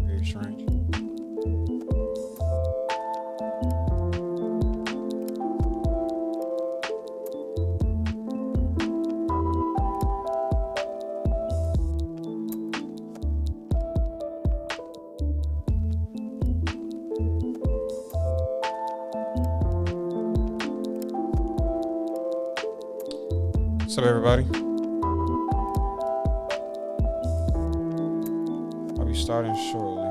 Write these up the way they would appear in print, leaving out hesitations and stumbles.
Very strange. What's up, everybody? I'll be starting shortly.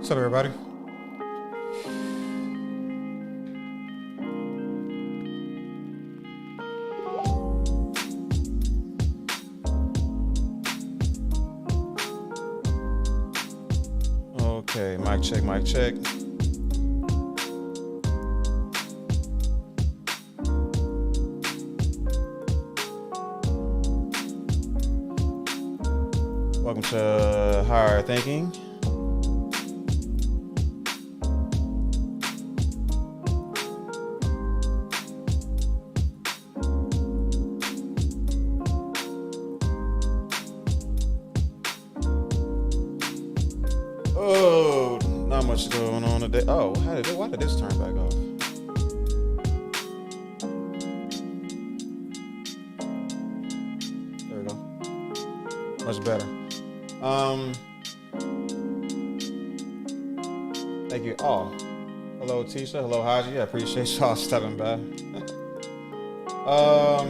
What's up, everybody? Okay, mic check, mic check. Welcome to Higher Thinking. Oh, not much going on today. Oh, why did this turn back off? There we go. Much better. Thank you. Oh, hello, Tisha. Hello, Haji. I appreciate y'all stepping by. All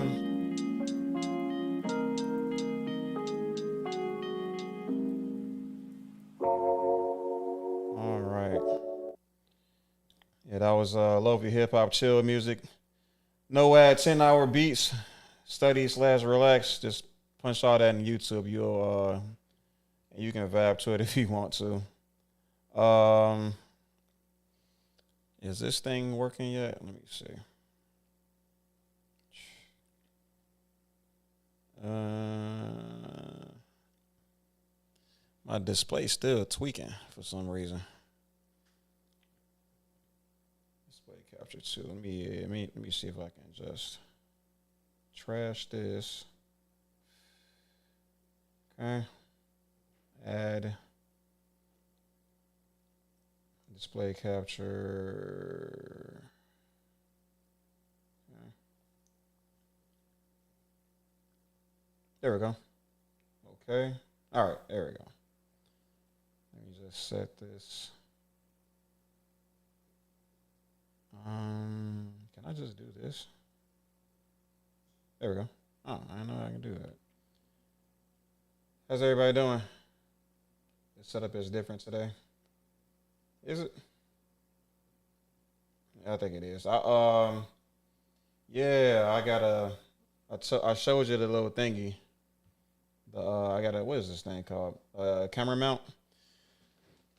right. Yeah, that was lovely hip hop chill music. No ad, 10-hour beats, study slash relax. Just punch all that in YouTube. You can vibe to it if you want to. Is this thing working yet? Let me see. My display's still tweaking for some reason. Display capture 2. Let me see if I can just trash this. Okay. Add display capture. Okay. There we go. Okay. All right. There we go. Let me just set this. Can I just do this? There we go. Oh, I know I can do that. How's everybody doing? The setup is different today. Is it? I think it is. Yeah, I showed you the little thingy. What is this thing called? Camera mount.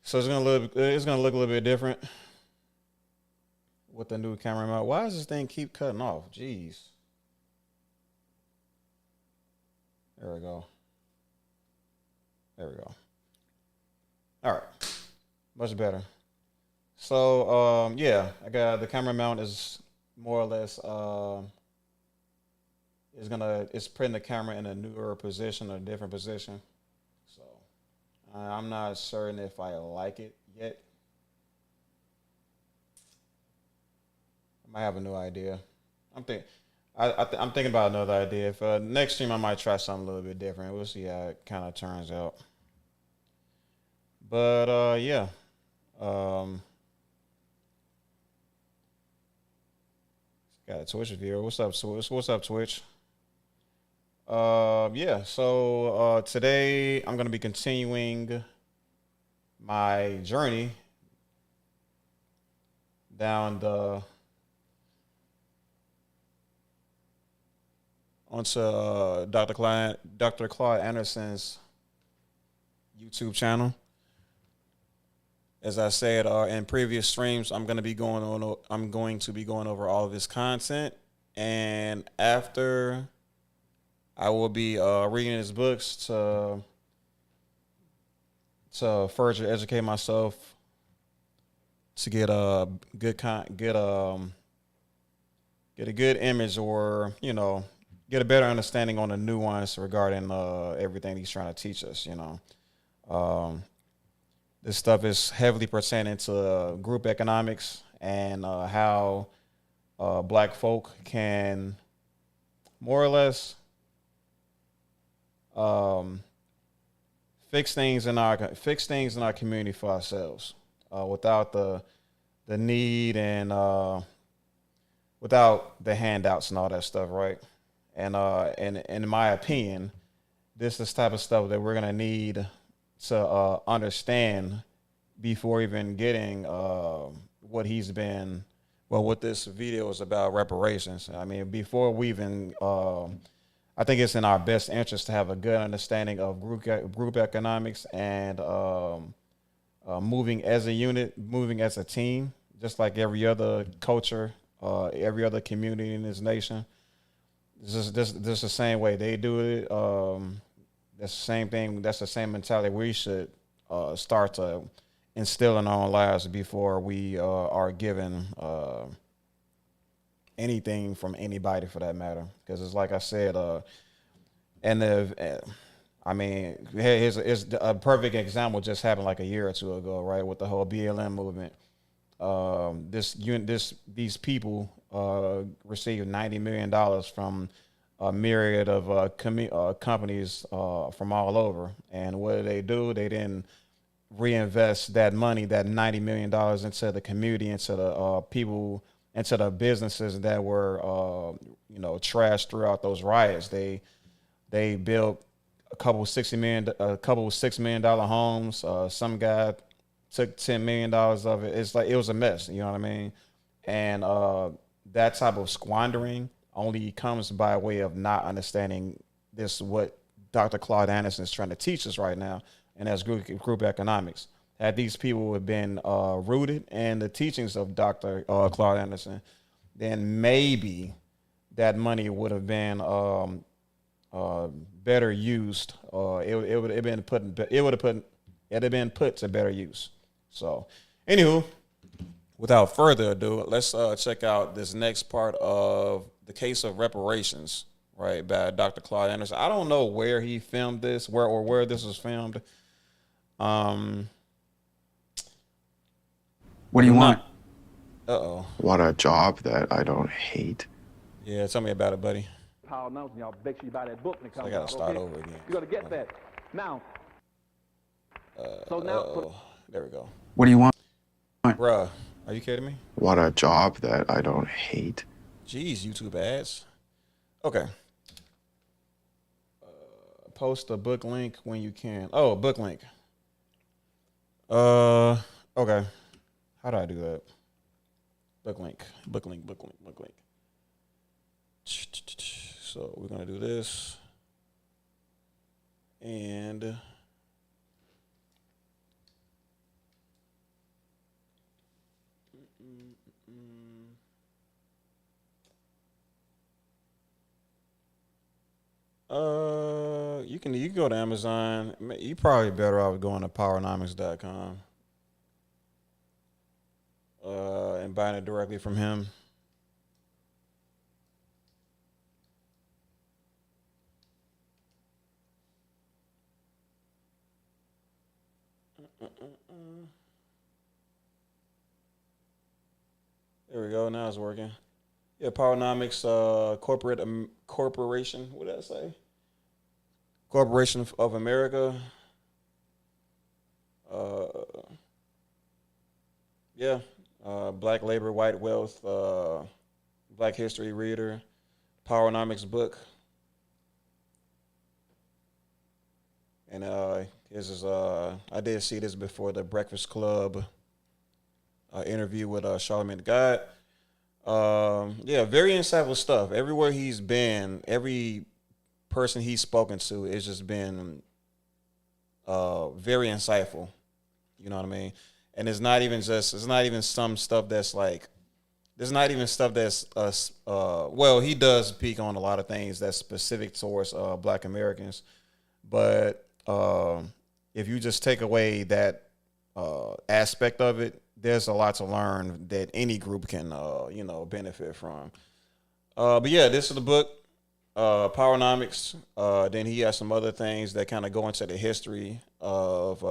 So it's gonna look a little bit different with the new camera mount. Why does this thing keep cutting off? Jeez. There we go. There we go. All right. Much better. So, yeah, I got the camera mount is more or less, it's putting the camera in a newer position, a different position. So, I'm not certain if I like it yet. I might have a new idea. I'm thinking about another idea. If next stream I might try something a little bit different. We'll see how it kind of turns out. But yeah, got a Twitch viewer. What's up, Twitch? What's up, Twitch? Yeah. So today I'm gonna be continuing my journey down the onto Dr. Claud Anderson's YouTube channel. As I said in previous streams, I'm going to be going over all of his content, and after I will be reading his books to further educate myself, to get a good get a good image, or get a better understanding on the nuance regarding everything he's trying to teach us. This stuff is heavily pertaining to group economics and how black folk can more or less fix things in our community for ourselves without the need and without the handouts and all that stuff, right? And in my opinion, this is the type of stuff that we're gonna need to understand before even getting what he's been. Well, what this video is about reparations. I mean, before we even, I think it's in our best interest to have a good understanding of group economics and moving as a unit, moving as a team, just like every other culture, every other community in this nation. This is the same way they do it. That's the same thing. That's the same mentality we should start to instill in our own lives before we are given anything from anybody, for that matter. Because it's like I said, and I mean, here's a perfect example. Just happened like a year or two ago, right, with the whole BLM movement. These people received $90 million from a myriad of companies from all over. And what did they do? They didn't reinvest that money, that $90 million, into the community, into the people, into the businesses that were trashed throughout those riots. They built a couple $6 million homes. Some guy took $10 million of it. It's like it was a mess. You know what I mean? And that type of squandering only comes by way of not understanding what Dr. Claud Anderson is trying to teach us right now, and that's group economics. Had these people have been rooted in the teachings of Dr. Claud Anderson, then maybe that money would have been better used. It would have been put to better use. So, anywho, without further ado, let's check out this next part of the case of reparations, right, by Dr. Claud Anderson. I don't know where he filmed this, where this was filmed. What do you want? Uh-oh. What a job that I don't hate. Yeah, tell me about it, buddy. Power announcing, y'all make sure you buy that book when it comes I gotta out. start Okay? over again. You're gonna get that. Now. So now. There we go. What do you want? Bruh, are you kidding me? What a job that I don't hate. Jeez, YouTube ads. Okay. Post a book link when you can. Oh, book link. Okay. How do I do that? Book link. So we're gonna do this. And you can go to Amazon. You probably better off going to powernomics.com and buying it directly from him. There we go. Now it's working. Yeah, Powernomics Corporation. What did I say? Corporation of America. Yeah. Black Labor, White Wealth, Black History Reader, Powernomics book. And this is I did see this before the Breakfast Club interview with Charlamagne the God. Yeah, very insightful stuff. Everywhere he's been, every person he's spoken to, it's just been very insightful. You know what I mean? And it's not even some stuff that's like, there's not even stuff that's well, he does speak on a lot of things that's specific towards Black Americans, but if you just take away that aspect of it, there's a lot to learn that any group can benefit from. But yeah, this is the book, Powernomics. Then he has some other things that kind of go into the history of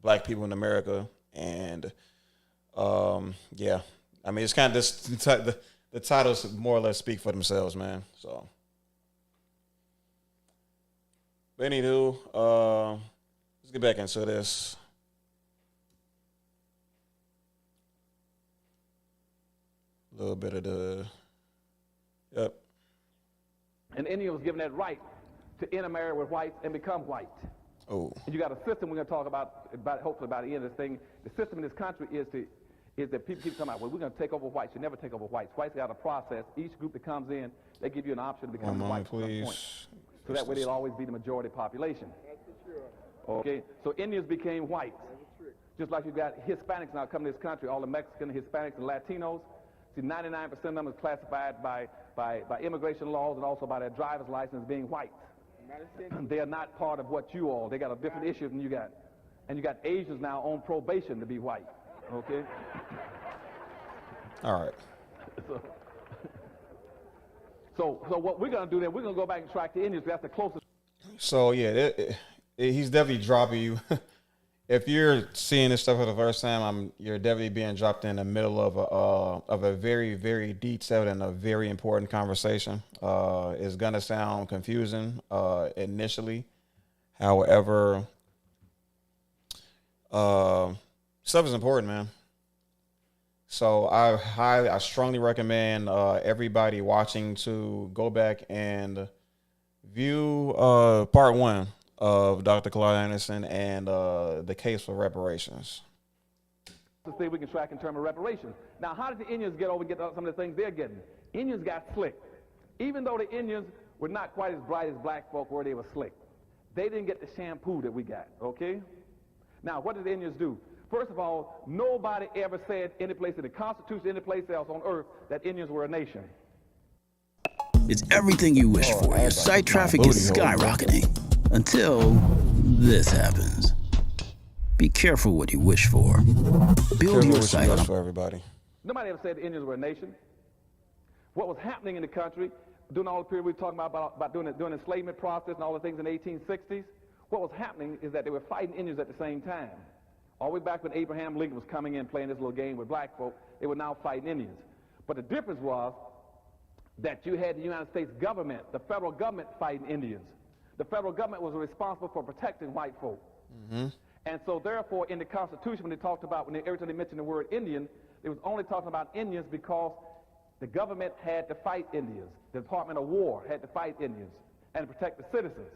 Black people in America. And yeah, I mean, it's kind of this, the titles more or less speak for themselves, man. So, but anywho, let's get back into this. A little bit of the, yep. And India was given that right to intermarry with whites and become white. Oh, And you got a system we're going to talk about hopefully by the end of this thing. The system in this country is that people keep coming out, well, we're going to take over whites. You never take over whites. Whites got a process. Each group that comes in, they give you an option to become one a white moment, at some point. please. So that way they'll always be the majority population. Okay, so Indians became whites. Just like you got Hispanics now coming to this country, all the Mexicans, Hispanics, and Latinos. See, 99% of them is classified by immigration laws and also by their driver's license being whites. They are not part of what you all. They got a different issue than you got. And you got Asians now on probation to be white. Okay? All right. So what we're going to do then, we're going to go back and track the Indians. That's the closest. So yeah, he's definitely dropping you. If you're seeing this stuff for the first time, you're definitely being dropped in the middle of a very, very detailed and a very important conversation. It's gonna sound confusing initially, however, stuff is important, man. So I strongly recommend everybody watching to go back and view part 1 of Dr. Claud Anderson and the case for reparations. The thing we can track in terms of reparations. Now, how did the Indians get some of the things they're getting? Indians got slick. Even though the Indians were not quite as bright as black folk were, they were slick. They didn't get the shampoo that we got, okay? Now, what did the Indians do? First of all, nobody ever said any place in the Constitution, any place else on earth, that Indians were a nation. It's everything you wish for. Your site traffic is skyrocketing until this happens. Be careful what you wish for. Build your site on. For everybody. Nobody ever said the Indians were a nation. What was happening in the country during all the period we were talking about during the enslavement process and all the things in the 1860s, what was happening is that they were fighting Indians at the same time. All the way back when Abraham Lincoln was coming in playing this little game with black folk, they were now fighting Indians. But the difference was that you had the United States government, the federal government, fighting Indians. The federal government was responsible for protecting white folk. Mm-hmm. And so therefore in the Constitution, when they talked about, every time they mentioned the word Indian, they was only talking about Indians because the government had to fight Indians. The Department of War had to fight Indians and protect the citizens.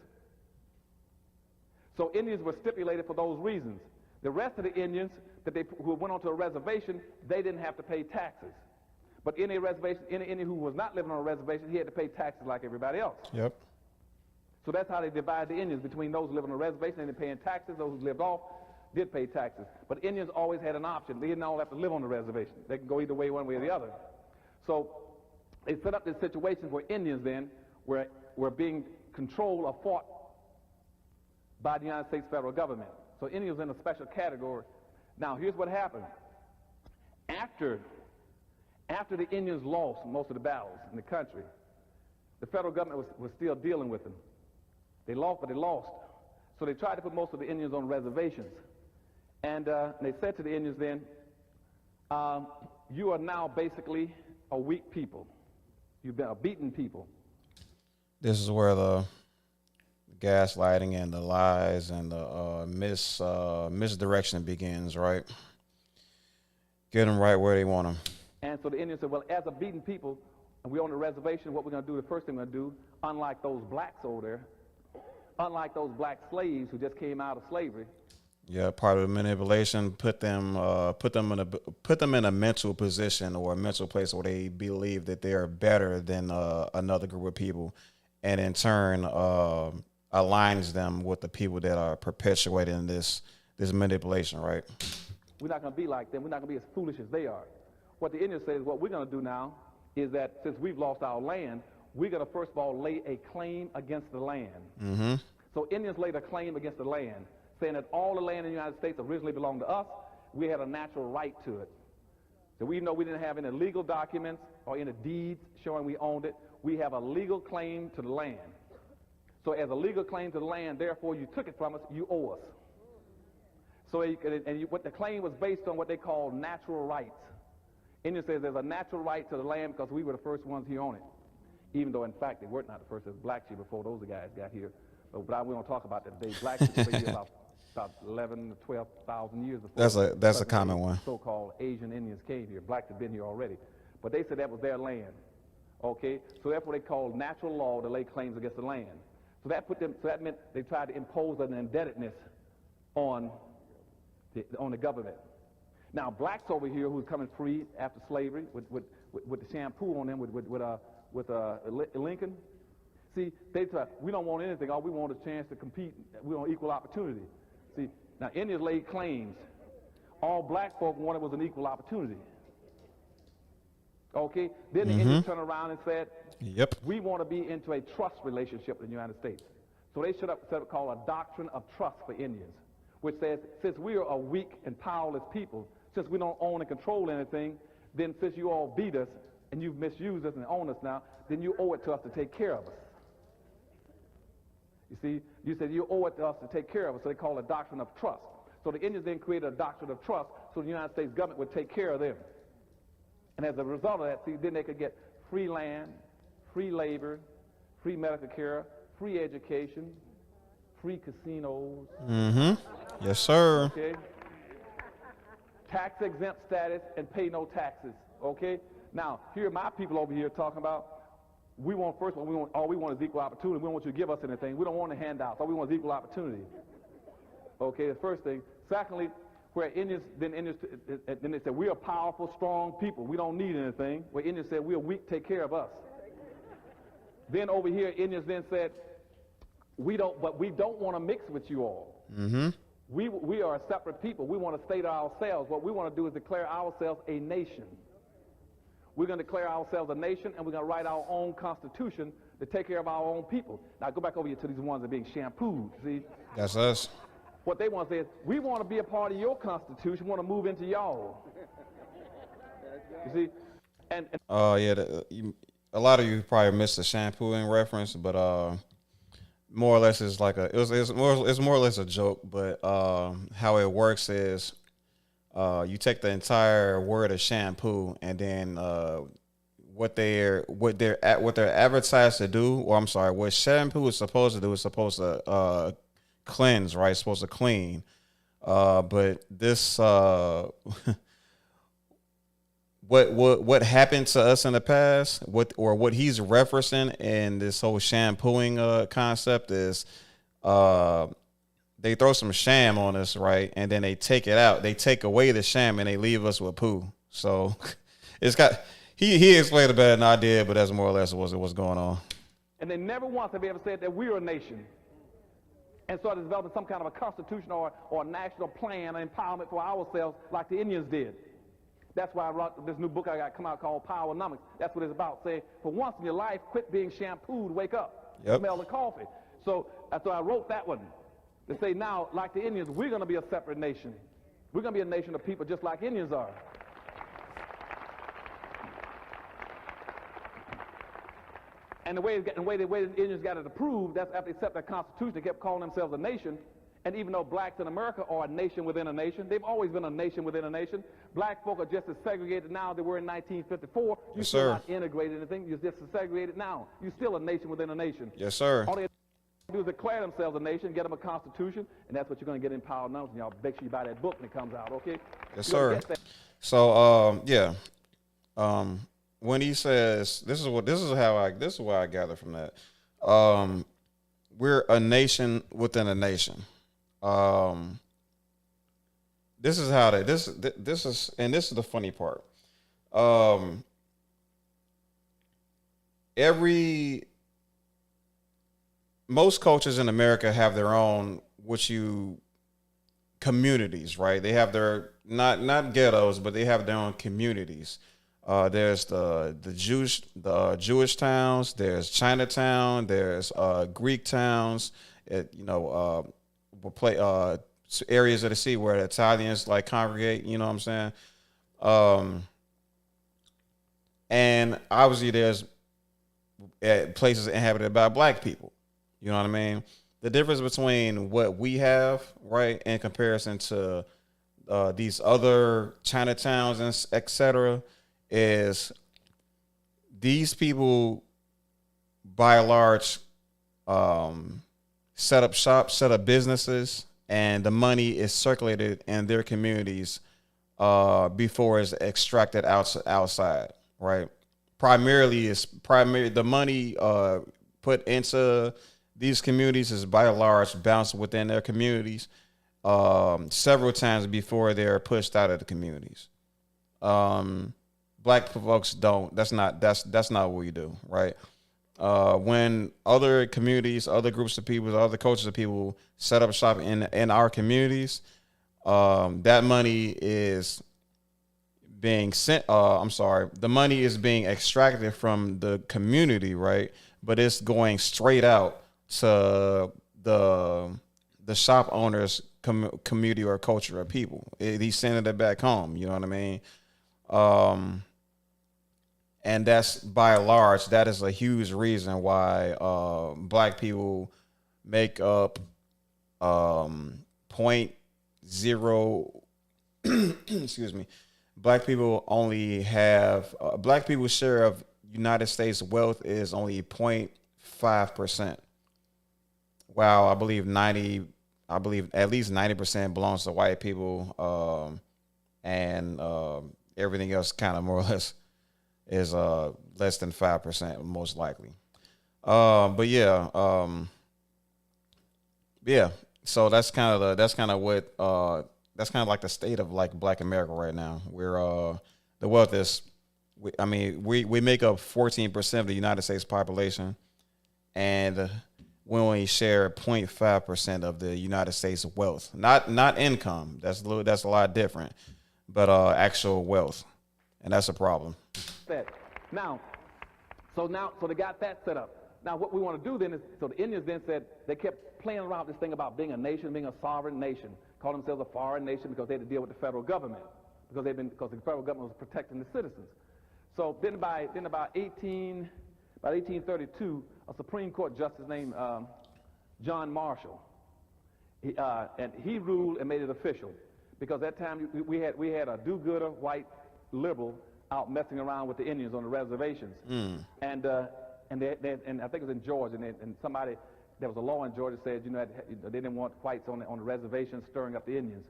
So Indians were stipulated for those reasons. The rest of the Indians who went onto a reservation, they didn't have to pay taxes. But any Indian who was not living on a reservation, he had to pay taxes like everybody else. Yep. So that's how they divide the Indians between those who live on a reservation and paying taxes. Those who lived off did pay taxes. But Indians always had an option. They didn't all have to live on the reservation. They can go either way, one way or the other. So they set up this situation where Indians then were being controlled or fought by the United States federal government. So Indians in a special category. Now here's what happened. After the Indians lost most of the battles in the country, the federal government was still dealing with them. They lost, but they lost. So they tried to put most of the Indians on reservations. And they said to the Indians then, you are now basically a weak people. You've been a beaten people. This is where the gaslighting and the lies and the misdirection begins, right? Get them right where they want them. And so the Indians said, well, as a beaten people, and we're on the reservation, what we're going to do, the first thing we're going to do, unlike those blacks over there, unlike those black slaves who just came out of slavery. Yeah, part of the manipulation, put them in a mental position or a mental place where they believe that they are better than another group of people, and in turn aligns them with the people that are perpetuating this manipulation, right? We're not going to be like them. We're not going to be as foolish as they are. What the Indians say is what we're going to do now is that since we've lost our land, we're going to first of all lay a claim against the land. Mm-hmm. So Indians laid a claim against the land, saying that all the land in the United States originally belonged to us. We had a natural right to it. So we know we didn't have any legal documents or any deeds showing we owned it. We have a legal claim to the land. So as a legal claim to the land, therefore you took it from us, you owe us. So what the claim was based on what they call natural rights. Indian says there's a natural right to the land because we were the first ones here on it. Even though, in fact, they weren't not the first. There was blacks here before those guys got here. But we don't talk about that today. Blacks were here about 11 to 12,000 years before. That's a common one. So-called Asian Indians came here. Blacks had been here already. But they said that was their land. Okay? So therefore they called natural law to lay claims against the land. So that meant they tried to impose an indebtedness on the government. Now, blacks over here who's coming free after slavery with the shampoo on them with Lincoln. See, they try, we don't want anything. All we want is a chance to compete. We want equal opportunity. See, now Indians laid claims. All black folk wanted was an equal opportunity. Okay? Then the Indians turned around and said, Yep. we want to be into a trust relationship in the United States. So they set up called a doctrine of trust for Indians, which says, since we are a weak and powerless people, since we don't own and control anything, then since you all beat us and you've misused us and own us now, then you owe it to us to take care of us. You see, you said you owe it to us to take care of us, so they call it a doctrine of trust. So the Indians then created a doctrine of trust so the United States government would take care of them. And as a result of that, see, then they could get free land, free labor, free medical care, free education, free casinos. Yes, sir. Okay? Tax exempt status and pay no taxes. Okay? Now, here are my people over here talking about, we want, first of all, all we want is equal opportunity. We don't want you to give us anything. We don't want the handouts. All we want is equal opportunity. Okay, the first thing. Secondly, where Indians they said, we're a powerful, strong people. We don't need anything. Where Indians said, we're weak, take care of us. Then over here, Indians then said, we don't want to mix with you all. We are a separate people. We want to stay to ourselves. What we want to do is declare ourselves a nation. We're going to declare ourselves a nation, and we're going to write our own constitution to take care of our own people. Now, go back over here to these ones that are being shampooed, see? That's us. What they want to say is, we want to be a part of your constitution. We want to move into y'all. You see? And yeah, a lot of you probably missed the shampooing reference, but more or less it's like it's more or less a joke. But how it works is you take the entire word of shampoo and then what they're advertised to do, or I'm sorry, what shampoo is supposed to do is supposed to cleanse, right? It's supposed to clean. But this what happened to us in the past, what he's referencing in this whole shampooing concept is they throw some sham on us, right? And then they take it out. They take away the sham and they leave us with poo. So it's got he explained it better than I did, but that's more or less what's going on. And they never once have ever said that we're a nation and started developing some kind of a constitution or a national plan of empowerment for ourselves like the Indians did. That's why I wrote this new book I got come out called Powernomics. That's what it's about. Say, for once in your life, quit being shampooed, wake up, smell the coffee. So I wrote that one to say now, like the Indians, we're going to be a separate nation. We're going to be a nation of people just like Indians are. And the way the Indians got it approved, that's after they set their constitution, they kept calling themselves a nation. And even though blacks in America are a nation within a nation, they've always been a nation within a nation. Black folk are just as segregated now as they were in 1954. You're still not integrated anything. You're just as segregated now. You're still a nation within a nation. Yes, sir. All they have to do is declare themselves a nation, get them a constitution, and that's what you're going to get in Power Numbers. And y'all make sure you buy that book when it comes out, okay? Yes, sir. So, yeah. When he says, this is what I gather from that. We're a nation within a nation. This is how this is, and this is the funny part. Most cultures in America have their own communities, right? They have their not ghettos, but they have their own communities. There's the Jewish towns. There's Chinatown. There's Greek towns. Areas of the city where the Italians like congregate. You know what I'm saying? And obviously there's places inhabited by black people. You know what I mean? The difference between what we have, right, in comparison to these other Chinatowns and et cetera, is these people, by and large, set up shops, set up businesses, and the money is circulated in their communities before it's extracted outside, right? Primarily the money put into these communities is by and large bounced within their communities several times before they're pushed out of the communities. Black folks don't. That's not what we do, right? When other communities, other groups of people, other cultures of people set up shop in our communities, that money is being sent. The money is being extracted from the community, right? But it's going straight out to the shop owners' community or culture of people. He's sending it back home. You know what I mean? And that's by and large, that is a huge reason why black people make up 0.0 excuse me. Black people only have black people's share of United States wealth is only 0.5%. Wow, I believe at least 90% belongs to white people, and everything else kind of more or less is less than 5%, most likely. But yeah. So that's kind of like the state of like Black America right now. Where the wealth is, we make up 14% of the United States population, and we only share 0.5% of the United States wealth. Not income. That's a lot different, but actual wealth, and that's a problem. Now, so they got that set up. Now, what we want to do then is, so the Indians then said, they kept playing around with this thing about being a nation, being a sovereign nation, call themselves a foreign nation because they had to deal with the federal government, because the federal government was protecting the citizens. So then about 1832, a Supreme Court justice named John Marshall, and he ruled and made it official, because at that time we had a do-gooder white liberal out messing around with the Indians on the reservations, and I think it was in Georgia, and there was a law in Georgia that said they didn't want whites on the reservations stirring up the Indians,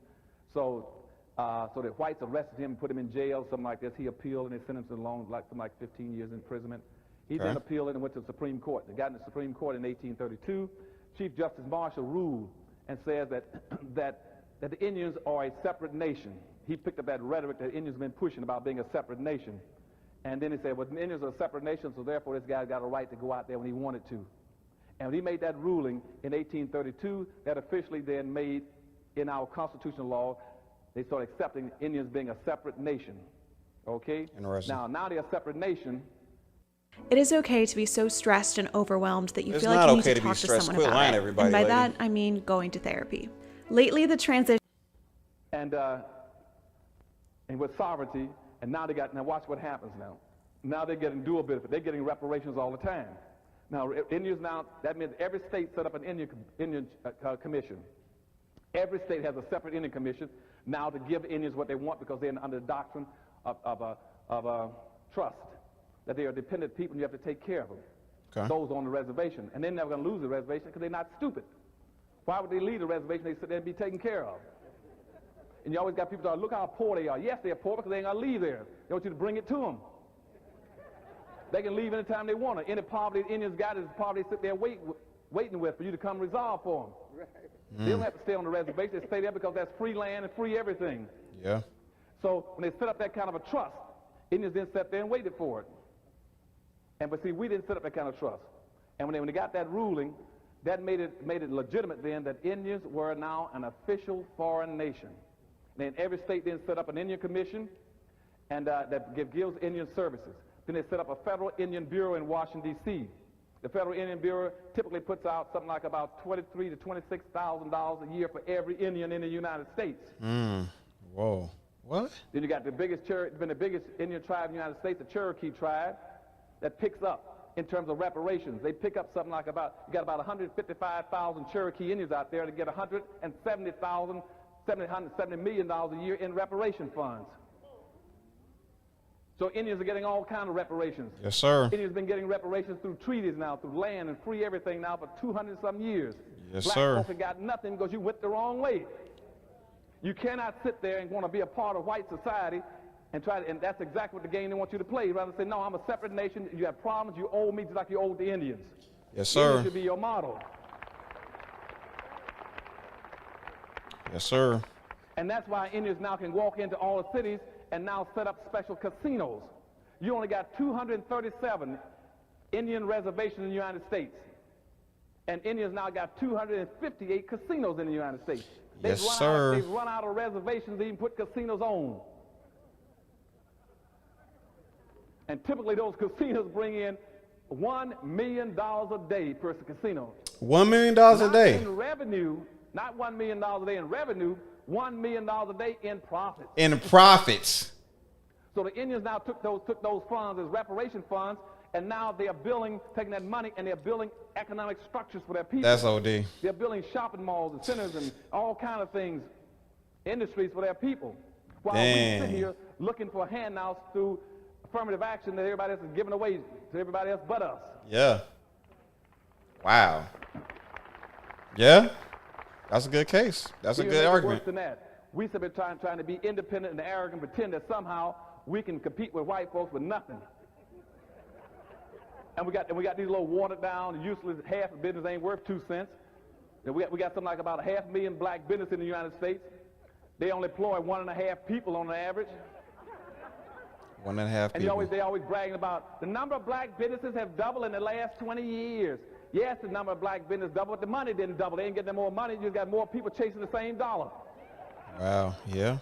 so the whites arrested him and put him in jail, something like this. He appealed and they sentenced him along something like 15 years imprisonment. He then appealed and went to the Supreme Court. They got in the Supreme Court in 1832. Chief Justice Marshall ruled and says that the Indians are a separate nation. He picked up that rhetoric that Indians have been pushing about being a separate nation. And then he said, well, the Indians are a separate nation, so therefore this guy got a right to go out there when he wanted to. And when he made that ruling in 1832, that officially then made, in our constitutional law, they started accepting Indians being a separate nation. Okay? Interesting. Now they're a separate nation. It is okay to be so stressed and overwhelmed that you It's feel like not you need okay to to be talk to stressed. someone Quit about lying, it. everybody, And by lady. that, I mean going to therapy. Lately, the transition And with sovereignty, and now watch what happens now. Now they're getting dual benefit. They're getting reparations all the time. Now, Indians that means every state set up an Indian commission. Every state has a separate Indian commission now to give Indians what they want, because they're under the doctrine of trust, that they are dependent people and you have to take care of them. Okay. Those on the reservation. And they're never going to lose the reservation because they're not stupid. Why would they leave the reservation? They sit there and be taken care of. And you always got people that look how poor they are. Yes, they're poor because they ain't going to leave there. They want you to bring it to them. They can leave anytime they want to. Any poverty the Indians got is poverty they sit there waiting with for you to come resolve for them. They don't have to stay on the reservation. They stay there because that's free land and free everything. Yeah. So when they set up that kind of a trust, Indians then sat there and waited for it. But see, we didn't set up that kind of trust. And when they got that ruling, that made it legitimate then that Indians were now an official foreign nation. And then every state then set up an Indian commission, and that gives Indian services. Then they set up a federal Indian Bureau in Washington, D.C. The Federal Indian Bureau typically puts out something like about $23,000 to $26,000 a year for every Indian in the United States. Whoa. What? Then you got the biggest Indian tribe in the United States, the Cherokee tribe, that picks up in terms of reparations. They pick up something like you got about 155,000 Cherokee Indians out there to get $770 million a year in reparation funds. So Indians are getting all kinds of reparations. Yes, sir. Indians have been getting reparations through treaties now, through land and free everything now for 200-some years. Yes, Black sir. folks have got nothing because you went the wrong way. You cannot sit there and want to be a part of white society and that's exactly what the game they want you to play. Rather than say, no, I'm a separate nation. You have problems, you owe me just like you owe the Indians. Yes, Indians sir. should be your model. Yes, sir. And that's why Indians now can walk into all the cities and now set up special casinos. You only got 237 Indian reservations in the United States. And Indians now got 258 casinos in the United States. Yes, sir. They've run out of reservations to even put casinos on. And typically those casinos bring in $1 million a day per casino. $1 million a day. In revenue, not $1 million a day in revenue, $1 million a day in profits. In profits. So the Indians now took those funds as reparation funds, and now they are taking that money, and they're building economic structures for their people. That's OD. They're building shopping malls and centers and all kind of things, industries for their people. While we sit here looking for handouts through affirmative action that everybody else is giving away to everybody else but us. Yeah. Wow. Yeah. That's a good case. That's a good argument. Worse than that, we have been trying to be independent and arrogant, pretend that somehow we can compete with white folks with nothing. And we got these little watered down, useless, half a business ain't worth 2 cents. And we got something like about 500,000 black businesses in the United States. They only employ 1.5 people on the average. 1.5 people. And they always bragging about the number of black businesses have doubled in the last 20 years. Yes, the number of black businesses doubled, but the money didn't double. They ain't getting more money. You just got more people chasing the same dollar. Wow. Yeah.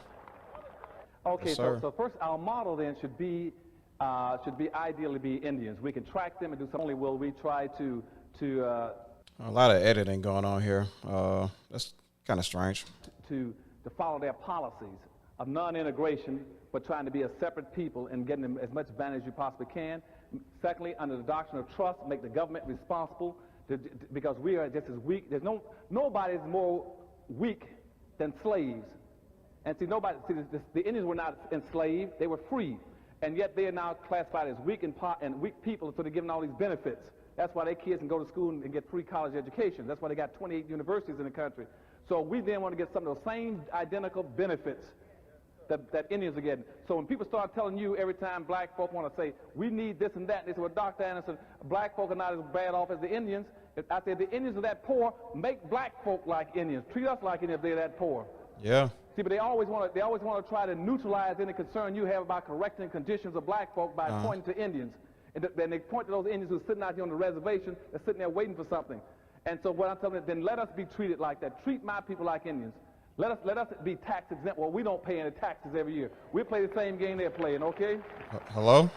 Okay, yes, so first our model then should be ideally be Indians. We can track them and do something. Only will we try to a lot of editing going on here. That's kind of strange. To follow their policies of non-integration, but trying to be a separate people and getting them as much advantage as you possibly can. Secondly, under the doctrine of trust, make the government responsible because we are just as weak. Nobody is more weak than slaves. And see, the Indians were not enslaved; they were free, and yet they are now classified as weak and weak people, so they're given all these benefits. That's why their kids can go to school and get free college education. That's why they got 28 universities in the country. So we then want to get some of those same identical benefits that Indians are getting. So when people start telling you every time black folk want to say, we need this and that, they say, well, Dr. Anderson, black folk are not as bad off as the Indians. I said, the Indians are that poor, make black folk like Indians. Treat us like Indians if they're that poor. Yeah. See, but they always want to try to neutralize any concern you have about correcting conditions of black folk by pointing to Indians. And then they point to those Indians who are sitting out here on the reservation, they're sitting there waiting for something. And so what I'm telling them, then let us be treated like that. Treat my people like Indians. Let us be tax exempt. Well, we don't pay any taxes every year. We play the same game they're playing, okay? Hello?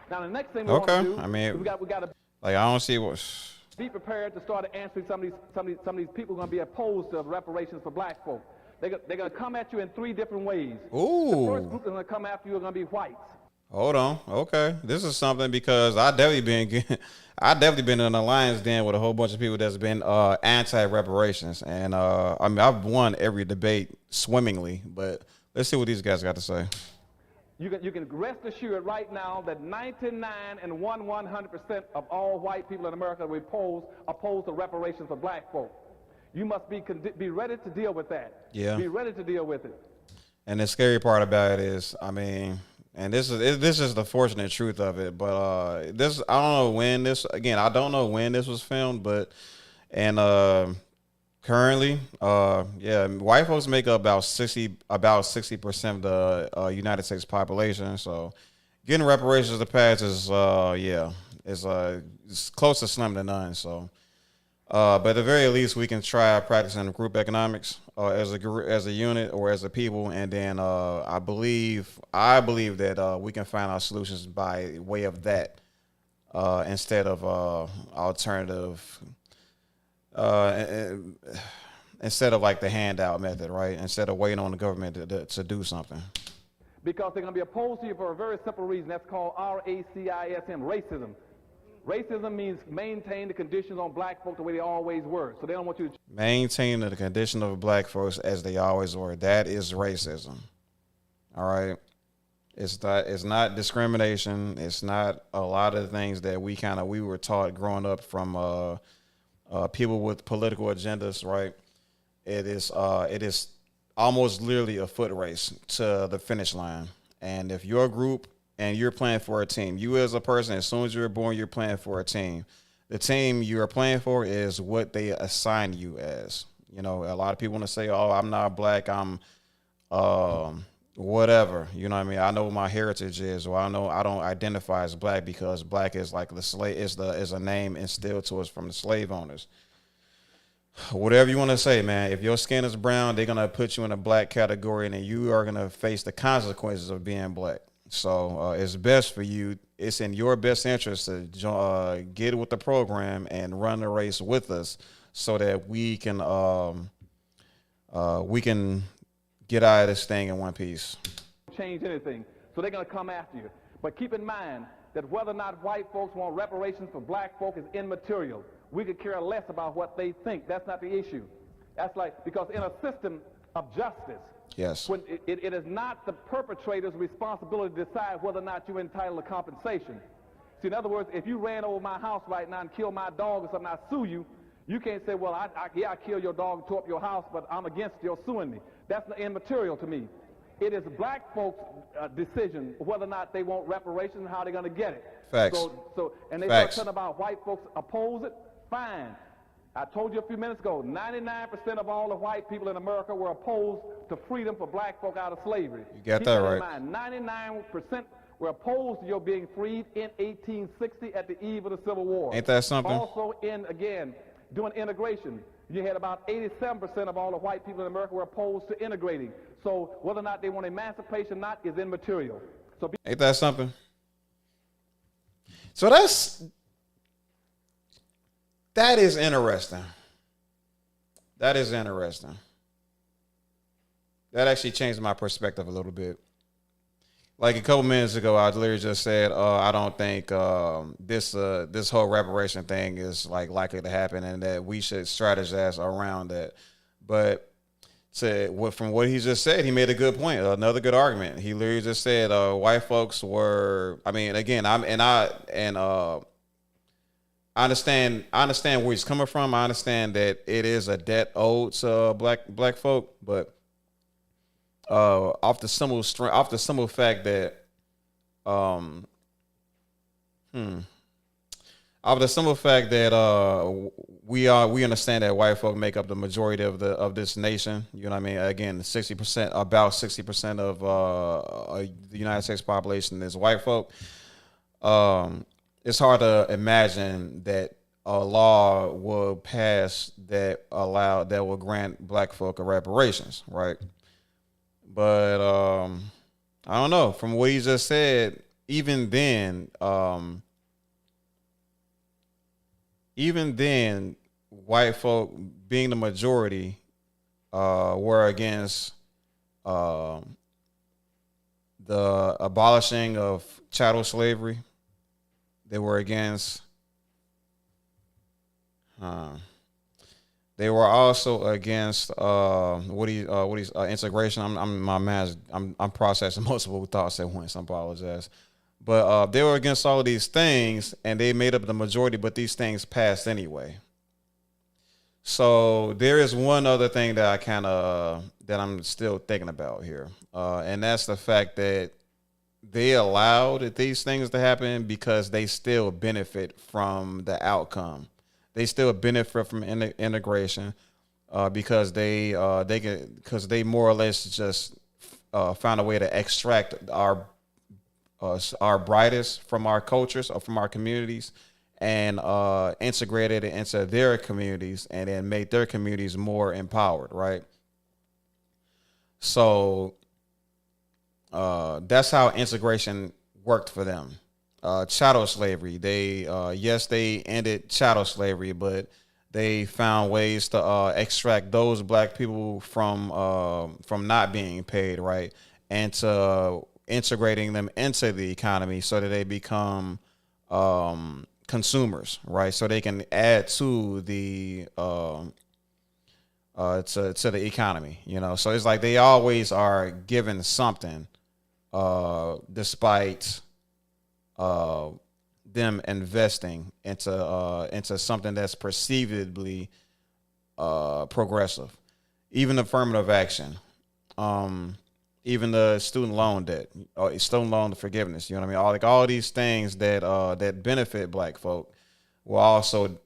Now the next thing we want to do, I mean, we got to like, I don't see what. be prepared to start answering some of these people who are going to be opposed to reparations for black folk. They're going to come at you in 3 different ways. Ooh. The first group that's going to come after you are going to be whites. Hold on. Okay. This is something because I definitely been in an alliance then with a whole bunch of people that's been anti-reparations. And I mean, I've won every debate swimmingly, but let's see what these guys got to say. You can rest assured right now that 100% of all white people in America oppose the reparations for black folk. You must be ready to deal with that. Yeah. Be ready to deal with it. And the scary part about it is, I mean, and this is the fortunate truth of it, but I don't know when this was filmed, but currently, white folks make up about 60% of the United States population. So getting reparations to pass is it's close to slim to none. So. But at the very least, we can try practicing group economics as a unit or as a people, and then I believe that we can find our solutions by way of that instead of alternative, instead of like the handout method, right? Instead of waiting on the government to do something. Because they're going to be opposed to you for a very simple reason. That's called racism, racism. Racism means maintain the conditions on black folk the way they always were. So they don't want you to maintain the condition of black folks as they always were. That is racism. All right. It's not discrimination. It's not a lot of the things that we were taught growing up from people with political agendas, right? It is almost literally a foot race to the finish line. And if your group and you're playing for a team, you as a person, as soon as you're born, you're playing for a team. The team you are playing for is what they assign you as. You know, a lot of people want to say, "Oh, I'm not black. I'm whatever." You know what I mean? I know what my heritage is, or I know I don't identify as black because black is like the slave is a name instilled to us from the slave owners. Whatever you want to say, man. If your skin is brown, they're gonna put you in a black category, and then you are gonna face the consequences of being black. So it's best for you. It's in your best interest to get with the program and run the race with us, so that we can get out of this thing in one piece. Change anything, so they're going to come after you. But keep in mind that whether or not white folks want reparations for black folk is immaterial. We could care less about what they think. That's not the issue. That's like, because in a system of justice, yes, when it is not the perpetrator's responsibility to decide whether or not you're entitled to compensation. See, in other words, if you ran over my house right now and killed my dog or something, I sue you, you can't say, well, I killed your dog and tore up your house, but I'm against your suing me. That's immaterial to me. It is black folks' decision whether or not they want reparations and how they're going to get it. Facts. And they Facts. start talking about white folks oppose it. Fine. I told you a few minutes ago, 99% of all the white people in America were opposed to freedom for black folk out of slavery. You got that right. In mind. 99% were opposed to your being freed in 1860 at the eve of the Civil War. Ain't that something? Also, doing integration. You had about 87% of all the white people in America were opposed to integrating. So whether or not they want emancipation or not is immaterial. So ain't that something? So that is interesting. That is interesting. That actually changed my perspective a little bit. Like a couple minutes ago, I literally just said, I don't think this whole reparation thing is likely to happen, and that we should strategize around that. But from what he just said, he made a good point, another good argument. He literally just said white folks were. I mean, again, I understand where he's coming from. I understand that it is a debt owed to black folk, but off the simple fact that we understand that white folk make up the majority of this nation. You know what I mean? Again, about 60% of the United States population is white folk. It's hard to imagine that a law will pass that will grant black folk reparations, right? But I don't know. From what he just said, even then, white folk being the majority were against the abolishing of chattel slavery. They were against. They were also against integration. I'm processing multiple thoughts at once. I apologize, but they were against all of these things, and they made up the majority. But these things passed anyway. So there is one other thing that that I'm still thinking about here, and that's the fact that they allowed these things to happen because they still benefit from the outcome. They still benefit from integration because they more or less just found a way to extract our brightest from our cultures or from our communities and integrate it into their communities and then make their communities more empowered, right? So that's how integration worked for them. Chattel slavery. They ended chattel slavery, but they found ways to extract those black people from not being paid, right, and to integrating them into the economy so that they become consumers, right, so they can add to the to the economy, you know. So it's like they always are given something, despite them investing into something that's perceivably progressive. Even affirmative action, even the student loan debt, student loan forgiveness. You know what I mean? All these things that benefit black folk will also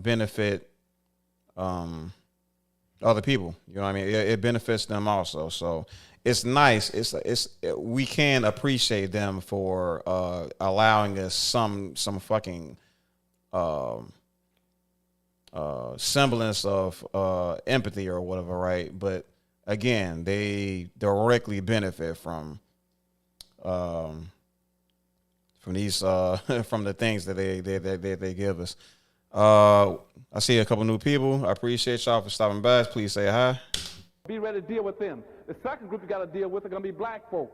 benefit other people. You know what I mean? It benefits them also. So it's nice. We can appreciate them for allowing us some fucking semblance of empathy or whatever, right? But again, they directly benefit from these from the things that they give us. I see a couple new people. I appreciate y'all for stopping by. Please say hi. Be ready to deal with them. The second group you got to deal with are going to be black folk.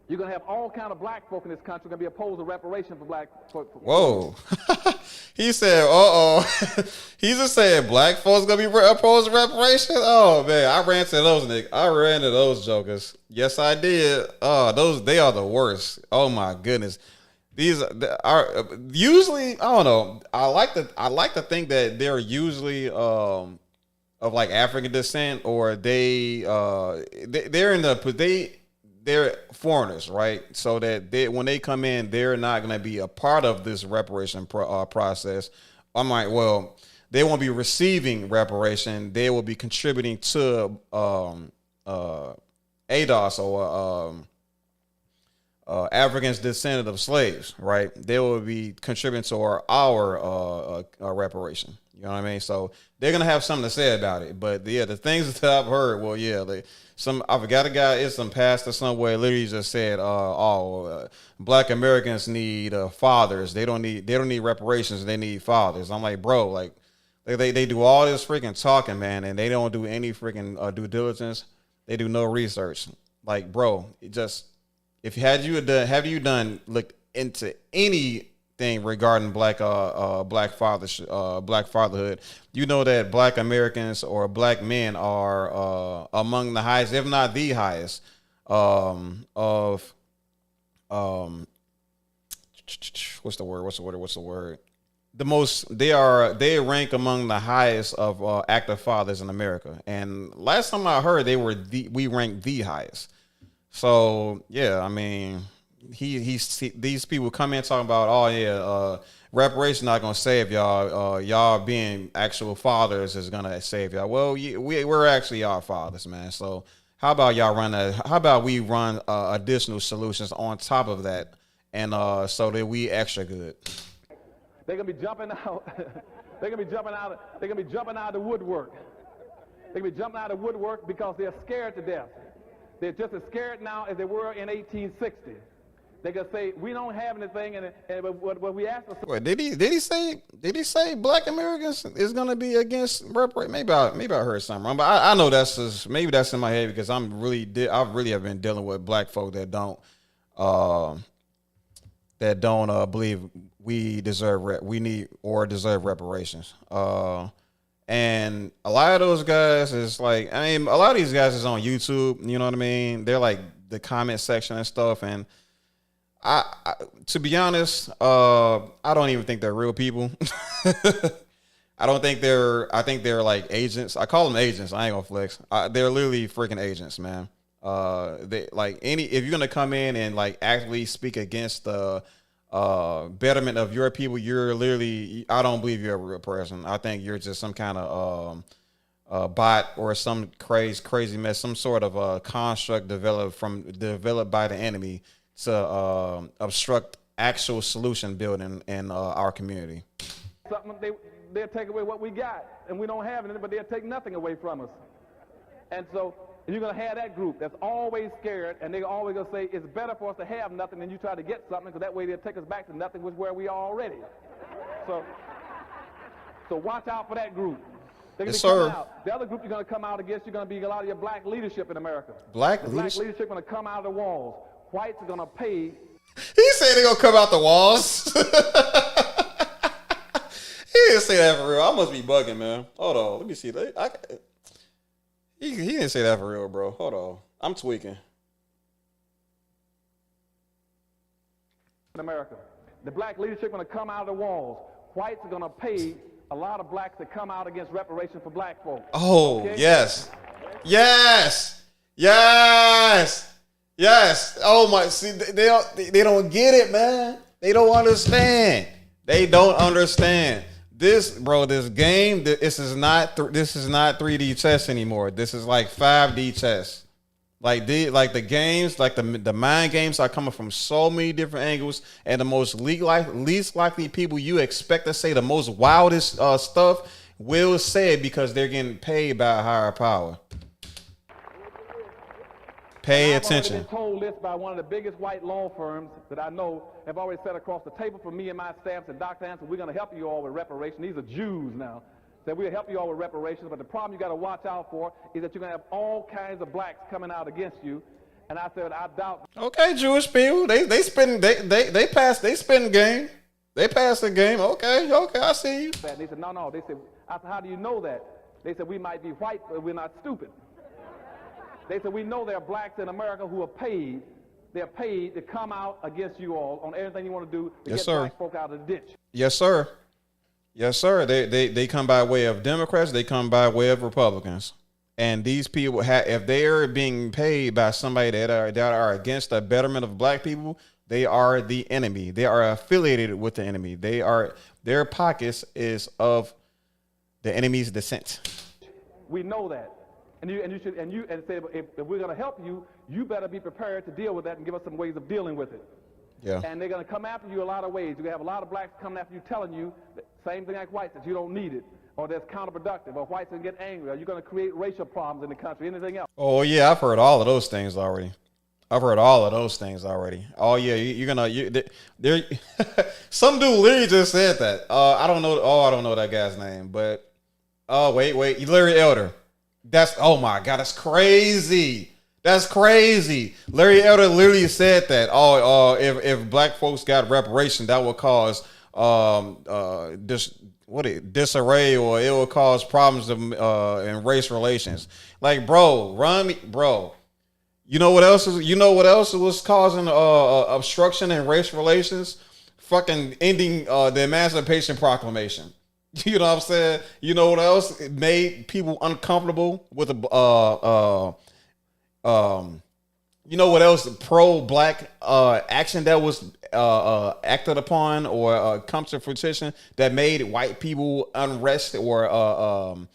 You're going to have all kind of black folk in this country going to be opposed to reparation for black folk. Whoa. He said, he just said black folks going to be opposed to reparation? Oh, man. I ran to those niggas. I ran to those jokers. Yes, I did. They are the worst. Oh, my goodness. These are usually, I don't know. I like to think that they're usually of like African descent, or they're foreigners, right? So that when they come in, they're not going to be a part of this reparation process. I'm like, well, they won't be receiving reparation. They will be contributing to ADOS, or Africans descendant of slaves, right? They will be contributing to our reparation. You know what I mean? So they're gonna have something to say about it. But yeah, the things that I've heard, well, yeah, I forgot a guy, it's some pastor somewhere literally just said, black Americans need fathers. They don't need reparations. They need fathers. I'm like, bro, like they do all this freaking talking, man, and they don't do any freaking due diligence. They do no research. Like, bro, have you looked into anything regarding black fatherhood? You know that black Americans or black men are among the highest, if not the highest, of what's the word? The most, they rank among the highest of active fathers in America. And last time I heard, we ranked the highest. So yeah, I mean, these people come in talking about, reparation not gonna save y'all. Y'all being actual fathers is gonna save y'all. Well, we're actually y'all fathers, man. So how about we run additional solutions on top of that, and so that we extra good. They're gonna be jumping out. They're gonna be jumping out of the woodwork. They're gonna be jumping out of the woodwork because they're scared to death. They're just as scared now as they were in 1860. They're gonna say, we don't have anything, and what we asked for. Wait, did he say black Americans is gonna be against reparation? Maybe I heard something wrong, but I know maybe that's in my head because I really have been dealing with black folk that don't believe we deserve reparations. And a lot of those guys is like, a lot of these guys is on YouTube, you know what I mean? They're like the comment section and stuff. And I to be honest, I don't even think they're real people. I think they're like agents. I call them agents. I ain't gonna flex. They're literally freaking agents, man. If you're gonna come in and like actually speak against the betterment of your people, I don't believe you're a real person. I think you're just some kind of bot or some crazy mess, some sort of construct developed by the enemy to obstruct actual solution building in our community. Something they'll take away what we got, and we don't have anything, but they'll take nothing away from us. And so you're going to have that group that's always scared, and they're always going to say, it's better for us to have nothing than you try to get something, because that way they'll take us back to nothing, which is where we are already. So watch out for that group. Yes, sir. Out. The other group you're going to come out against, you're going to be a lot of your black leadership in America. Black leadership going to come out of the walls. Whites are going to pay. He said they're going to come out the walls. He didn't say that for real. I must be bugging, man. Hold on. Let me see. He didn't say that for real, bro. Hold on. I'm tweaking. In America, the black leadership going to come out of the walls. Whites are going to pay a lot of blacks to come out against reparation for black folks. Oh, okay? Yes. Oh my, see, they don't get it, man. They don't understand. this game, this is not 3D chess anymore. This is like 5D chess. Like the games, like the mind games are coming from so many different angles, and the least likely people you expect to say the most wildest stuff will say it because they're getting paid by a higher power. Pay attention. I've already been told this by one of the biggest white law firms that I know have already sat across the table for me and my staff and Dr. Hanson, we're going to help you all with reparation. These are Jews now. Said we'll help you all with reparations, but the problem you got to watch out for is that you're going to have all kinds of blacks coming out against you. And I said, I doubt. Okay, Jewish people, they spin game. They pass the game. Okay, I see you. And they said, no. They said, I said, how do you know that? They said, we might be white, but we're not stupid. They said, we know there are blacks in America who are paid. They're paid to come out against you all on everything you want to do to get black folk out of the ditch. Yes, sir. Yes, sir. They come by way of Democrats. They come by way of Republicans. And these people, if they are being paid by somebody that are against the betterment of black people, they are the enemy. They are affiliated with the enemy. Their pockets is of the enemy's descent. We know that. And say if we're going to help you, you better be prepared to deal with that and give us some ways of dealing with it. Yeah. And they're going to come after you a lot of ways. You're going to have a lot of blacks coming after you, telling you the same thing like whites, that you don't need it, or that's counterproductive, or whites can get angry, or you're going to create racial problems in the country, anything else. Oh yeah, I've heard all of those things already. Oh yeah, there. Some dude literally just said that. I don't know that guy's name, but wait, Larry Elder. Oh my God, that's crazy. Larry Elder literally said that. If black folks got reparation, that would cause disarray, or it will cause problems in race relations. Like, bro. You know what else was causing obstruction in race relations? Fucking ending the Emancipation Proclamation. You know what I'm saying? You know what else made people uncomfortable with you know what else pro-black action that was acted upon or come to fruition that made white people unrest or oh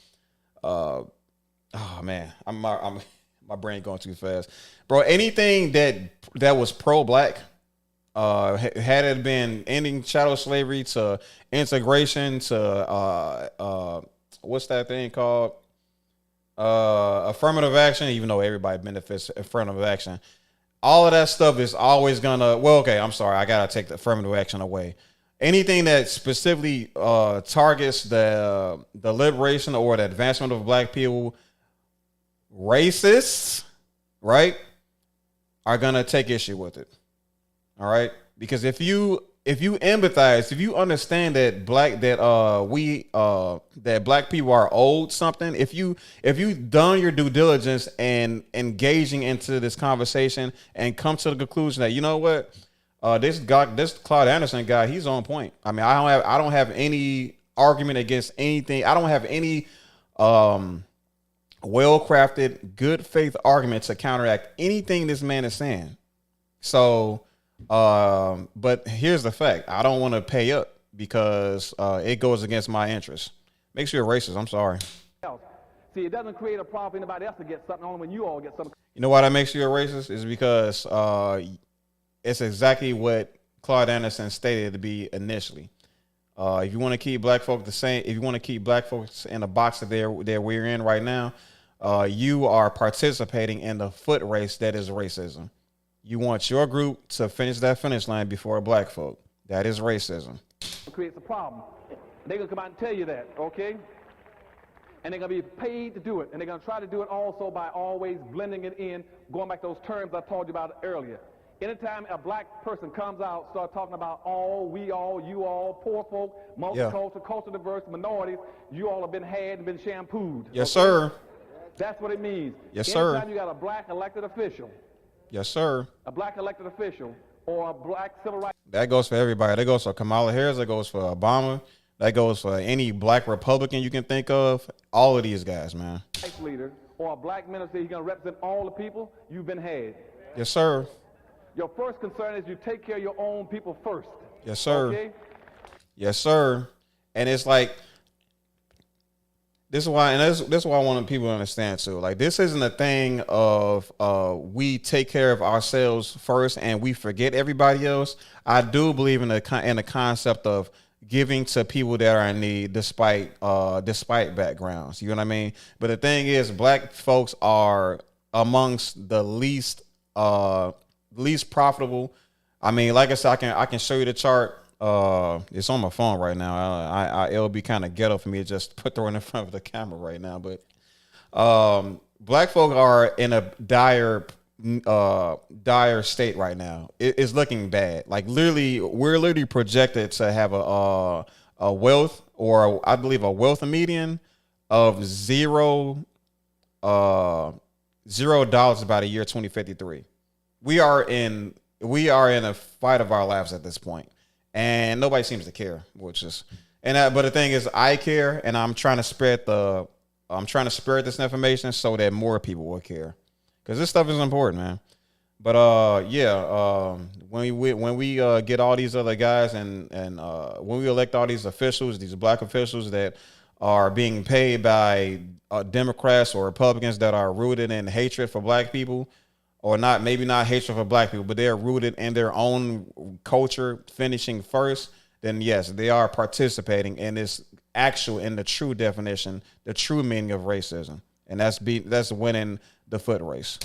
man, my brain going too fast, bro. Anything that was pro-black, had it been ending chattel slavery to integration to what's that thing called? Affirmative action, even though everybody benefits affirmative action. All of that stuff is always gonna, I gotta take the affirmative action away. Anything that specifically targets the liberation or the advancement of black people, racists, right, are gonna take issue with it. All right, because if you empathize, if you understand that that black people are owed something, if you done your due diligence and engaging into this conversation and come to the conclusion that, you know what, this Claud Anderson guy, he's on point. I mean, I don't have any argument against anything. I don't have any well-crafted, good faith argument to counteract anything this man is saying. So, but here's the fact: I don't want to pay up because it goes against my interests. Makes you a racist. I'm sorry. See, it doesn't create a problem for anybody else to get something, only when you all get something. You know why that makes you a racist? Is because it's exactly what Claud Anderson stated to be initially. If you want to keep black folk the same, if you want to keep black folks in the box that we're in right now, you are participating in the foot race that is racism. You want your group to finish that finish line before black folk. That is racism. It creates a problem. They're going to come out and tell you that, okay? And they're going to be paid to do it. And they're going to try to do it also by always blending it in, going back to those terms I told you about earlier. Anytime a black person comes out, start talking about all, we all, you all, poor folk, multicultural, culture diverse, minorities, you all have been had and been shampooed. Yes, okay? sir. That's what it means. Yes, sir. Anytime you got a black elected official. Yes, sir. A black elected official or a black civil rights. That goes for everybody. That goes for Kamala Harris. That goes for Obama. That goes for any black Republican you can think of. All of these guys, man. Leader or a black minister, he's going to represent all the people, you've been had. Yes, sir. Your first concern is you take care of your own people first. Yes, sir. Okay? Yes, sir. And it's like, this is why, and this is why I want people to understand too. Like, this isn't a thing of we take care of ourselves first and we forget everybody else. I do believe in the concept of giving to people that are in need, despite backgrounds. You know what I mean? But the thing is, black folks are amongst the least profitable. I mean, like I said, I can show you the chart. It's on my phone right now. It'll be kind of ghetto for me to just put it in front of the camera right now. But black folk are in a dire state right now. It's looking bad. Like, literally, we're literally projected to have a wealth, or I believe a wealth median of $0 by the year 2053. We are in a fight of our lives at this point. And nobody seems to care, which is, but the thing is, I care, and I'm trying to spread this information so that more people will care, because this stuff is important, man. But when we get all these other guys and when we elect all these officials, these black officials that are being paid by Democrats or Republicans that are rooted in hatred for black people. Or not, maybe not hatred for black people, but they're rooted in their own culture, finishing first, then yes, they are participating in this in the true definition, the true meaning of racism. And that's winning the foot race.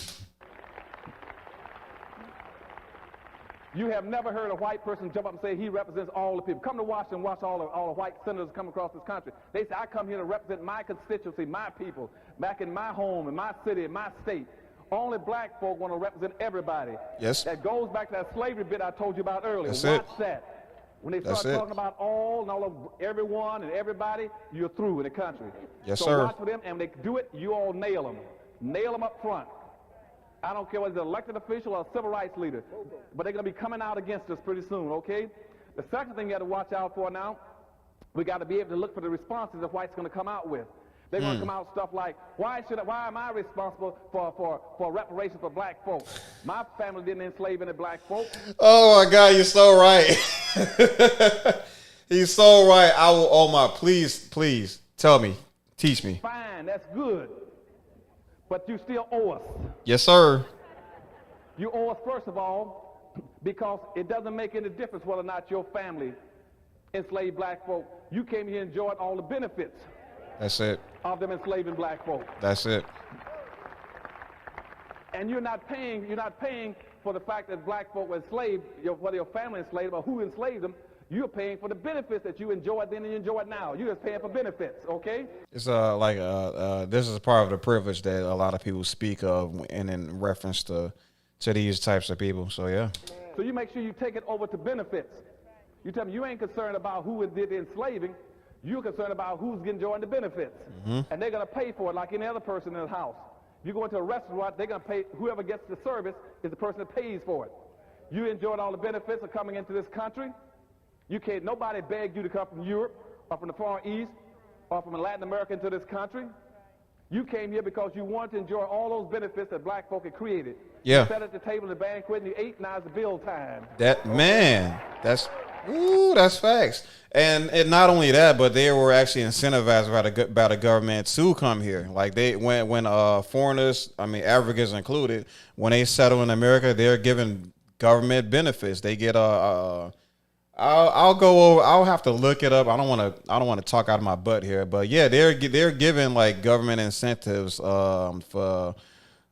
You have never heard a white person jump up and say he represents all the people. Come to Washington, watch all the white senators come across this country. They say, I come here to represent my constituency, my people, back in my home, in my city, in my state. Only black folk want to represent everybody. Yes. That goes back to that slavery bit I told you about earlier. That's Watch it. that. When they start talking about all of everyone and everybody, you're through in the country. Yes, so sir. watch for them, and when they do it, you all nail them. Nail them up front. I don't care whether it's an elected official or a civil rights leader, but they're going to be coming out against us pretty soon, okay? The second thing you got to watch out for now, we got to be able to look for the responses that white's going to come out with. They're going to come out stuff like, why am I responsible for reparations for black folks? My family didn't enslave any black folks. Oh my God, you're so right. He's so right. I will, please tell me, teach me. Fine, that's good. But you still owe us. Yes, sir. You owe us, first of all, because it doesn't make any difference whether or not your family enslaved black folk. You came here and enjoyed all the benefits. That's it. Of them enslaving black folk. That's it. And you're not paying for the fact that black folk were enslaved, whether your family enslaved or who enslaved them. You're paying for the benefits that you enjoyed then and you enjoy it now. You're just paying for benefits, okay? It's this is part of the privilege that a lot of people speak of, and in reference to these types of people. So yeah. So you make sure you take it over to benefits. You tell me you ain't concerned about who did the enslaving. You're concerned about who's enjoying the benefits. Mm-hmm. And they're going to pay for it like any other person in the house. You go into a restaurant, they're going to pay, whoever gets the service is the person that pays for it. You enjoyed all the benefits of coming into this country. Nobody begged you to come from Europe or from the Far East or from Latin America into this country. You came here because you wanted to enjoy all those benefits that black folk had created. Yeah. You sat at the table in the banquet and you ate, now it's the bill time. That's facts. And not only that, but they were actually incentivized by the government to come here. Like when foreigners, I mean Africans included, when they settle in America, they're given government benefits. They get I'll have to look it up. I don't want to talk out of my butt here, but yeah, they're given like government incentives for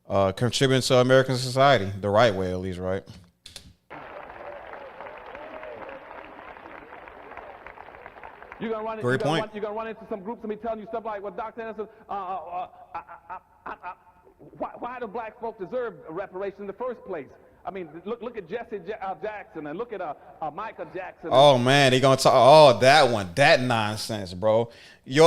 contributing to American society the right way, at least, right? You're gonna run into some groups and be telling you stuff like, well, Dr. Anderson, why do black folks deserve reparation in the first place? I mean, look at Jesse Jackson and look at Michael Jackson. Oh man, they gonna talk that nonsense, bro. You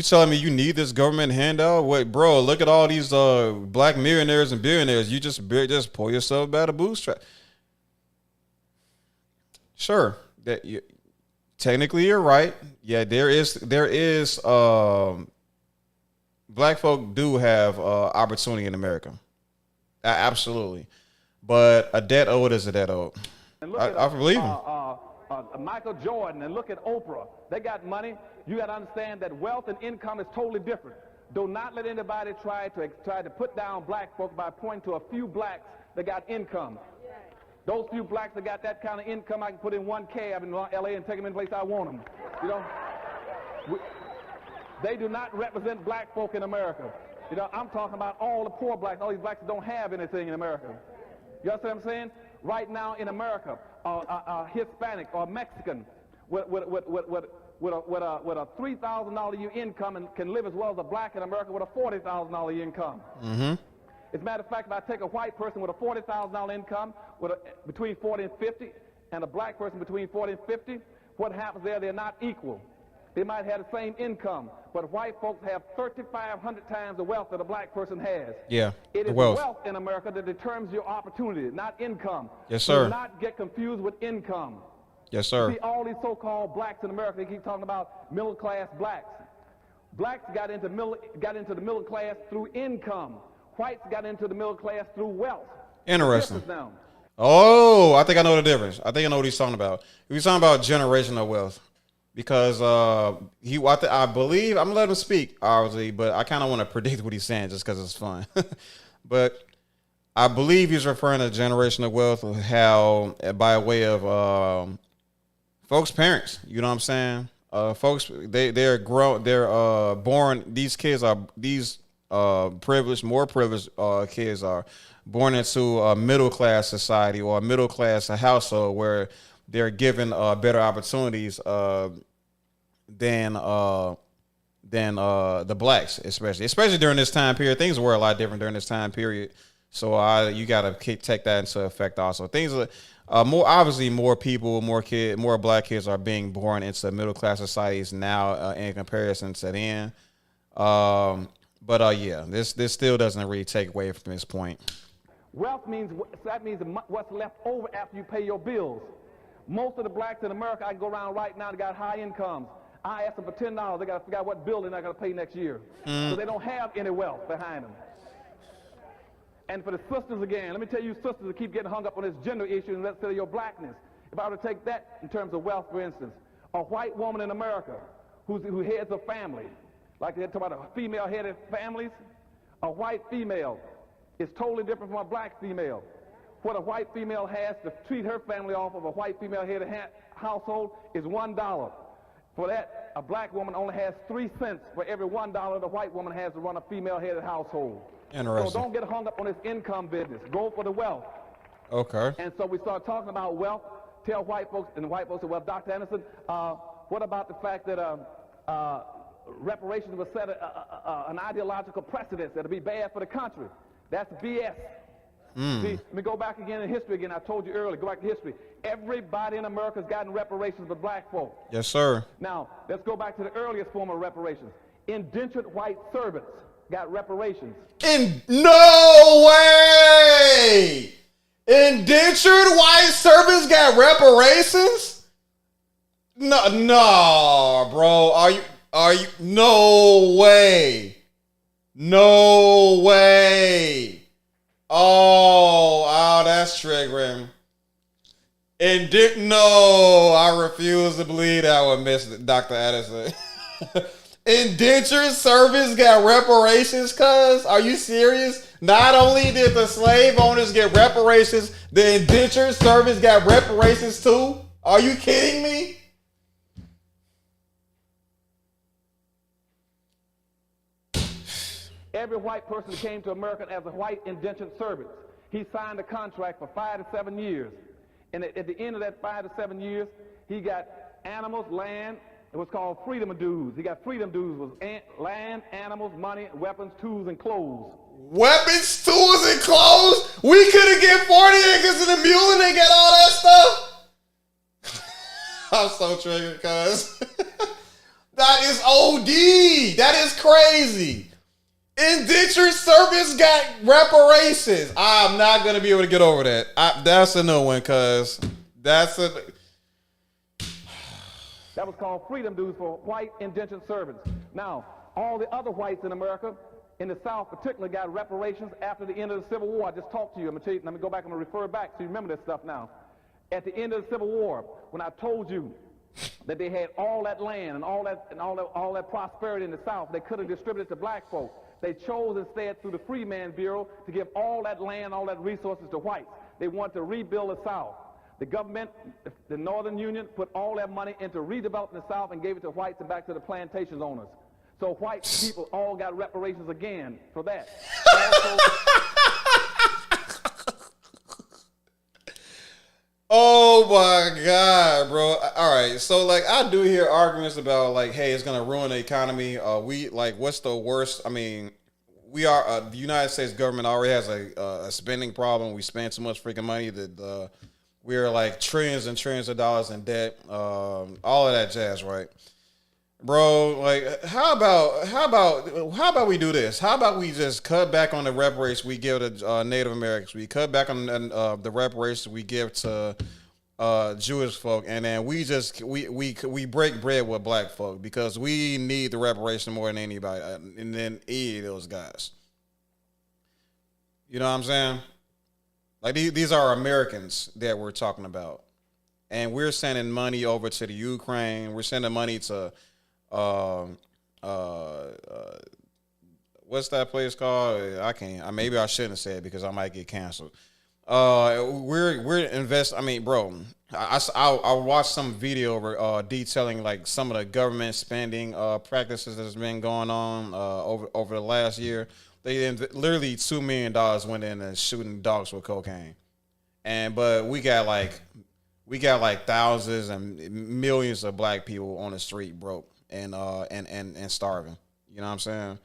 telling me you need this government handout? Wait, bro, look at all these black millionaires and billionaires. You just pull yourself by the bootstrap. Sure, technically you're right. Yeah, there is black folk do have opportunity in America. Absolutely. But a debt owed is a debt owed. I believe him. Michael Jordan and look at Oprah. They got money. You got to understand that wealth and income is totally different. Do not let anybody try to put down black folks by pointing to a few blacks that got income. Those few blacks that got that kind of income, I can put in one cab in L.A. and take them in the place I want them. You know, they do not represent black folk in America. You know, I'm talking about all the poor blacks, all these blacks that don't have anything in America. You understand what I'm saying? Right now in America, a Hispanic or Mexican with a $3,000 a year income and can live as well as a black in America with a $40,000 a year income. Mm-hmm. As a matter of fact, if I take a white person with a $40,000 income, between 40 and 50, and a black person between 40 and 50, what happens there? They're not equal. They might have the same income, but white folks have 3,500 times the wealth that a black person has. Yeah, it is wealth. Wealth in America that determines your opportunity, not income. Yes, sir. Do not get confused with income. Yes, sir. See, all these so-called blacks in America, they keep talking about middle-class blacks. Blacks got into the middle class through income. Whites got into the middle class through wealth. Interesting. Oh, I think I know the difference. I think I know what he's talking about. He's talking about generational wealth. Because I believe, I'm gonna let him speak, obviously, but I kind of want to predict what he's saying just because it's fun. But I believe he's referring to generational wealth, how by way of folks' parents. You know what I'm saying? Folks, they're born. These kids are more privileged kids are born into a middle class society or a middle class household where they're given better opportunities than the blacks, especially during this time period. Things were a lot different during this time period, so you got to take that into effect also. Things are more people, more black kids are being born into middle class societies now in comparison to then. But yeah, this still doesn't really take away from this point. Wealth means what's left over after you pay your bills. Most of the blacks in America, I can go around right now, they got high incomes. I ask them for $10, they got to figure out what bill they're not going to pay next year. So they don't have any wealth behind them. And for the sisters again, let me tell you sisters that keep getting hung up on this gender issue and let's say your blackness. If I were to take that in terms of wealth, for instance, a white woman in America who heads a family, like they talk about female-headed families, a white female is totally different from a black female. What a white female has to treat her family off of a white female-headed household is $1. For that, a black woman only has 3 cents for every $1 the white woman has to run a female-headed household. Interesting. So don't get hung up on this income business. Go for the wealth. Okay. And so we start talking about wealth. Tell white folks, and the white folks say, well, Dr. Anderson, what about the fact that reparations will set an ideological precedent that'll be bad for the country? That's BS. See, let me go back again in history again. I told you earlier, go back to history. Everybody in America has gotten reparations but black folk. Yes, sir. Now, let's go back to the earliest form of reparations. Indentured white servants got reparations. No way! Indentured white servants got reparations? No, bro. Are you? No way. No way. Oh, that's triggering. No, I refuse to believe that would miss Dr. Addison. Indentured servants got reparations, cuz? Are you serious? Not only did the slave owners get reparations, the indentured servants got reparations too? Are you kidding me? Every white person that came to America as a white indentured servant, he signed a contract for 5 to 7 years. And at the end of that 5 to 7 years, he got animals, land. It was called freedom dues. He got freedom dues, was land, animals, money, weapons, tools, and clothes. Weapons, tools, and clothes? We couldn't get 40 acres and a mule and they got all that stuff? I'm so triggered, cuz. That is OD. That is crazy. Indentured servants got reparations. I'm not going to be able to get over that. That's a new one, cuz. That was called freedom dues for white indentured servants. Now, all the other whites in America, in the South particularly, got reparations after the end of the Civil War. I just talked to you. I'm going to tell you, let me go back and refer back so you remember this stuff now. At the end of the Civil War, when I told you that they had all that land and all that prosperity in the South, they could have distributed to black folk. They chose instead through the Freeman Bureau to give all that land, all that resources to whites. They wanted to rebuild the South. The government, the Northern Union, put all that money into redeveloping the South and gave it to whites and back to the plantation owners. So white people all got reparations again for that. Also, oh my God, bro. All right. So like I do hear arguments about like, hey, it's gonna ruin the economy. We like what's the worst? I mean, we are the United States government already has a spending problem. We spend too much freaking money that we're like trillions and trillions of dollars in debt. All of that jazz, right? Bro, like how about we do this? How about we just cut back on the reparations we give to Native Americans? We cut back on the reparations we give to Jewish folk, and then we break bread with black folk because we need the reparation more than anybody, and then any of those guys. You know what I'm saying? Like these are Americans that we're talking about, and we're sending money over to the Ukraine. We're sending money to what's that place called? I can't. Maybe I shouldn't say it because I might get canceled. We're invest. I mean, bro, I watched some video over detailing like some of the government spending practices that's been going on over the last year. They literally $2 million went in and shooting dogs with cocaine, but we got like thousands and millions of black people on the street broke and starving. You know what I'm saying?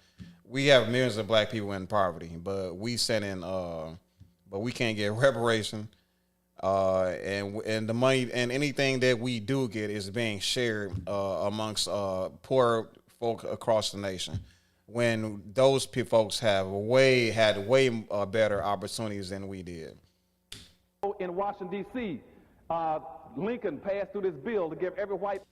We have millions of black people in poverty, but we send in but we can't get reparation. And the money and anything that we do get is being shared amongst poor folk across the nation. When those folks had way better opportunities than we did. In Washington, D.C., Lincoln passed through this bill to give every white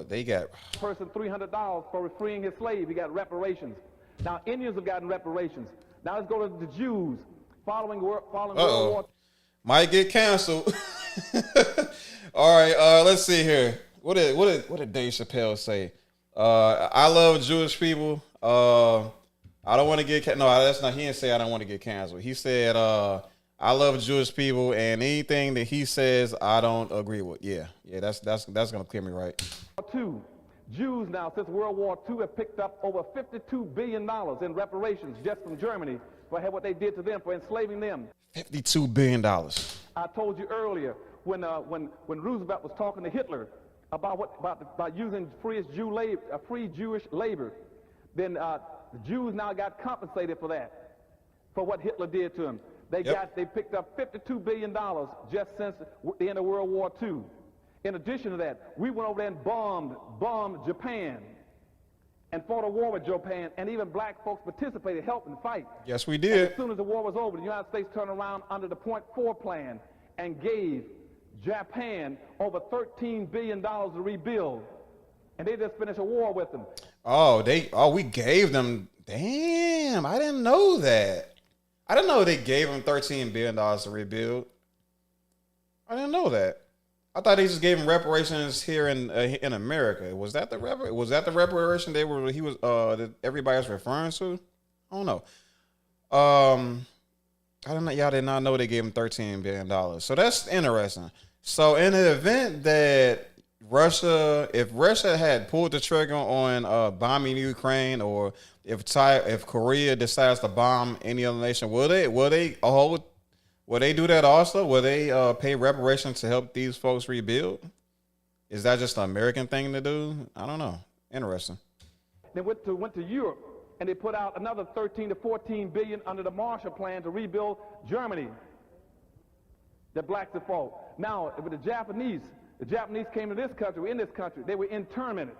they got person $300 for freeing his slave. He got reparations. Now, Indians have gotten reparations. Now let's go to the Jews. Following World War. Might get canceled. All right, let's see here. What did Dave Chappelle say? I love Jewish people. I don't want to get no. That's not. He didn't say I don't want to get canceled. He said I love Jewish people, and anything that he says I don't agree with. Yeah. That's gonna clear me right. Two Jews now since World War II have picked up over $52 billion in reparations just from Germany for what they did to them for enslaving them. $52 billion. I told you earlier when Roosevelt was talking to Hitler about using free Jewish labor, then the Jews now got compensated for that, for what Hitler did to them. They picked up $52 billion just since the end of World War II. In addition to that, we went over there and bombed Japan and fought a war with Japan, and even black folks participated, helped and fight. Yes, we did. And as soon as the war was over, the United States turned around under the Point 4 plan and gave Japan over $13 billion to rebuild. And they just finished a war with them. We gave them. Damn, I didn't know that. I didn't know they gave them $13 billion to rebuild. I didn't know that. I thought they just gave him reparations here in America. Was that the reparation that everybody was referring to? I don't know. I don't know. Y'all did not know they gave him $13 billion. So that's interesting. So in the event that if Russia had pulled the trigger on bombing Ukraine, or if Korea decides to bomb any other nation, will they do that also? Will they pay reparations to help these folks rebuild? Is that just an American thing to do? I don't know. Interesting. They went to Europe, and they put out another 13 to 14 billion under the Marshall Plan to rebuild Germany. The blacks have fought. Now, with the Japanese came to this country, were in this country, they were internmented,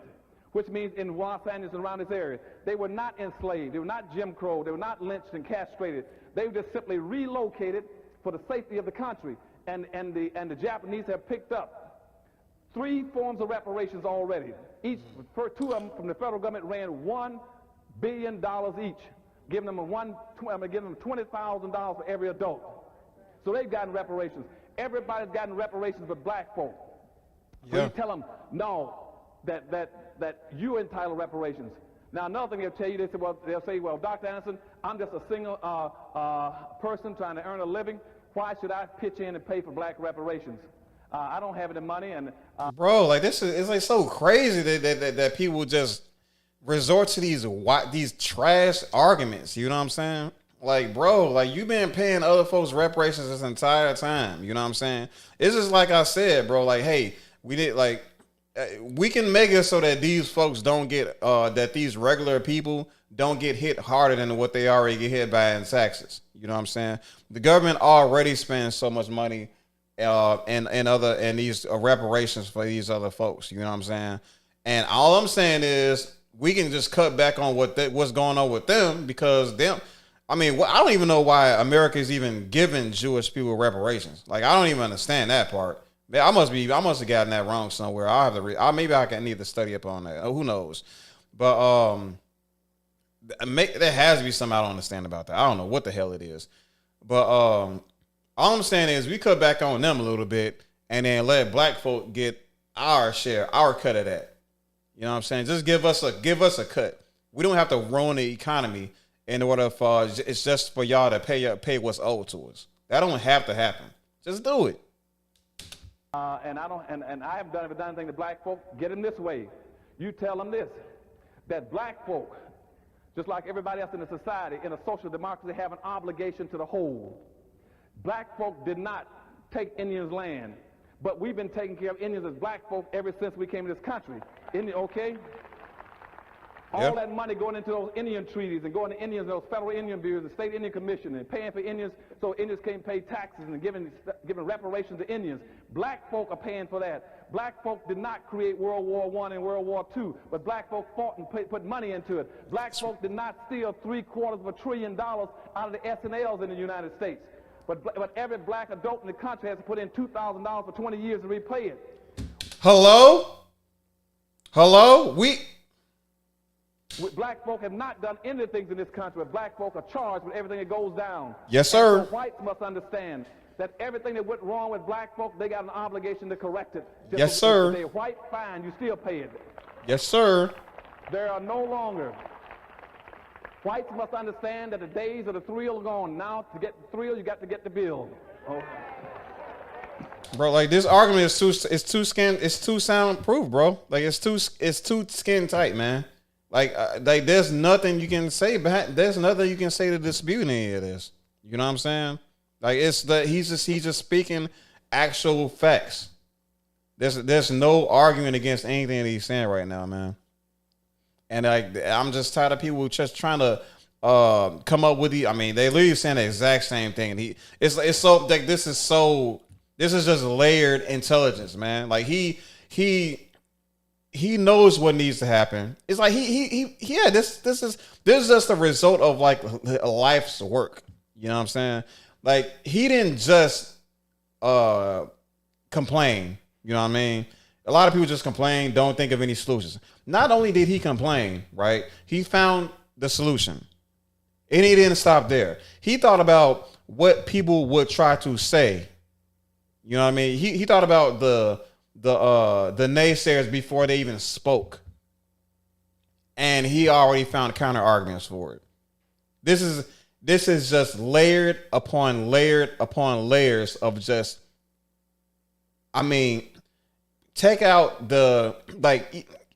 which means in Los Angeles and around this area. They were not enslaved. They were not Jim Crow. They were not lynched and castrated. They were just simply relocated for the safety of the country, and the Japanese have picked up 3 forms of reparations already. Each, for 2 of them from the federal government, ran $1 billion each, giving them $20,000 for every adult. So they've gotten reparations. Everybody's gotten reparations but black folk. So Yeah. you tell them, no, that you're entitled to reparations. Now, another thing they'll tell you, they'll say, well, Dr. Anderson, I'm just a single person trying to earn a living. Why should I pitch in and pay for black reparations? I don't have any money. And Bro, like it's like so crazy that people just resort to these trash arguments. You know what I'm saying? Like, bro, like you've been paying other folks reparations this entire time. You know what I'm saying? It's just like I said, bro. Like, hey, we can make it so that these folks don't get that these regular people don't get hit harder than what they already get hit by in taxes. You know what I'm saying? The government already spends so much money and these reparations for these other folks. You know what I'm saying? And all I'm saying is we can just cut back on what's going on with them because them. I mean, I don't even know why America is even giving Jewish people reparations. Like, I don't even understand that part. I must have gotten that wrong somewhere. I'll have to maybe I need to study up on that. Who knows? But there has to be something I don't understand about that. I don't know what the hell it is. But all I'm saying is we cut back on them a little bit and then let black folk get our share, our cut of that. You know what I'm saying? Just give us a cut. We don't have to ruin the economy in order for it's just for y'all to pay what's owed to us. That don't have to happen. Just do it. And I haven't done anything to black folk. Get them this way. You tell them this, that black folk, just like everybody else in the society, in a social democracy, have an obligation to the whole. Black folk did not take Indians' land, but we've been taking care of Indians as black folk ever since we came to this country. Okay? All that money going into those Indian treaties and going to Indians, those federal Indian bureaus, the state Indian commission, and paying for Indians so Indians can't pay taxes and giving reparations to Indians. Black folk are paying for that. Black folk did not create World War I and World War II, but black folk fought and put money into it. Black folk did not steal $750 billion out of the S&Ls in the United States. But every black adult in the country has to put in $2,000 for 20 years to repay it. Hello? Black folk have not done any of the things in this country, but black folk are charged with everything that goes down. Yes, sir. And so whites must understand that everything that went wrong with black folk, they got an obligation to correct it. Yes, sir. If they're white, fine, you still pay it. Yes, sir. There are no longer. Whites must understand that the days of the thrill are gone. Now, to get the thrill, you got to get the bill. Oh. Bro, like this argument is too soundproof, bro. Like it's too skin tight, man. Like there's nothing you can say there's nothing you can say to dispute any of this. You know what I'm saying? Like he's just speaking actual facts. There's no argument against anything that he's saying right now, man. And I'm just tired of people just trying to come up with I mean, they literally saying the exact same thing. It's so like this is just layered intelligence, man. Like he knows what needs to happen. It's like this is just a result of like a life's work. You know what I'm saying? Like he didn't just complain. You know what I mean? A lot of people just complain, don't think of any solutions. Not only did he complain, right? He found the solution. And he didn't stop there. He thought about what people would try to say. You know what I mean? He thought about the naysayers before they even spoke. And he already found counter arguments for it. This is just layered upon layered upon layers of just, I mean, take out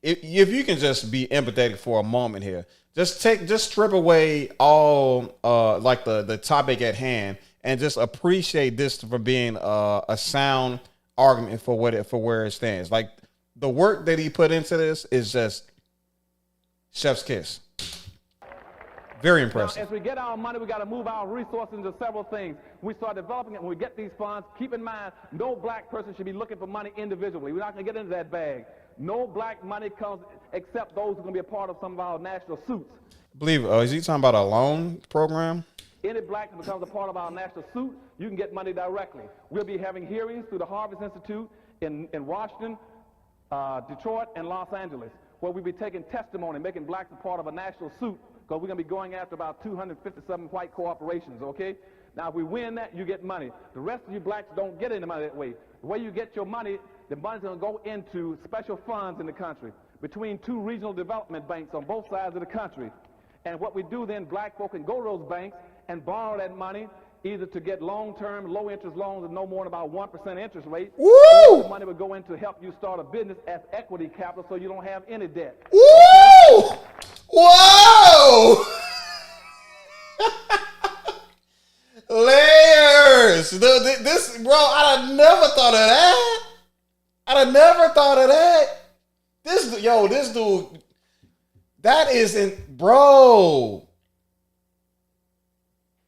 if you can just be empathetic for a moment here, just strip away all like the topic at hand and just appreciate this for being a sound argument for where it stands. Like the work that he put into this is just chef's kiss. Very impressive. Now, as we get our money, we got to move our resources into several things. We start developing it. When we get these funds, keep in mind, no black person should be looking for money individually. We're not going to get into that bag. No black money comes except those who are going to be a part of some of our national suits. I believe, is he talking about a loan program? Any black that becomes a part of our national suit, you can get money directly. We'll be having hearings through the Harvest Institute in Washington, Detroit, and Los Angeles, where we'll be taking testimony, making blacks a part of a national suit, because we're going to be going after about 257 white corporations, okay? Now, if we win that, you get money. The rest of you blacks don't get any money that way. The way you get your money, the money's going to go into special funds in the country between two regional development banks on both sides of the country. And what we do then, black folk can go to those banks and borrow that money either to get long-term, low-interest loans at no more than about 1% interest rate. Woo! The money would go in to help you start a business as equity capital so you don't have any debt. Woo! Whoa! Layers. This, bro, I'd have never thought of that. I'd have never thought of that. This dude, that isn't, bro.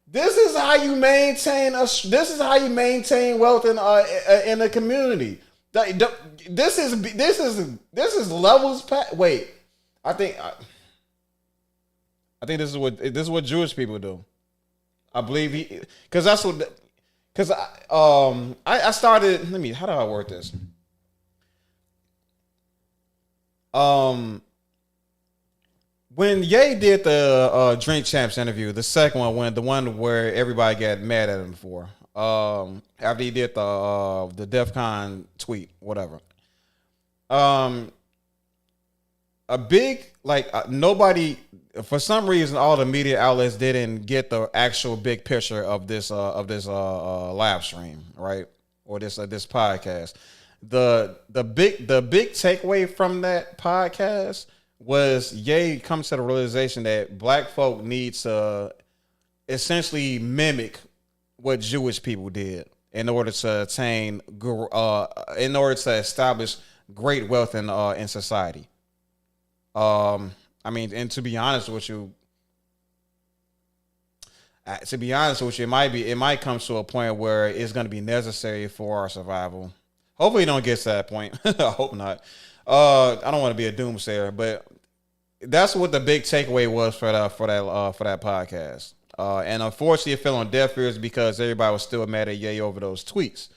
This is how you maintain This is how you maintain wealth in a community. This is levels. Wait, I think this is what Jewish people do. I believe because that's what. Because I started. How do I word this? When Ye did the Drink Champs interview, the second one, the one where everybody got mad at him for, after he did the DEF CON tweet, whatever. A big nobody, for some reason, all the media outlets didn't get the actual big picture of this live stream, right, or this podcast. The big takeaway from that podcast was Ye comes to the realization that black folk need to essentially mimic what Jewish people did in order to in order to establish great wealth in society. And to be honest with you, it might come to a point where it's going to be necessary for our survival. Hopefully, it don't get to that point. I hope not. I don't want to be a doomsayer, but that's what the big takeaway was for that podcast. And unfortunately, it fell on deaf ears because everybody was still mad at Ye over those tweets.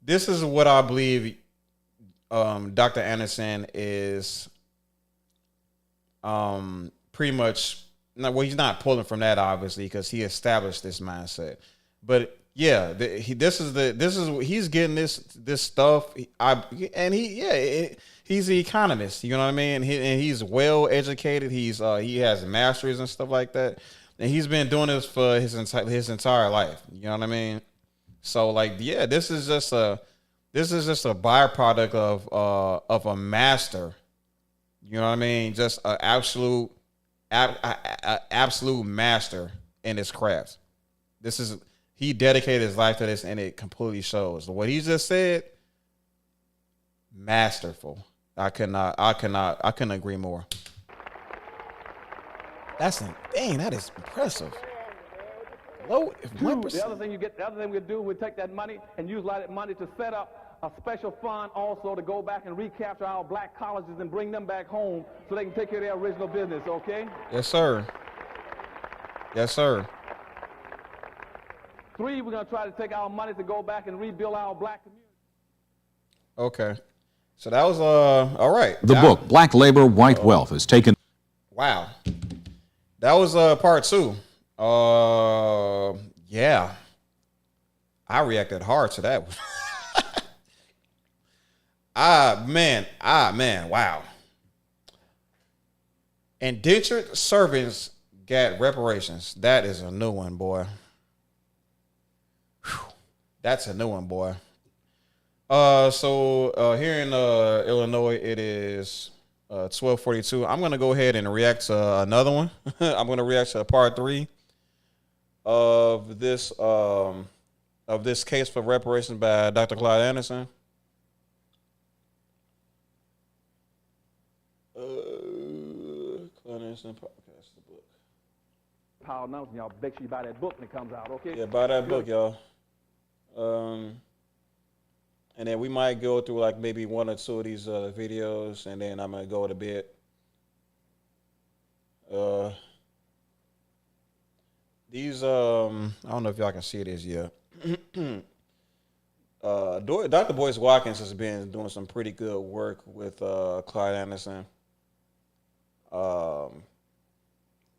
This is what I believe Dr. Anderson is pretty much. Well, he's not pulling from that obviously because he established this mindset, but. Yeah, he's getting this stuff. He's the economist. You know what I mean? And he's well educated. He has masters and stuff like that, and he's been doing this for his entire life. You know what I mean? So this is just a byproduct of a master. You know what I mean? Just an absolute master in his craft. He dedicated his life to this, and it completely shows. What he just said, masterful. I couldn't agree more. That is impressive. Low, if 1%. The other thing we do, we take that money and use that money to set up a special fund also to go back and recapture our black colleges and bring them back home so they can take care of their original business. Okay? Yes, sir. Yes, sir. 3, we're going to try to take our money to go back and rebuild our black community. Okay. So that was, all right. The book, Black Labor, White Wealth, has taken... Wow. That was part 2. Yeah. I reacted hard to that one. Man, wow. Indentured servants got reparations. That is a new one, boy. That's a new one, boy. So here in Illinois, it is 12:42. I'm gonna go ahead and react to another one. I'm gonna react to part 3 of this case for reparations by Dr. Claud Anderson. Claud Anderson podcast, the book. Power announcing y'all. Make sure you buy that book when it comes out. Okay. Yeah, buy that book, y'all. And then we might go through maybe 1 or 2 of these videos, and then I'm gonna go to bed. These I don't know if y'all can see this yet. Dr. Boyce Watkins has been doing some pretty good work with Claud Anderson.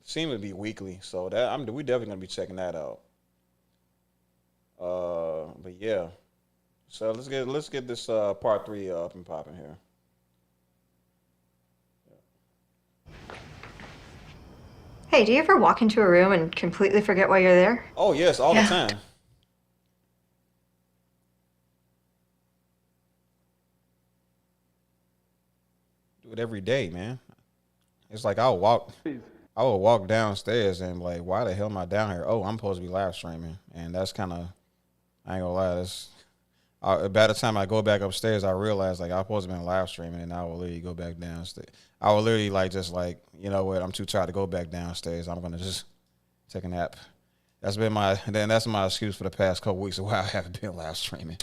seem to be weekly. So that we definitely gonna be checking that out. But yeah. So let's get this part 3 up and popping here. Hey, do you ever walk into a room and completely forget why you're there? Oh yes, all the time. Do it every day, man. It's like I would walk downstairs and like, why the hell am I down here? Oh, I'm supposed to be live streaming, and that's kind of, I ain't gonna lie, by the time I go back upstairs, I realize like I'm supposed to be live streaming, and I will literally go back downstairs. I will literally you know what? I'm too tired to go back downstairs. I'm gonna just take a nap. That's my excuse for the past couple weeks of why I haven't been live streaming.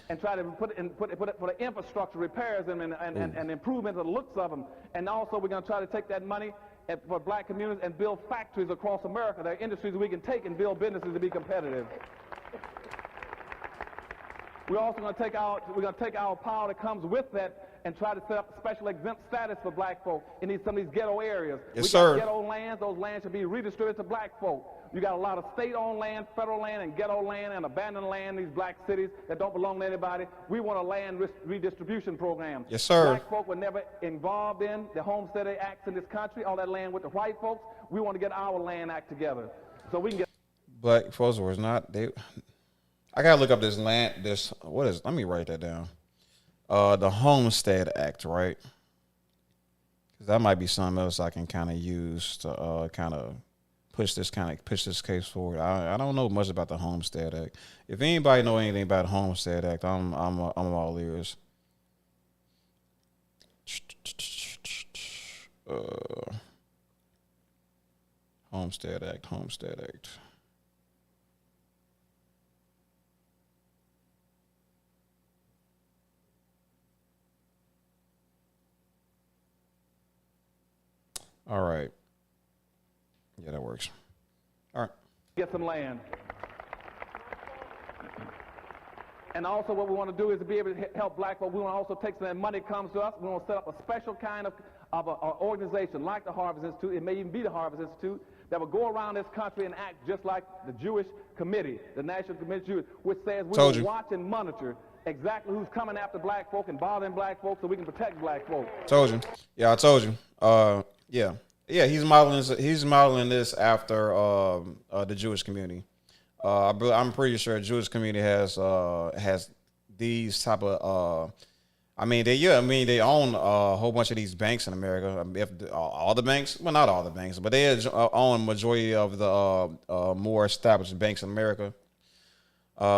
And try to put the infrastructure repairs them and improvement of the looks of them. And also we're going to try to take that money for black communities and build factories across America. There are industries we can take and build businesses to be competitive. We're also going to take our power that comes with that and try to set up special exempt status for black folk in some of these ghetto areas. Yes, sir. Got ghetto lands. Those lands should be redistributed to black folk. You got a lot of state-owned land, federal land, and ghetto land, and abandoned land in these black cities that don't belong to anybody. We want a land redistribution program. Yes, sir. Black folk were never involved in the Homestead Acts in this country. All that land with the white folks. We want to get our land act together so we can get. Black folks was not they. I gotta look up this land. Let me write that down. The Homestead Act, right? Because that might be something else I can kind of use to kind of push this case forward. I don't know much about the Homestead Act. If anybody know anything about the Homestead Act, I'm all ears. Homestead Act. All right. Yeah, that works. All right. Get some land. And also what we want to do is to be able to help black folk. We want to also take some of that money that comes to us. We want to set up a special kind of an organization like the Harvest Institute. It may even be the Harvest Institute that will go around this country and act just like the Jewish Committee, the National Committee, Jewish, which says we will watch and monitor exactly who's coming after black folk and bothering black folk so we can protect black folk. Told you. Yeah, I told you. Yeah, he's modeling this after the Jewish community. I'm pretty sure the Jewish community has these type of. They own a whole bunch of these banks in America. All the banks, well, not all the banks, but they own majority of the more established banks in America,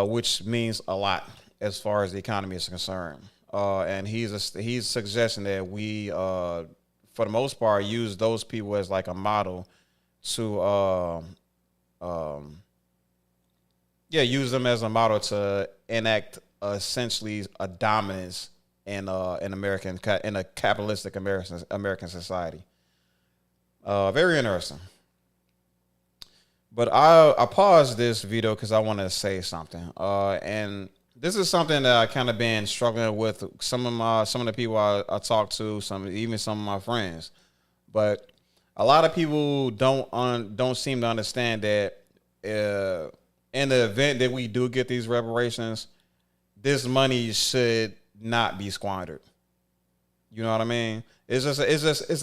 which means a lot as far as the economy is concerned. And he's suggesting that we, for the most part, use those people as like a model to, use them as a model to enact essentially a dominance in a capitalistic American society. Very interesting. But I paused this video because I want to say something. And this is something that I kind of been struggling with some of the people I talk to, even some of my friends. But a lot of people don't seem to understand that in the event that we do get these reparations, this money should not be squandered. You know what I mean? It's the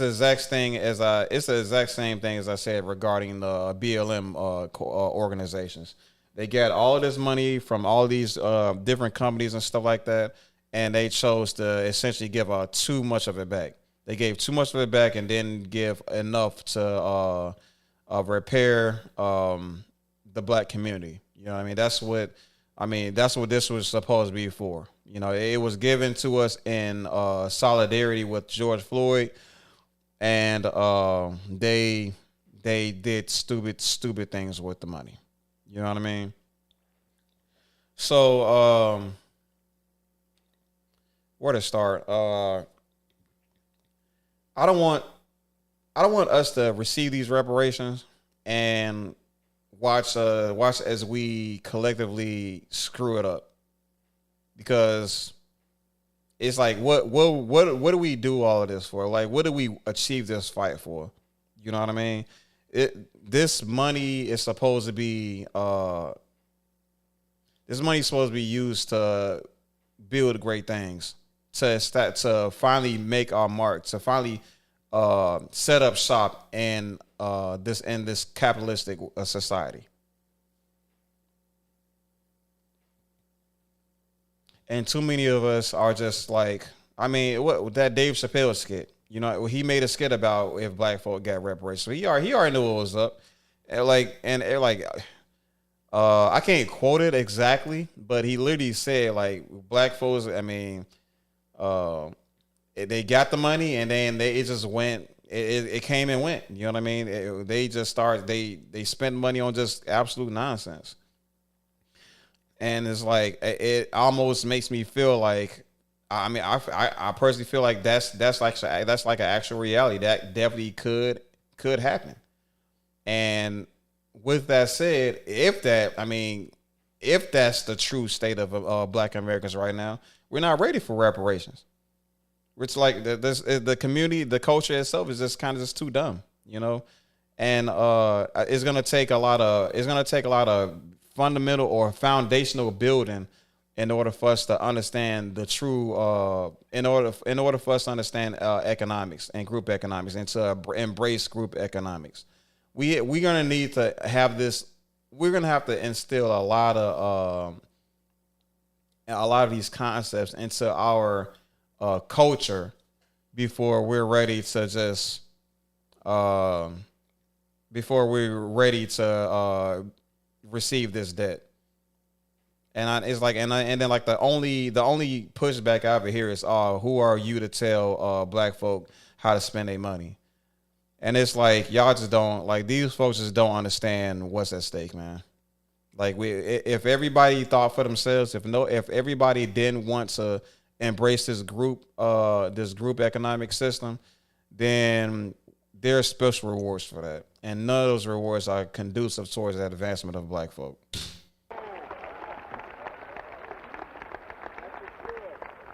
exact same thing as I said regarding the BLM organizations. They get all of this money from all these different companies and stuff like that, and they chose to essentially give too much of it back. They gave too much of it back and didn't give enough to repair the black community. You know what I mean? That's what this was supposed to be for. You know, it was given to us in solidarity with George Floyd, and they did stupid things with the money. You know what I mean? So, where to start? I don't want us to receive these reparations and watch as we collectively screw it up, because it's like what do we do all of this for? Like, what do we achieve this fight for? You know what I mean? this money is supposed to be used to build great things, to finally make our mark, to finally set up shop in this capitalistic society. And too many of us are just like, I mean, what that Dave Chappelle skit, you know, he made a skit about if black folk got reparations. So he already knew what was up. I can't quote it exactly, but he literally said like black folks, I mean, they got the money and then it just went, it came and went. You know what I mean? They just started, they spent money on just absolute nonsense. And it's like, it almost makes me feel like, I mean, I personally feel like that's like an actual reality that definitely could happen. And with that said, if that's the true state of Black Americans right now, we're not ready for reparations. It's like the community, the culture itself is just kind of just too dumb, you know. And it's gonna take a lot of fundamental or foundational building in order for us to understand the true in order for us to understand economics and group economics and to embrace group economics. We're gonna need to have this. We're gonna have to instill a lot of these concepts into our culture before we're ready to just receive this debt. And it's like, and then like the only pushback I ever hear is, who are you to tell black folk how to spend their money? And it's like, y'all just don't, like, these folks just don't understand what's at stake, man. Like, if everybody thought for themselves, if everybody didn't want to embrace this group economic system, then there's special rewards for that. And none of those rewards are conducive towards that advancement of black folk.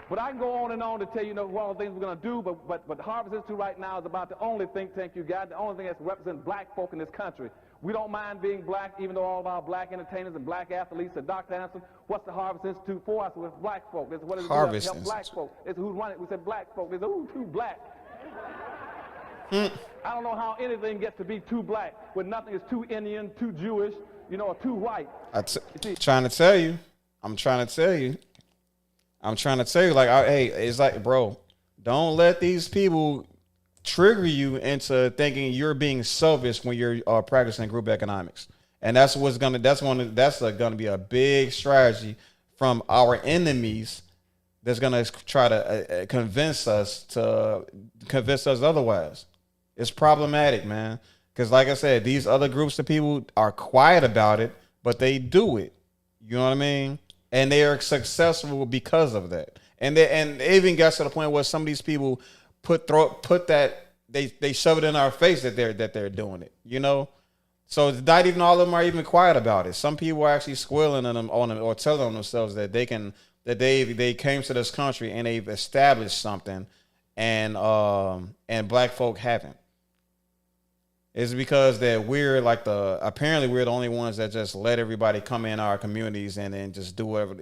But I can go on and on to tell you, what all the things we're going to do, but Harvest Institute right now is about the only think tank you got, the only thing that's representing black folk in this country. We don't mind being black, even though all of our black entertainers and black athletes are Dr. Anderson. What's the Harvest Institute for? I said, it's black folk. It's what is it to help black folk. It's who's running it. We said black folk. They said, ooh, too black. I don't know how anything gets to be too black when nothing is too Indian, too Jewish, or too white. I'm trying to tell you, like, hey, it's like, bro, don't let these people trigger you into thinking you're being selfish when you're practicing group economics. And that's gonna be a big strategy from our enemies that's gonna try to convince us otherwise. It's problematic, man. Because like I said, these other groups of people are quiet about it, but they do it. You know what I mean? And they are successful because of that. And they even got to the point where some of these people put that they shove it in our face that they're doing it. So it's not even all of them are even quiet about it. Some people are actually squealing on them or telling themselves that they came to this country and they've established something, and black folk haven't. It's because that apparently we're the only ones that just let everybody come in our communities and then just do whatever,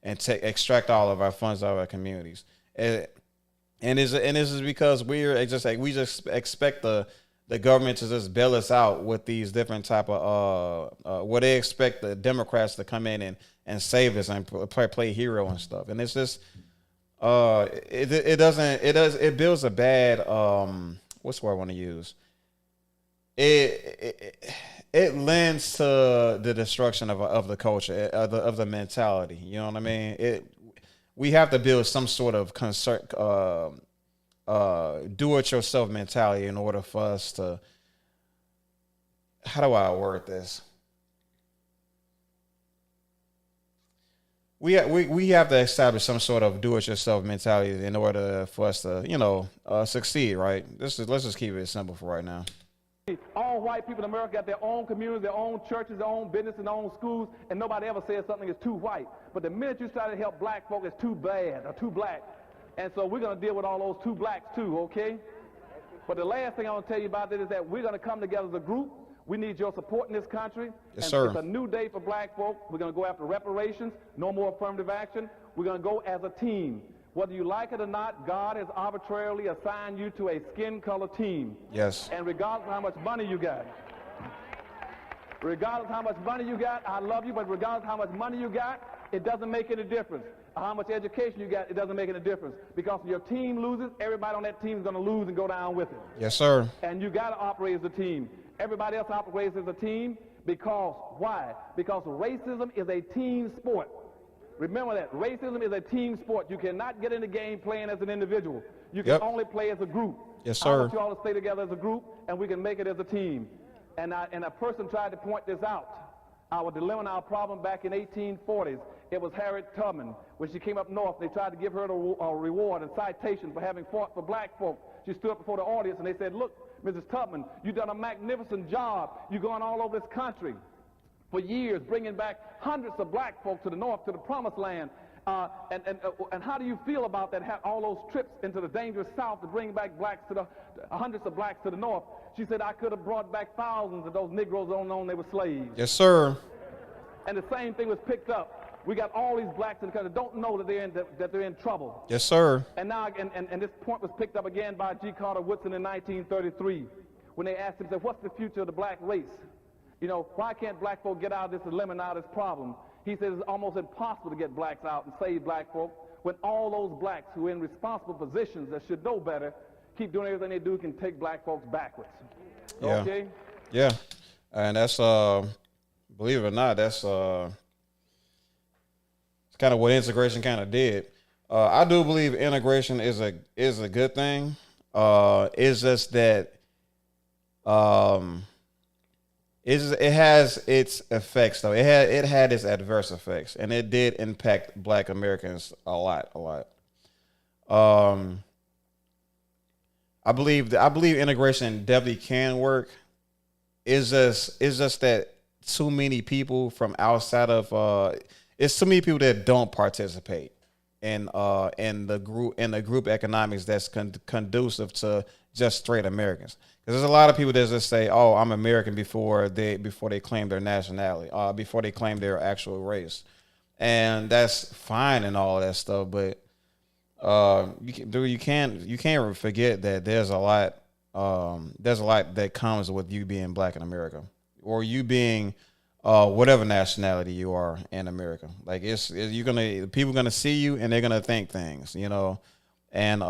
and extract all of our funds out of our communities. And this is because we just expect the government to just bail us out with these different type of what they expect the Democrats to come in and save us and play hero and stuff. And it's just it builds a bad what's the word I want to use? It lends to the destruction of the culture, of the mentality. You know what I mean? We have to build some sort of do-it-yourself mentality in order for us to. How do I word this? We have to establish some sort of do-it-yourself mentality in order for us to succeed. Right? Let's just keep it simple for right now. All white people in America got their own communities, their own churches, their own business, and their own schools, and nobody ever says something is too white. But the minute you try to help black folk, it's too bad or too black. And so we're going to deal with all those too blacks too, okay? But the last thing I want to tell you about this is that we're going to come together as a group. We need your support in this country. Yes, and sir. It's a new day for black folk. We're going to go after reparations, no more affirmative action. We're going to go as a team. Whether you like it or not, God has arbitrarily assigned you to a skin color team. Yes. And regardless of how much money you got, I love you, but regardless of how much money you got, it doesn't make any difference. How much education you got, it doesn't make any difference. Because if your team loses, everybody on that team is going to lose and go down with it. Yes, sir. And you got to operate as a team. Everybody else operates as a team because, why? Because racism is a team sport. Remember that. Racism is a team sport. You cannot get in the game playing as an individual. You can only play as a group. Yes, I sir. want you all to stay together as a group, and we can make it as a team. And a person tried to point this out. Our dilemma and our problem back in 1840s, it was Harriet Tubman. When she came up north, they tried to give her a reward and citation for having fought for black folk. She stood up before the audience, and they said, look, Mrs. Tubman, you've done a magnificent job. You're going all over this country for years, bringing back hundreds of black folk to the north, to the promised land. And how do you feel about that, all those trips into the dangerous south to bring back blacks hundreds of blacks to the north? She said, I could have brought back thousands of those Negroes on known they were slaves. Yes, sir. And the same thing was picked up. We got all these blacks in the country that don't know that they're in trouble. Yes, sir. And now, and this point was picked up again by G. Carter Woodson in 1933, when they asked him, said, what's the future of the black race? You know, why can't black folk get out of this dilemma and out of this problem? He says it's almost impossible to get blacks out and save black folk when all those blacks who are in responsible positions that should know better keep doing everything they do can take black folks backwards. Yeah. Okay? Yeah. And that's, believe it or not, that's kind of what integration kind of did. I do believe integration is a good thing. It's just that it has its effects though. It had its adverse effects, and it did impact Black Americans a lot. I believe integration definitely can work. It's just that too many people from outside of it's too many people that don't participate in the group economics that's conducive to just straight Americans. Because there's a lot of people that just say, "Oh, I'm American" before they claim their nationality, before they claim their actual race, and that's fine and all that stuff. But you can't forget that there's a lot that comes with you being Black in America, or you being whatever nationality you are in America. Like people gonna see you and they're gonna think things, you know, and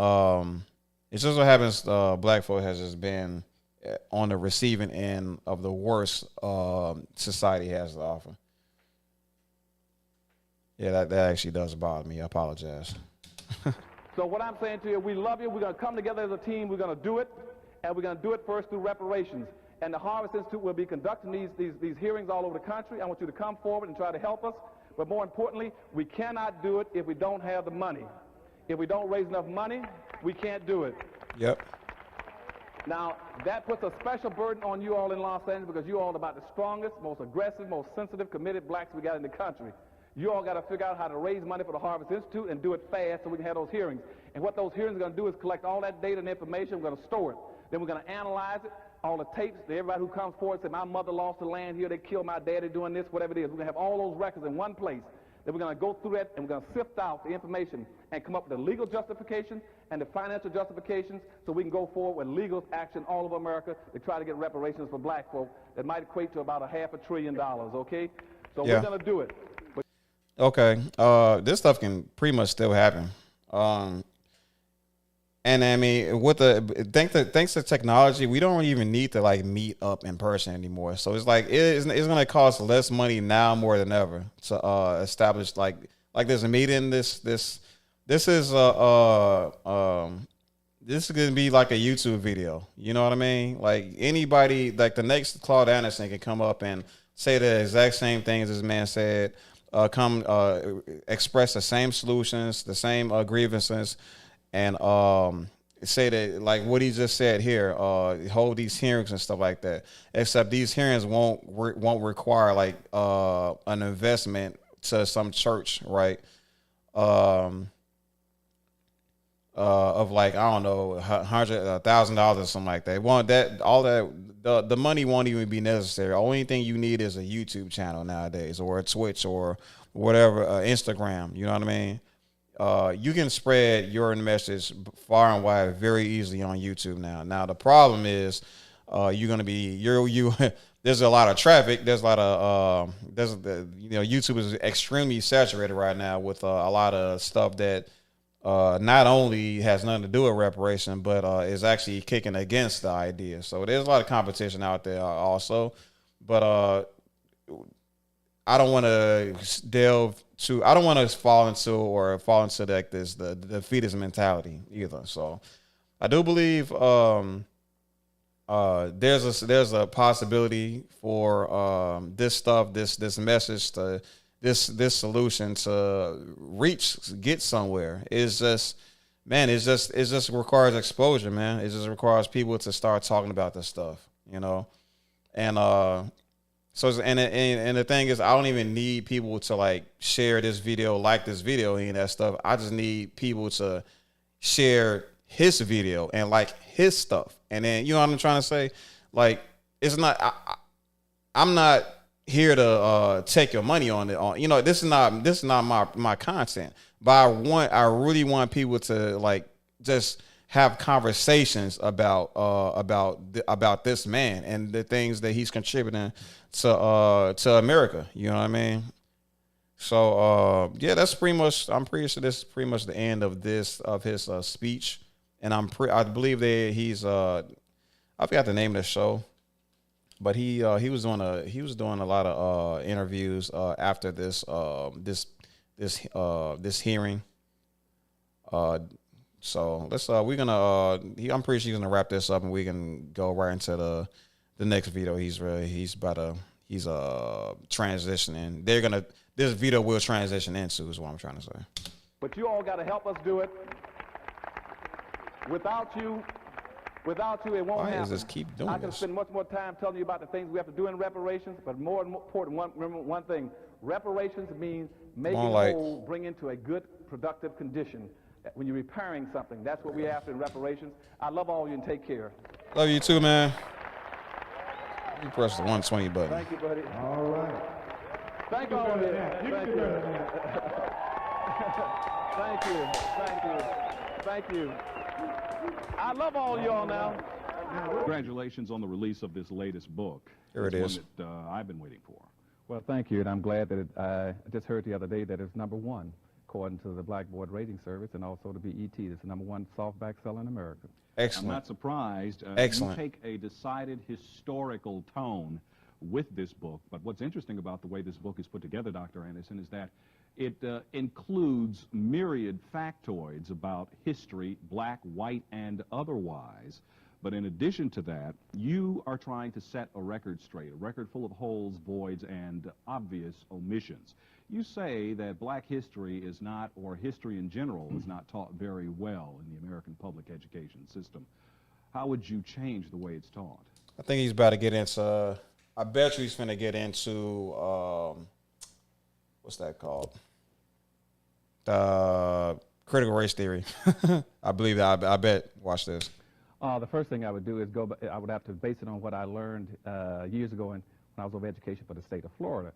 it's just what happens. Black folk has just been on the receiving end of the worst society has to offer. Yeah, that actually does bother me. I apologize. So what I'm saying to you, we love you. We're going to come together as a team. We're going to do it, and we're going to do it first through reparations. And the Harvest Institute will be conducting these hearings all over the country. I want you to come forward and try to help us. But more importantly, we cannot do it if we don't have the money. If we don't raise enough money, we can't do it. Yep. Now, that puts a special burden on you all in Los Angeles because you all are about the strongest, most aggressive, most sensitive, committed blacks we got in the country. You all got to figure out how to raise money for the Harvest Institute and do it fast so we can have those hearings. And what those hearings are going to do is collect all that data and information. We're going to store it. Then we're going to analyze it, all the tapes. Everybody who comes forward said, my mother lost the land here, they killed my daddy doing this, whatever it is. We're going to have all those records in one place. Then we're going to go through that and we're going to sift out the information and come up with the legal justification and the financial justifications so we can go forward with legal action all over America to try to get reparations for black folk that might equate to about $500 billion, okay? So we're going to do it. Okay. This stuff can pretty much still happen. And I mean, thanks to technology, we don't even need to like meet up in person anymore. So it's like it's going to cost less money now more than ever to establish like there's a meeting. This is going to be like a YouTube video. You know what I mean? Like anybody, like the next Claud Anderson can come up and say the exact same thing as this man said. Express the same solutions, the same grievances, and say that like what he just said here, hold these hearings and stuff like that. Except these hearings won't require like an investment to some church, right? of like, I don't know, $100,000 or something like that. They want that, all that, the money won't even be necessary. Only thing you need is a YouTube channel nowadays, or a Twitch, or whatever, Instagram. You know what I mean? You can spread your message far and wide very easily on YouTube now. Now the problem is, you're gonna be you. There's a lot of traffic. There's a lot of YouTube is extremely saturated right now with a lot of stuff that not only has nothing to do with reparation, but is actually kicking against the idea. So there's a lot of competition out there also. But I don't want to I don't want to fall into like this the defeatist mentality either. So I do believe there's a possibility for this message to this solution to get somewhere. It just requires exposure, man. It just requires people to start talking about this stuff, you know. And and the thing is, I don't even need people to like share this video, like this video, and that stuff. I just need people to share his video and like his stuff. And then, you know what I'm trying to say? Like, it's not, I'm not here to take your money on it. You know, this is not my content. But I really want people to like just have conversations about this man and the things that he's contributing to America. You know what I mean? So yeah, that's pretty much. I'm pretty sure this is pretty much the end of his speech. And I believe that he's I forgot the name of the show, but he was doing a lot of interviews after this hearing. So let's I'm pretty sure he's gonna wrap this up, and we can go right into the next video. He's transitioning. This video will transition into, is what I'm trying to say. But you all got to help us do it. Without you, it won't happen. Why does this keep doing I can this? spend much more time telling you about the things we have to do in reparations, but more important, remember one thing: reparations means making whole, bring into a good, productive condition. When you're repairing something, that's what we after in reparations. I love all of you, and take care. Love you too, man. You press the 120 button. Thank you, buddy. All right. Thank all of you. Thank you. Thank you. Thank you. Thank you. I love all y'all now. Congratulations on the release of this latest book. Here it is. One that I've been waiting for. Well, thank you, and I'm glad that I just heard the other day that it's #1 according to the Blackboard Rating Service, and also the BET. It's the #1 softback seller in America. Excellent. I'm not surprised. Excellent. You take a decided historical tone with this book, but what's interesting about the way this book is put together, Dr. Anderson, is that it includes myriad factoids about history, black, white, and otherwise. But in addition to that, you are trying to set a record straight, a record full of holes, voids, and obvious omissions. You say that black history is not, or history in general, is not taught very well in the American public education system. How would you change the way it's taught? I think he's about to get into, I bet you he's going to get into, what's that called? Critical race theory. I believe that. I bet. Watch this. The first thing I would do is I would have to base it on what I learned years ago when I was over education for the state of Florida.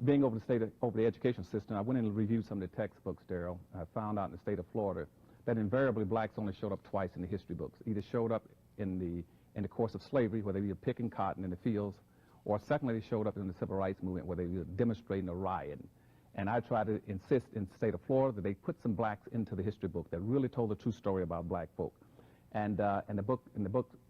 Being over the education system, I went in and reviewed some of the textbooks, Daryl. I found out in the state of Florida that invariably blacks only showed up twice in the history books. Either showed up in the course of slavery, where they were picking cotton in the fields, or secondly, they showed up in the civil rights movement, where they were demonstrating or rioting. And I tried to insist in the state of Florida that they put some blacks into the history book that really told the true story about black folk. And the book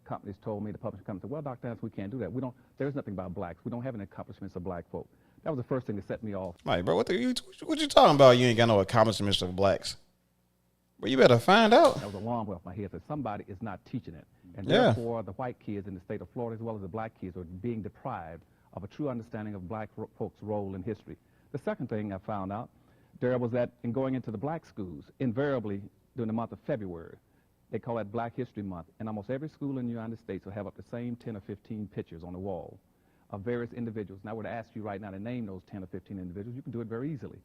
companies told me, the publishing company said, well, Dr. Anderson, we can't do that. There's nothing about blacks. We don't have any accomplishments of black folk. That was the first thing that set me off. Like, bro, what you talking about? You ain't got no accomplishments of blacks. But you better find out. That was a alarm off my head that somebody is not teaching it. And Yeah. therefore, the white kids in the state of Florida, as well as the black kids, are being deprived of a true understanding of black folks' role in history. The second thing I found out, Daryl, was that in going into the black schools, invariably during the month of February, they call that Black History Month, and almost every school in the United States will have up the same 10 or 15 pictures on the wall of various individuals. And I would ask you right now to name those 10 or 15 individuals. You can do it very easily.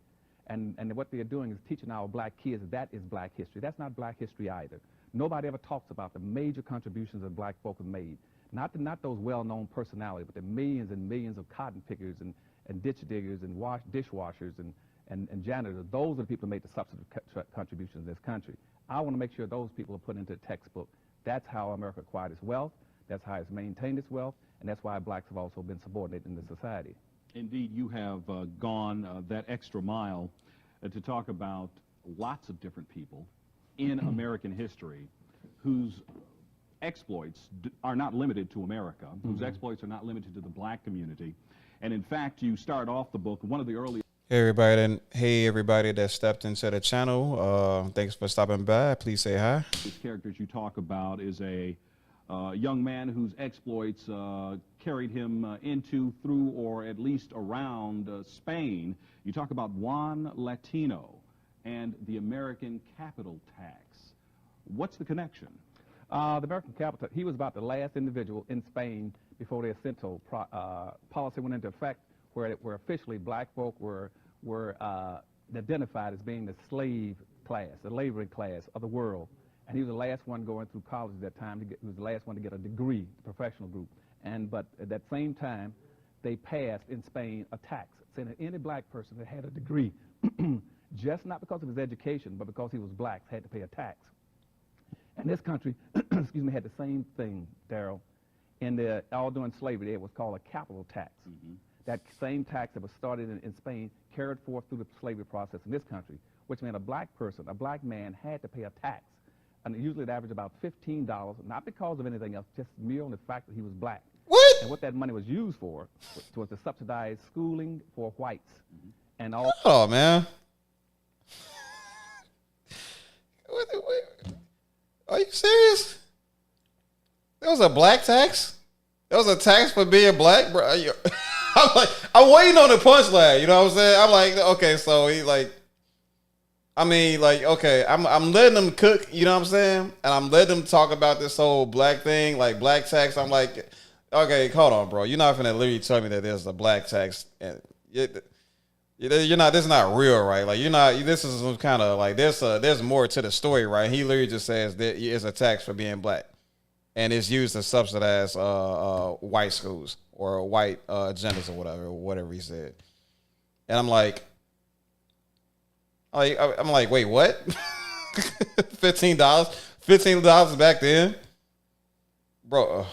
And what they're doing is teaching our black kids that is black history. That's not black history either. Nobody ever talks about the major contributions that black folk have made. Not those well-known personalities, but the millions and millions of cotton pickers and ditch diggers and dishwashers and janitors. Those are the people who make the substantive contributions in this country. I want to make sure those people are put into the textbook. That's how America acquired its wealth. That's how it's maintained its wealth. And that's why blacks have also been subordinated in the society. Indeed, you have gone that extra mile to talk about lots of different people in American history whose exploits are not limited to America, whose exploits are not limited to the black community. And in fact, you start off the book, one of the early... Hey everybody that stepped into the channel. Thanks for stopping by. Please say hi. These characters you talk about is a young man whose exploits carried him into, through, or at least around Spain. You talk about Juan Latino and the American capital tax. What's the connection? The American capital, he was about the last individual in Spain before the Jacinto policy went into effect, where officially black folk were identified as being the slave class, the laboring class of the world. And he was the last one going through college at that time. He was the last one to get a degree, the professional group. But at that same time, they passed in Spain a tax, saying that any black person that had a degree, just not because of his education, but because he was black, had to pay a tax. And this country, excuse me, had the same thing, Daryl. All during slavery, it was called a capital tax. That same tax that was started in Spain carried forth through the slavery process in this country, which meant a black person, a black man, had to pay a tax. And usually it averaged about $15, not because of anything else, just merely on the fact that he was black. What? And what that money was used for was to subsidize schooling for whites. And all. Oh, man. Wait. Are you serious? There was a black tax? There was a tax for being black, bro? I'm waiting on the punchline. You know what I'm saying? I'm like, okay, so he okay, I'm letting them cook, you know what I'm saying? And I'm letting them talk about this whole black thing, like black tax. I'm like, okay, hold on, bro. You're not finna literally tell me that there's a black tax. And you're not, this is not real, right? Like, you're not, this is some kind of like, there's more to the story, right? He literally just says that it's a tax for being black. And it's used to subsidize white schools or white agendas or whatever he said. And I'm like, wait, what? $15? $15 back then? Bro,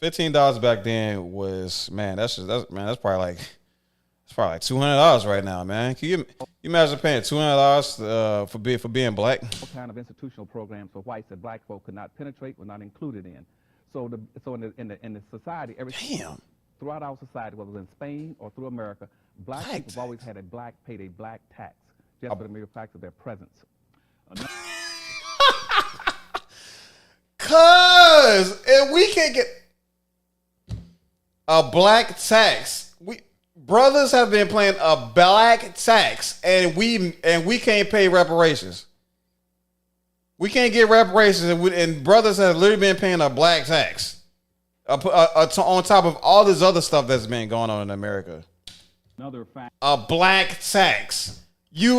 $15 back then was, man, that's probably like $200 right now, man. Can you imagine paying $200 for being black? All kind of institutional programs for whites that black folk could not penetrate, were not included in. So in the society, throughout our society, whether it was in Spain or through America, black people have always had paid a black tax, just for the mere fact of their presence. Cause if we can't get a black tax, brothers have been paying a black tax, and we can't pay reparations. We can't get reparations, and brothers have literally been paying a black tax on top of all this other stuff that's been going on in America. Another fact. A black tax. You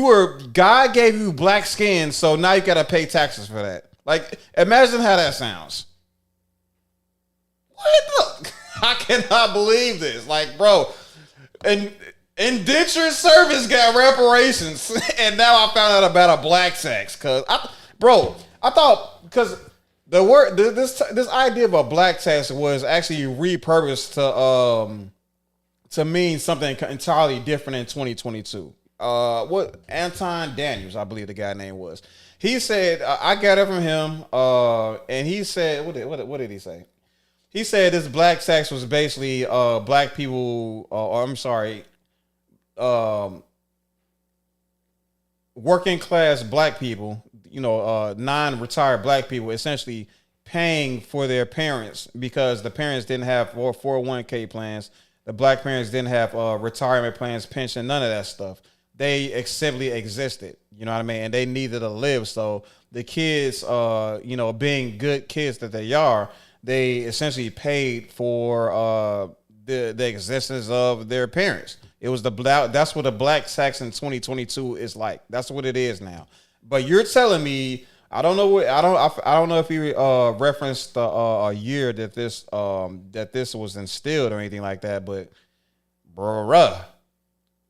were, God gave you black skin, so now you gotta pay taxes for that. Like, imagine how that sounds. What? I cannot believe this. Like, bro, and indentured service got reparations, and now I found out about a black tax. Cause I thought because the word this idea of a black tax was actually repurposed to mean something entirely different in 2022. What Anton Daniels, I believe the guy name was. He said I got it from him, and he said what did he say? He said this black tax was basically black people, working class black people, non-retired black people, essentially paying for their parents because the parents didn't have 401k plans. The black parents didn't have retirement plans, pension, none of that stuff. They simply existed, you know what I mean? And they needed to live. So the kids, being good kids that they are, they essentially paid for the existence of their parents. It was that's what a black tax in 2022 is like. That's what it is now. But you're telling me I don't know I don't know if you referenced a year that this was instilled or anything like that, but bruh,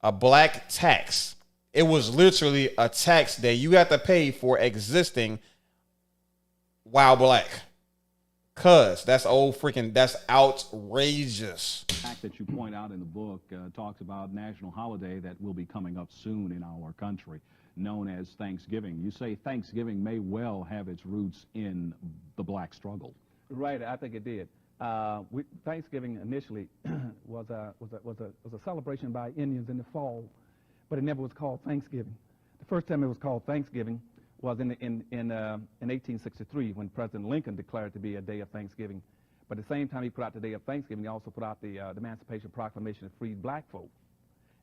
a black tax. It was literally a tax that you got to pay for existing while black. Cuz that's that's outrageous. The fact that you point out in the book talks about national holiday that will be coming up soon in our country, known as Thanksgiving. You say Thanksgiving may well have its roots in the black struggle. Right, I think it did. Thanksgiving initially was a celebration by Indians in the fall, but it never was called Thanksgiving. The first time it was called Thanksgiving was in 1863 when President Lincoln declared it to be a day of Thanksgiving. But at the same time he put out the day of Thanksgiving, he also put out the Emancipation Proclamation that freed black folk.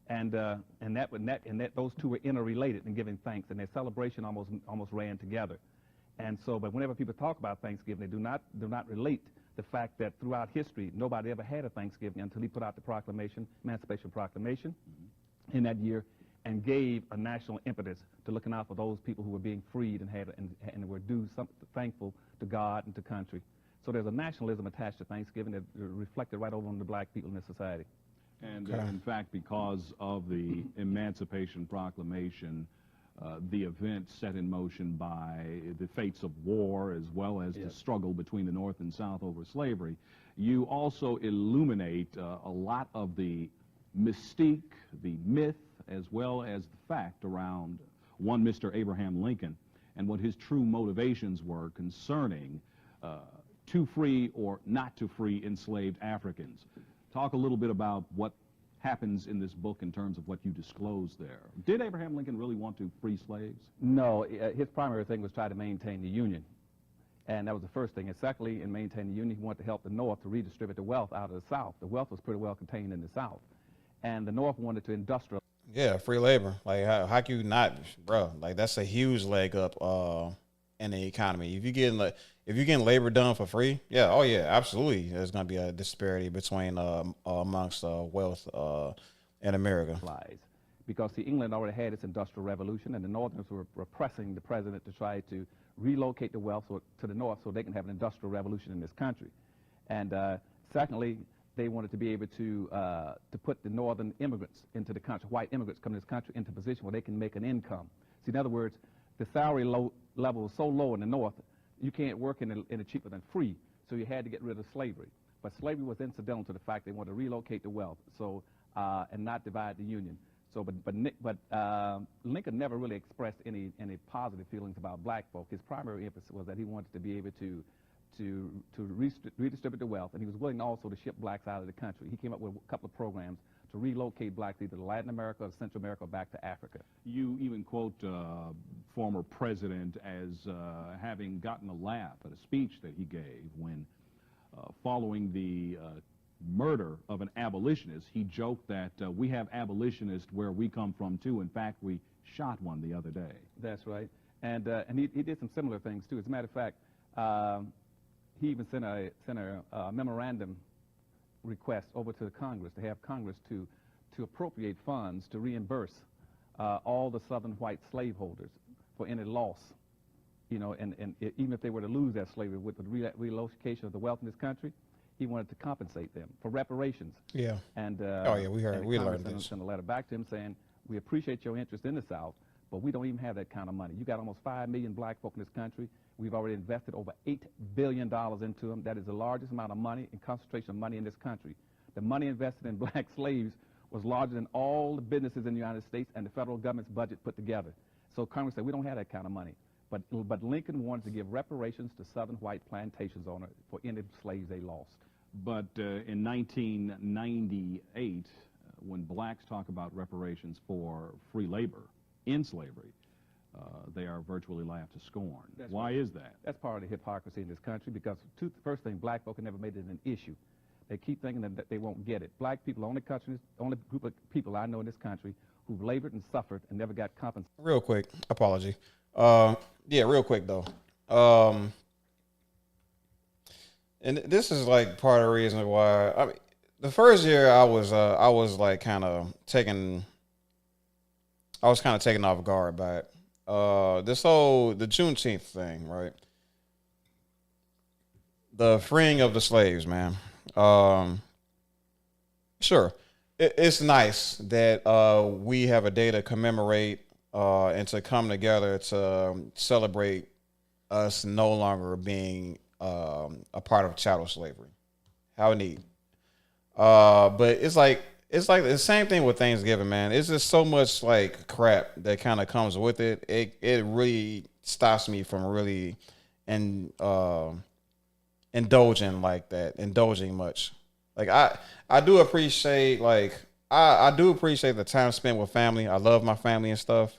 And those two were interrelated in giving thanks, and their celebration almost ran together. And so, but whenever people talk about Thanksgiving, they do not relate the fact that throughout history nobody ever had a Thanksgiving until he put out the proclamation, Emancipation Proclamation, in that year, and gave a national impetus to looking out for those people who were being freed and were due something thankful to God and to country. So there's a nationalism attached to Thanksgiving that reflected right over on the black people in this society. And in fact, because of the Emancipation Proclamation, the event set in motion by the fates of war as well as the struggle between the North and South over slavery, you also illuminate a lot of the mystique, the myth, as well as the fact around one Mr. Abraham Lincoln and what his true motivations were concerning to free or not to free enslaved Africans. Talk a little bit about what happens in this book in terms of what you disclose there. Did Abraham Lincoln really want to free slaves? No, his primary thing was try to maintain the Union. And that was the first thing. And secondly, in maintaining the Union, he wanted to help the North to redistribute the wealth out of the South. The wealth was pretty well contained in the South. And the North wanted to industrialize. Yeah, free labor. Like how can you not, bro? Like that's a huge leg up in the economy. If you're getting labor done for free, yeah, oh yeah, absolutely. There's gonna be a disparity between amongst wealth in America. Because see, England already had its industrial revolution, and the Northerners were pressing the president to try to relocate the wealth to the North so they can have an industrial revolution in this country. And secondly, they wanted to be able to put the northern immigrants into the country, white immigrants come to this country, into a position where they can make an income. See, in other words, the salary level was so low in the North, you can't work in a cheaper than free, so you had to get rid of slavery. But slavery was incidental to the fact they wanted to relocate the wealth, so and not divide the Union. So, but Lincoln never really expressed any positive feelings about black folk. His primary emphasis was that he wanted to be able to redistribute the wealth, and he was willing also to ship blacks out of the country. He came up with a couple of programs to relocate blacks either to Latin America or Central America or back to Africa. You even quote former president as having gotten a laugh at a speech that he gave when, following the murder of an abolitionist, he joked that we have abolitionists where we come from too. In fact, we shot one the other day. That's right. And he did some similar things too. As a matter of fact, he even sent a memorandum request over to Congress to have Congress to appropriate funds to reimburse all the Southern white slaveholders for any loss, you know, and even if they were to lose their slavery with the relocation of the wealth in this country, he wanted to compensate them for reparations. Yeah. And we learned this. Sent a letter back to him saying, we appreciate your interest in the South, but we don't even have that kind of money. You got almost 5 million black folk in this country. We've already invested over $8 billion into them. That is the largest amount of money and concentration of money in this country. The money invested in black slaves was larger than all the businesses in the United States and the federal government's budget put together. So Congress said, we don't have that kind of money. But Lincoln wanted to give reparations to Southern white plantations owners for any slaves they lost. But in 1998, when blacks talk about reparations for free labor in slavery, they are virtually laughed to scorn. Why is that? That's part of the hypocrisy in this country because, first thing, black folk have never made it an issue. They keep thinking that they won't get it. Black people are the only group of people I know in this country who've labored and suffered and never got compensated. Real quick, apology. Yeah, real quick though. And this is like part of the reason why. I mean, the first year I was like kind of taken. I was kind of taken off guard by it. This whole the Juneteenth thing, right? The freeing of the slaves, man. Um, sure, it's nice that we have a day to commemorate and to come together to celebrate us no longer being a part of chattel slavery. How neat. But it's like the same thing with Thanksgiving, man. It's just so much like crap that kind of comes with it. It really stops me from really and indulging like that, indulging much. Like I do appreciate I do appreciate the time spent with family. I love my family and stuff.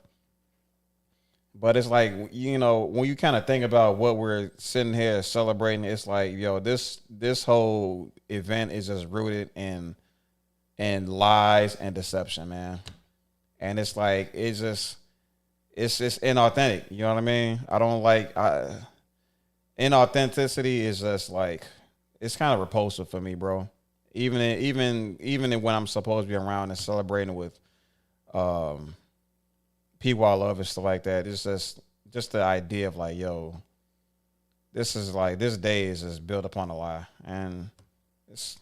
But it's like, you know, when you kind of think about what we're sitting here celebrating, it's like, yo, this whole event is just rooted in lies and deception, man. And it's like it's just inauthentic. You know what I mean? I don't like inauthenticity is just like it's kind of repulsive for me, bro. Even when I'm supposed to be around and celebrating with um people I love and stuff like that. It's just the idea of like, yo, this is like this day is just built upon a lie, and it's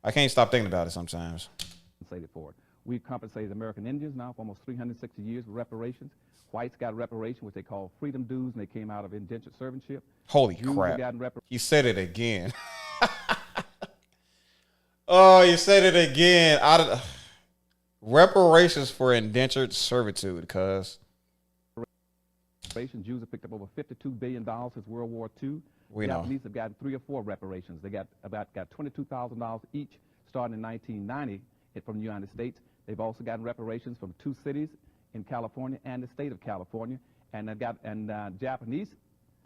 I can't stop thinking about it sometimes. Compensated for it. We've compensated American Indians now for almost 360 years with reparations. Whites got reparation, which they call freedom dues, and they came out of indentured servitude. Holy Jews have crap! gotten He said it again. Oh, you said it again. Reparations for indentured servitude, cuz. Jews have picked up over $52 billion since World War II. We know. Japanese have gotten 3 or 4 reparations. They got $22,000 each starting in 1990 from the United States. They've also gotten reparations from 2 cities in California and the state of California. And Japanese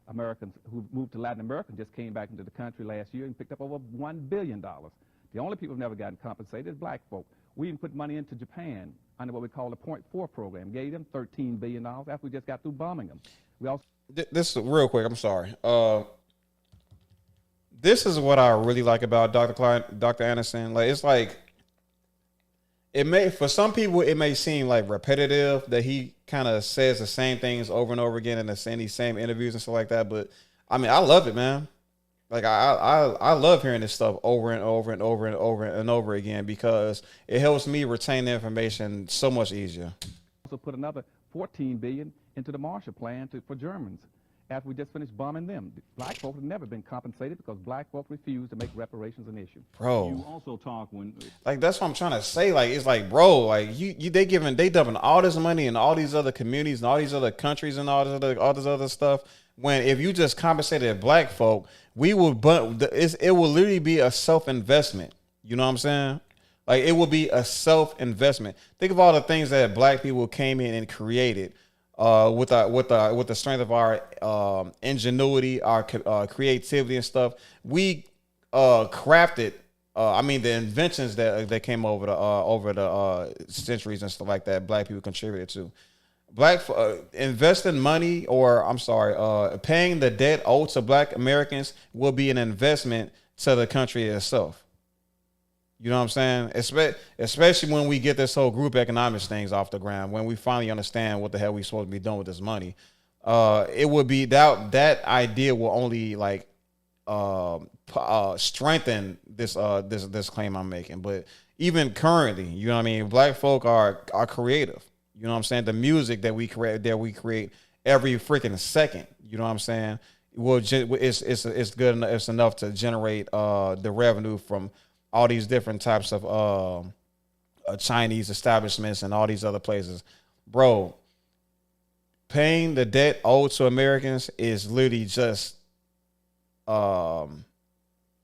Americans who moved to Latin America just came back into the country last year and picked up over $1 billion. The only people who've never gotten compensated is black folk. We even put money into Japan under what we call the Point 4 program. Gave them $13 billion after we just got through bombing them. We also This is real quick. I'm sorry. This is what I really like about Dr. Anderson. Like it's like for some people it may seem like repetitive that he kind of says the same things over and over again in these same interviews and stuff like that. But I mean, I love it, man. Like I love hearing this stuff over and over and over and over and over again because it helps me retain the information so much easier. also put another $14 billion into the Marshall Plan for Germans after we just finished bombing them. Black folk have never been compensated because black folk refused to make reparations an issue. Bro, You also talk when like that's what I'm trying to say. Like it's like, bro, like they dumping all this money in all these other communities and all these other countries and all this other stuff. When if you just compensated black folk, it will literally be a self-investment. You know what I'm saying? Like it will be a self-investment. Think of all the things that black people came in and created with the strength of our ingenuity, our creativity and stuff. We crafted. I mean, the inventions that came over the centuries and stuff like that. Black people contributed to. Investing money, or I'm sorry, paying the debt owed to black Americans will be an investment to the country itself. You know what I'm saying? Especially when we get this whole group economics things off the ground, when we finally understand what the hell we supposed to be doing with this money. It would be that idea will only like strengthen this claim I'm making. But even currently, you know what I mean? Black folk are creative. You know what I'm saying? The music that we create every freaking second. You know what I'm saying? It's good enough. It's enough to generate the revenue from all these different types of Chinese establishments and all these other places, bro. Paying the debt owed to Americans is literally just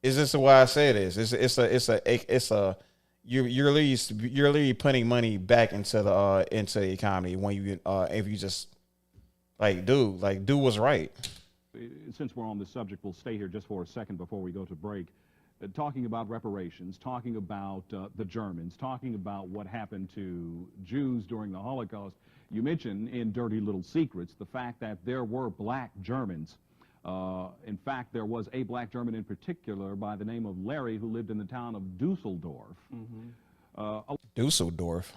is this the way I say it is? It's a you're literally putting money back into the economy when you if you just do what's right. Since we're on this subject, we'll stay here just for a second before we go to break. Talking about reparations, talking about the Germans, talking about what happened to Jews during the Holocaust. You mentioned in Dirty Little Secrets the fact that there were black Germans In fact, there was a black German in particular by the name of Larry who lived in the town of Dusseldorf. Dusseldorf.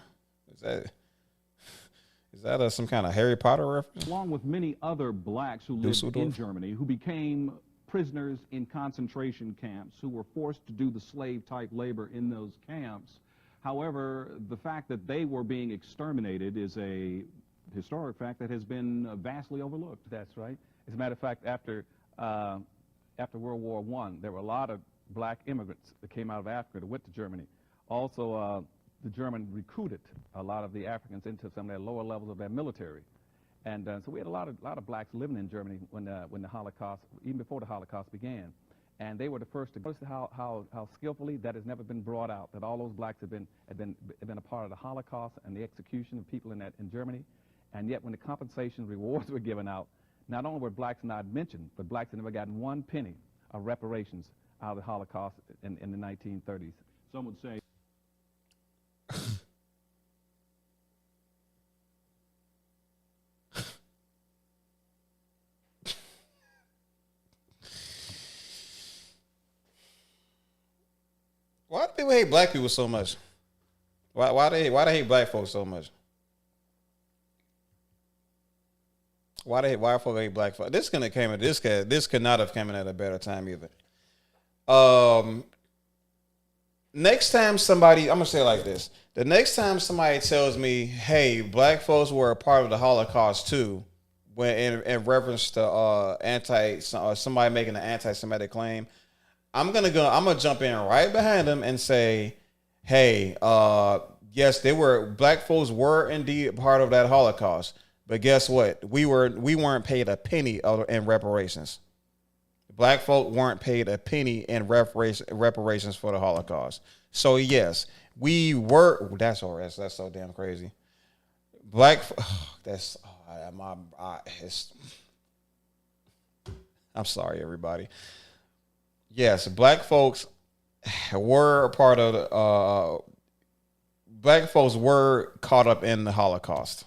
Is that some kind of Harry Potter reference? Along with many other blacks who lived in Germany who became prisoners in concentration camps, who were forced to do the slave-type labor in those camps. However, the fact that they were being exterminated is a historic fact that has been vastly overlooked. That's right. As a matter of fact, after World War I, there were a lot of black immigrants that came out of Africa that went to Germany. Also, the Germans recruited a lot of the Africans into some of their lower levels of their military. And so we had a lot of blacks living in Germany when the Holocaust, even before the Holocaust began. And they were the first to notice how skillfully that has never been brought out, that all those blacks have been a part of the Holocaust and the execution of people in Germany. And yet when the compensation rewards were given out, not only were blacks not mentioned, but blacks had never gotten 1 penny of reparations out of the Holocaust in the 1930s. Some would say Why do people hate black people so much? Why they hate black folks so much? Why folk hate black folks? This could not have come in at a better time either. Next time somebody, I'm gonna say it like this: the next time somebody tells me, "Hey, black folks were a part of the Holocaust too," when in reference to somebody making an anti-Semitic claim, I'm gonna jump in right behind them and say, "Hey, yes, black folks were indeed a part of that Holocaust, but guess what? We weren't paid a penny in reparations. Black folk weren't paid a penny in reparations for the Holocaust. So yes, we were. That's all right. That's so damn crazy. I'm sorry, everybody. Yes, black folks were a part of black folks were caught up in the Holocaust.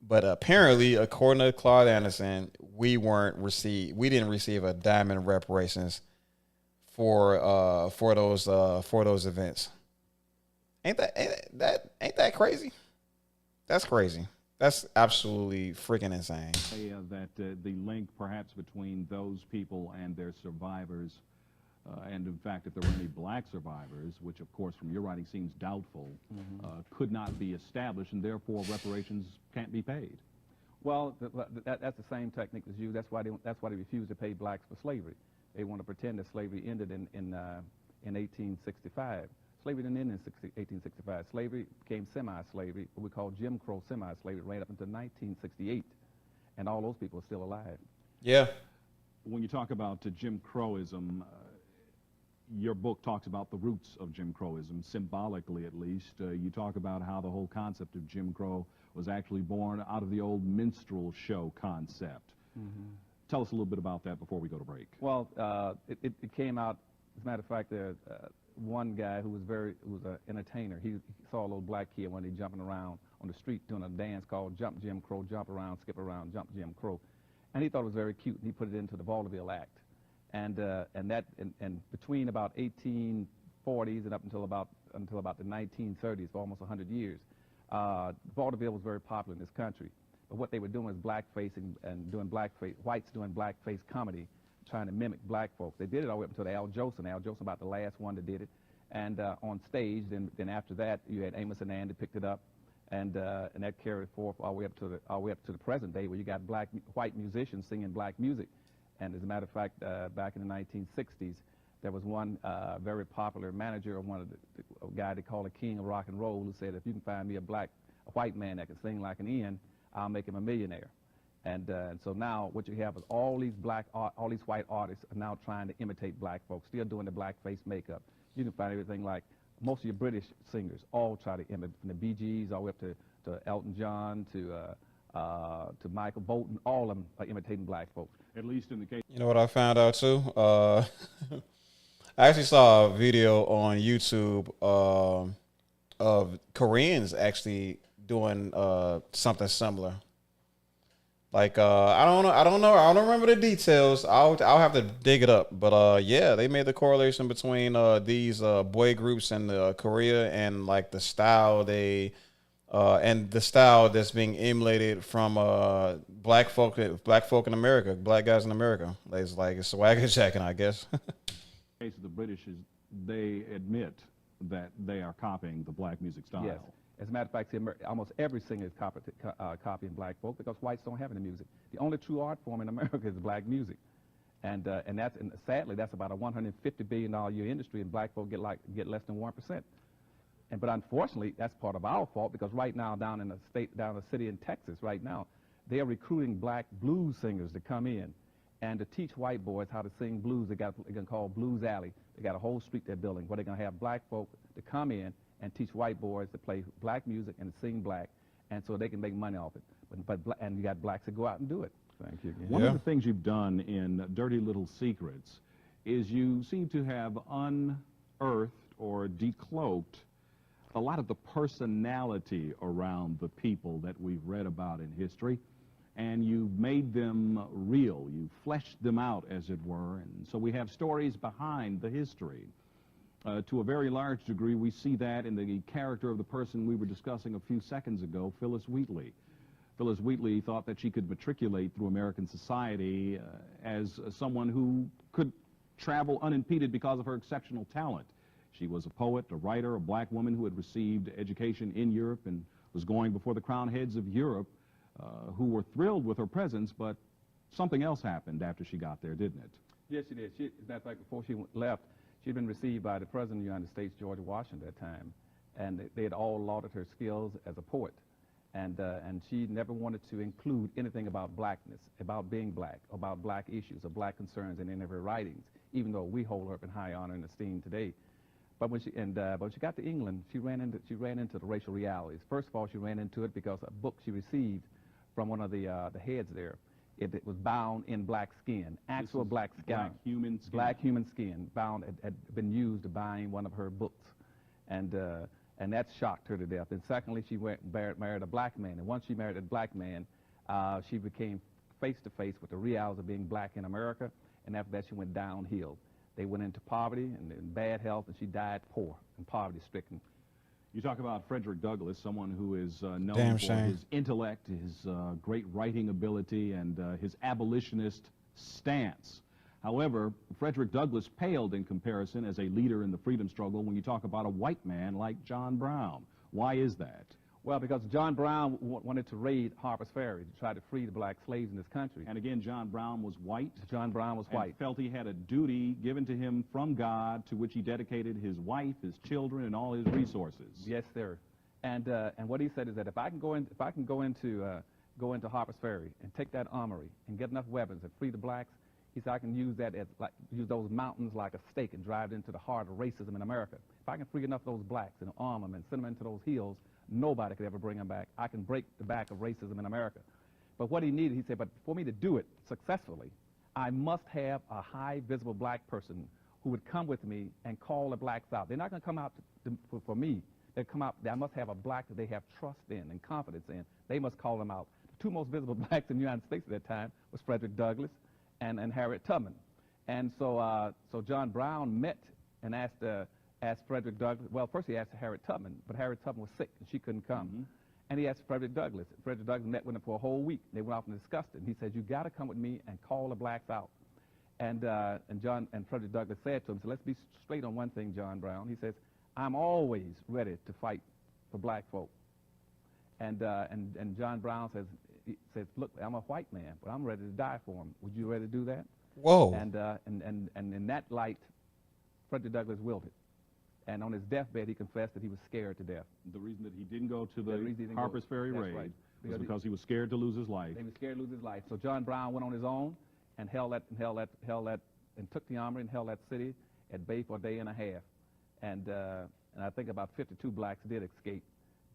But apparently, according to Claud Anderson, we didn't receive a dime in reparations for those events. Ain't that crazy? That's crazy. That's absolutely freaking insane. That the link perhaps between those people and their survivors, and in fact, if there were any black survivors, which of course from your writing seems doubtful, could not be established, and therefore reparations can't be paid. Well, that's the same technique that's used. That's why they refuse to pay blacks for slavery. They want to pretend that slavery ended in 1865. Slavery didn't end in 1865. Slavery became semi-slavery, what we call Jim Crow semi-slavery, right up until 1968, and all those people are still alive. Yeah. When you talk about Jim Crowism, your book talks about the roots of Jim Crowism, symbolically at least. You talk about how the whole concept of Jim Crow was actually born out of the old minstrel show concept. Tell us a little bit about that before we go to break. Well, it came out, as a matter of fact, one guy who was an entertainer. He saw a little black kid one day jumping around on the street doing a dance called Jump Jim Crow, jump around, skip around, jump Jim Crow, and he thought it was very cute. And he put it into the Vaudeville Act, and between about 1840s and up until about the 1930s, for almost 100 years, vaudeville was very popular in this country. But what they were doing was blackfacing and doing blackface, whites doing blackface comedy, trying to mimic black folks. They did it all the way up until Al Jolson. Al Jolson about the last one that did it. And on stage, then after that, you had Amos and Andy picked it up, and that carried forth all the way up to the present day, where you got white musicians singing black music. And as a matter of fact, back in the 1960s, there was one very popular manager of a guy they call the king of rock and roll, who said, if you can find me a white man that can sing like an Ian, I'll make him a millionaire. And so now what you have is all these white artists are now trying to imitate black folks, still doing the blackface makeup. You can find everything like most of your British singers all try to imitate, from the Bee Gees all the way up to Elton John to Michael Bolton. All of them are imitating black folks. At least in the case. You know what I found out too? I actually saw a video on YouTube of Koreans actually doing something similar. Like I don't know, I don't remember the details. I'll have to dig it up. But yeah, they made the correlation between these boy groups in Korea and like the style they and the style that's being emulated from black folk in America, black guys in America. It's like it's swagger jacking, I guess. Case of the British is they admit that they are copying the black music style. Yes. As a matter of fact, almost every singer is copying black folk because whites don't have any music. The only true art form in America is black music, and sadly that's about a $150 billion a year industry, and black folk get less than 1%. But unfortunately, that's part of our fault because right now down in the city in Texas, right now, they are recruiting black blues singers to come in and to teach white boys how to sing blues. They're going to call Blues Alley. They got a whole street they're building where they're going to have black folk to come in and teach white boys to play black music and to sing black, and so they can make money off it. And you got blacks that go out and do it. Thank you again. One of the things you've done in Dirty Little Secrets is you seem to have unearthed or decloaked a lot of the personality around the people that we've read about in history, and you've made them real. You fleshed them out, as it were, and so we have stories behind the history. To a very large degree, we see that in the character of the person we were discussing a few seconds ago, Phyllis Wheatley. Phyllis Wheatley thought that she could matriculate through American society as someone who could travel unimpeded because of her exceptional talent. She was a poet, a writer, a black woman who had received education in Europe and was going before the crowned heads of Europe, who were thrilled with her presence, but something else happened after she got there, didn't it? Yes, she did. As a matter of fact, before she left, she'd been received by the President of the United States, George Washington, at that time, and they had all lauded her skills as a poet. And she never wanted to include anything about blackness, about being black, about black issues or black concerns in any of her writings, even though we hold her up in high honor and esteem today. But when she got to England, she ran into the racial realities. First of all, she ran into it because a book she received from one of the heads there, it was bound in black skin, actual black skin. Black human skin. Black human skin, bound, had been used to bind one of her books. And that shocked her to death. And secondly, she married a black man. And once she married a black man, she became face to face with the realities of being black in America. And after that, she went downhill. They went into poverty and bad health, and she died poor and poverty-stricken. You talk about Frederick Douglass, someone who is known for his intellect, his great writing ability, and his abolitionist stance. However, Frederick Douglass paled in comparison as a leader in the freedom struggle when you talk about a white man like John Brown. Why is that? Well, because John Brown wanted to raid Harper's Ferry to try to free the black slaves in this country. And again, John Brown was white. John Brown was white. Felt he had a duty given to him from God to which he dedicated his wife, his children, and all his resources. Yes, sir. And what he said is that if I can go into Harper's Ferry and take that armory and get enough weapons and free the blacks, he said I can use that use those mountains like a stake and drive it into the heart of racism in America. If I can free enough of those blacks and arm them and send them into those hills, nobody could ever bring them back. I can break the back of racism in America. But what he needed, he said, but for me to do it successfully, I must have a high visible black person who would come with me and call the blacks out. They're not going to come out for me. They come out. I must have a black that they have trust in and confidence in. They must call them out. The two most visible blacks in the United States at that time was Frederick Douglass and Harriet Tubman. And so John Brown met and asked Frederick Douglass. Well, first he asked Harriet Tubman, but Harriet Tubman was sick and she couldn't come. Mm-hmm. And he asked Frederick Douglass. Frederick Douglass met with him for a whole week. They went off and discussed it. And he said, "You got to come with me and call the blacks out." And Frederick Douglass said to him, "So let's be straight on one thing, John Brown." He says, "I'm always ready to fight for black folk." And John Brown says, "Look, I'm a white man, but I'm ready to die for him. Would you ready to do that?" Whoa. And in that light, Frederick Douglass wilted. And on his deathbed, he confessed that he was scared to death. The reason that he didn't go to the Harper's Ferry raid was because he was scared to lose his life. He was scared to lose his life. So John Brown went on his own and took the armory and held that city at bay for a day and a half. And I think about 52 blacks did escape,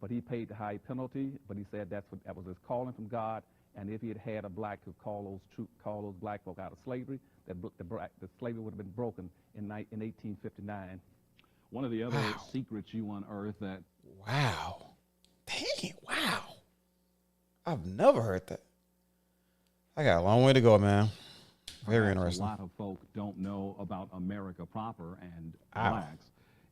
but he paid the high penalty. But he said that was his calling from God. And if he had had a black to call those black folk out of slavery, the slavery would have been broken in 1859. One of the other secrets you unearthed that... Wow. Dang, wow. I've never heard that. I got a long way to go, man. Very Perhaps interesting. A lot of folk don't know about America proper and Ow. blacks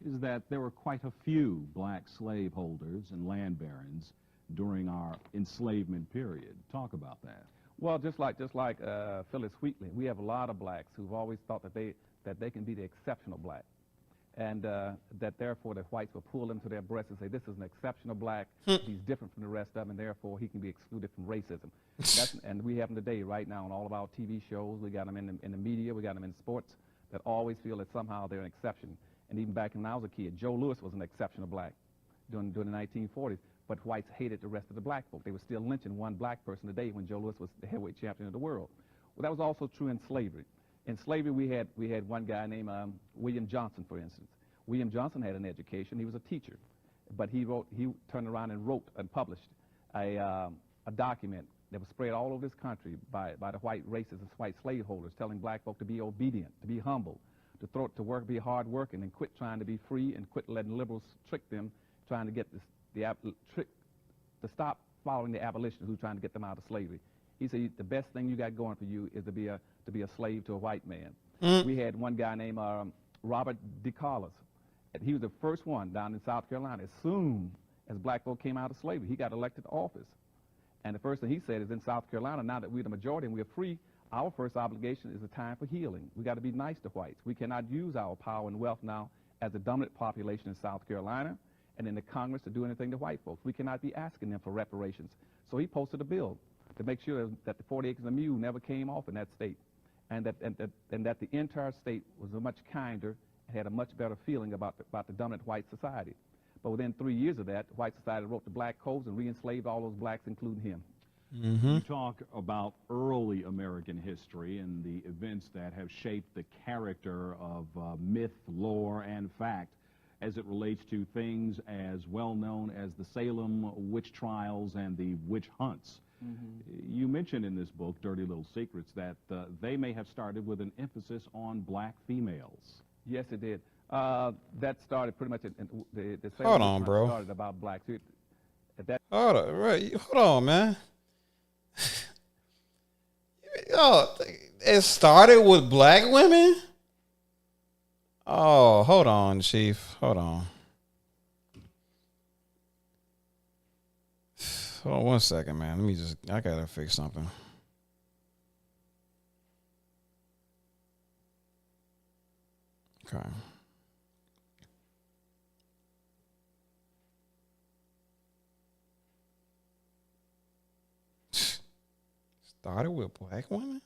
is that there were quite a few black slaveholders and land barons during our enslavement period. Talk about that. Well, just like Phyllis Wheatley, we have a lot of blacks who've always thought that they can be the exceptional black, and that therefore the whites will pull them to their breasts and say, this is an exceptional black, he's different from the rest of them, and therefore he can be excluded from racism. And we have them today, right now, on all of our TV shows. We got them in the media, we got them in sports, that always feel that somehow they're an exception. And even back when I was a kid, Joe Louis was an exceptional black during the 1940s, but whites hated the rest of the black folk. They were still lynching one black person a day when Joe Louis was the heavyweight champion of the world. Well, that was also true in slavery. In slavery, we had one guy named William Johnson, for instance. William Johnson had an education. He was a teacher, but he turned around and wrote and published a document that was spread all over this country by the white racists and white slaveholders, telling black folk to be obedient, to be humble, to work, be hard working, and quit trying to be free, and quit letting liberals trick them, trying to get to stop following the abolitionists who are trying to get them out of slavery. He said the best thing you got going for you is to be a slave to a white man. We had one guy named Robert DeCarlos. He was the first one down in South Carolina. As soon as black folk came out of slavery, he got elected to office. And the first thing he said is, in South Carolina, now that we're the majority and we're free, our first obligation is a time for healing. We got to be nice to whites. We cannot use our power and wealth now as the dominant population in South Carolina and in the Congress to do anything to white folks. We cannot be asking them for reparations. So he posted a bill to make sure that the 40 acres of mule never came off in that state, and that the entire state was much kinder and had a much better feeling about the dominant white society. But within 3 years of that, white society wrote the black codes and re-enslaved all those blacks, including him. You talk about early American history and the events that have shaped the character of myth, lore, and fact as it relates to things as well known as the Salem witch trials and the witch hunts. You mentioned in this book, Dirty Little Secrets, that they may have started with an emphasis on black females. Yes, it did. That started pretty much the Salem Hold on, witch hunt bro. started about blacks. Hold on, man. Yo, it started with black women? Oh, hold on, Chief. Hold on. Hold on 1 second, man. I gotta fix something. Okay. Started with black women?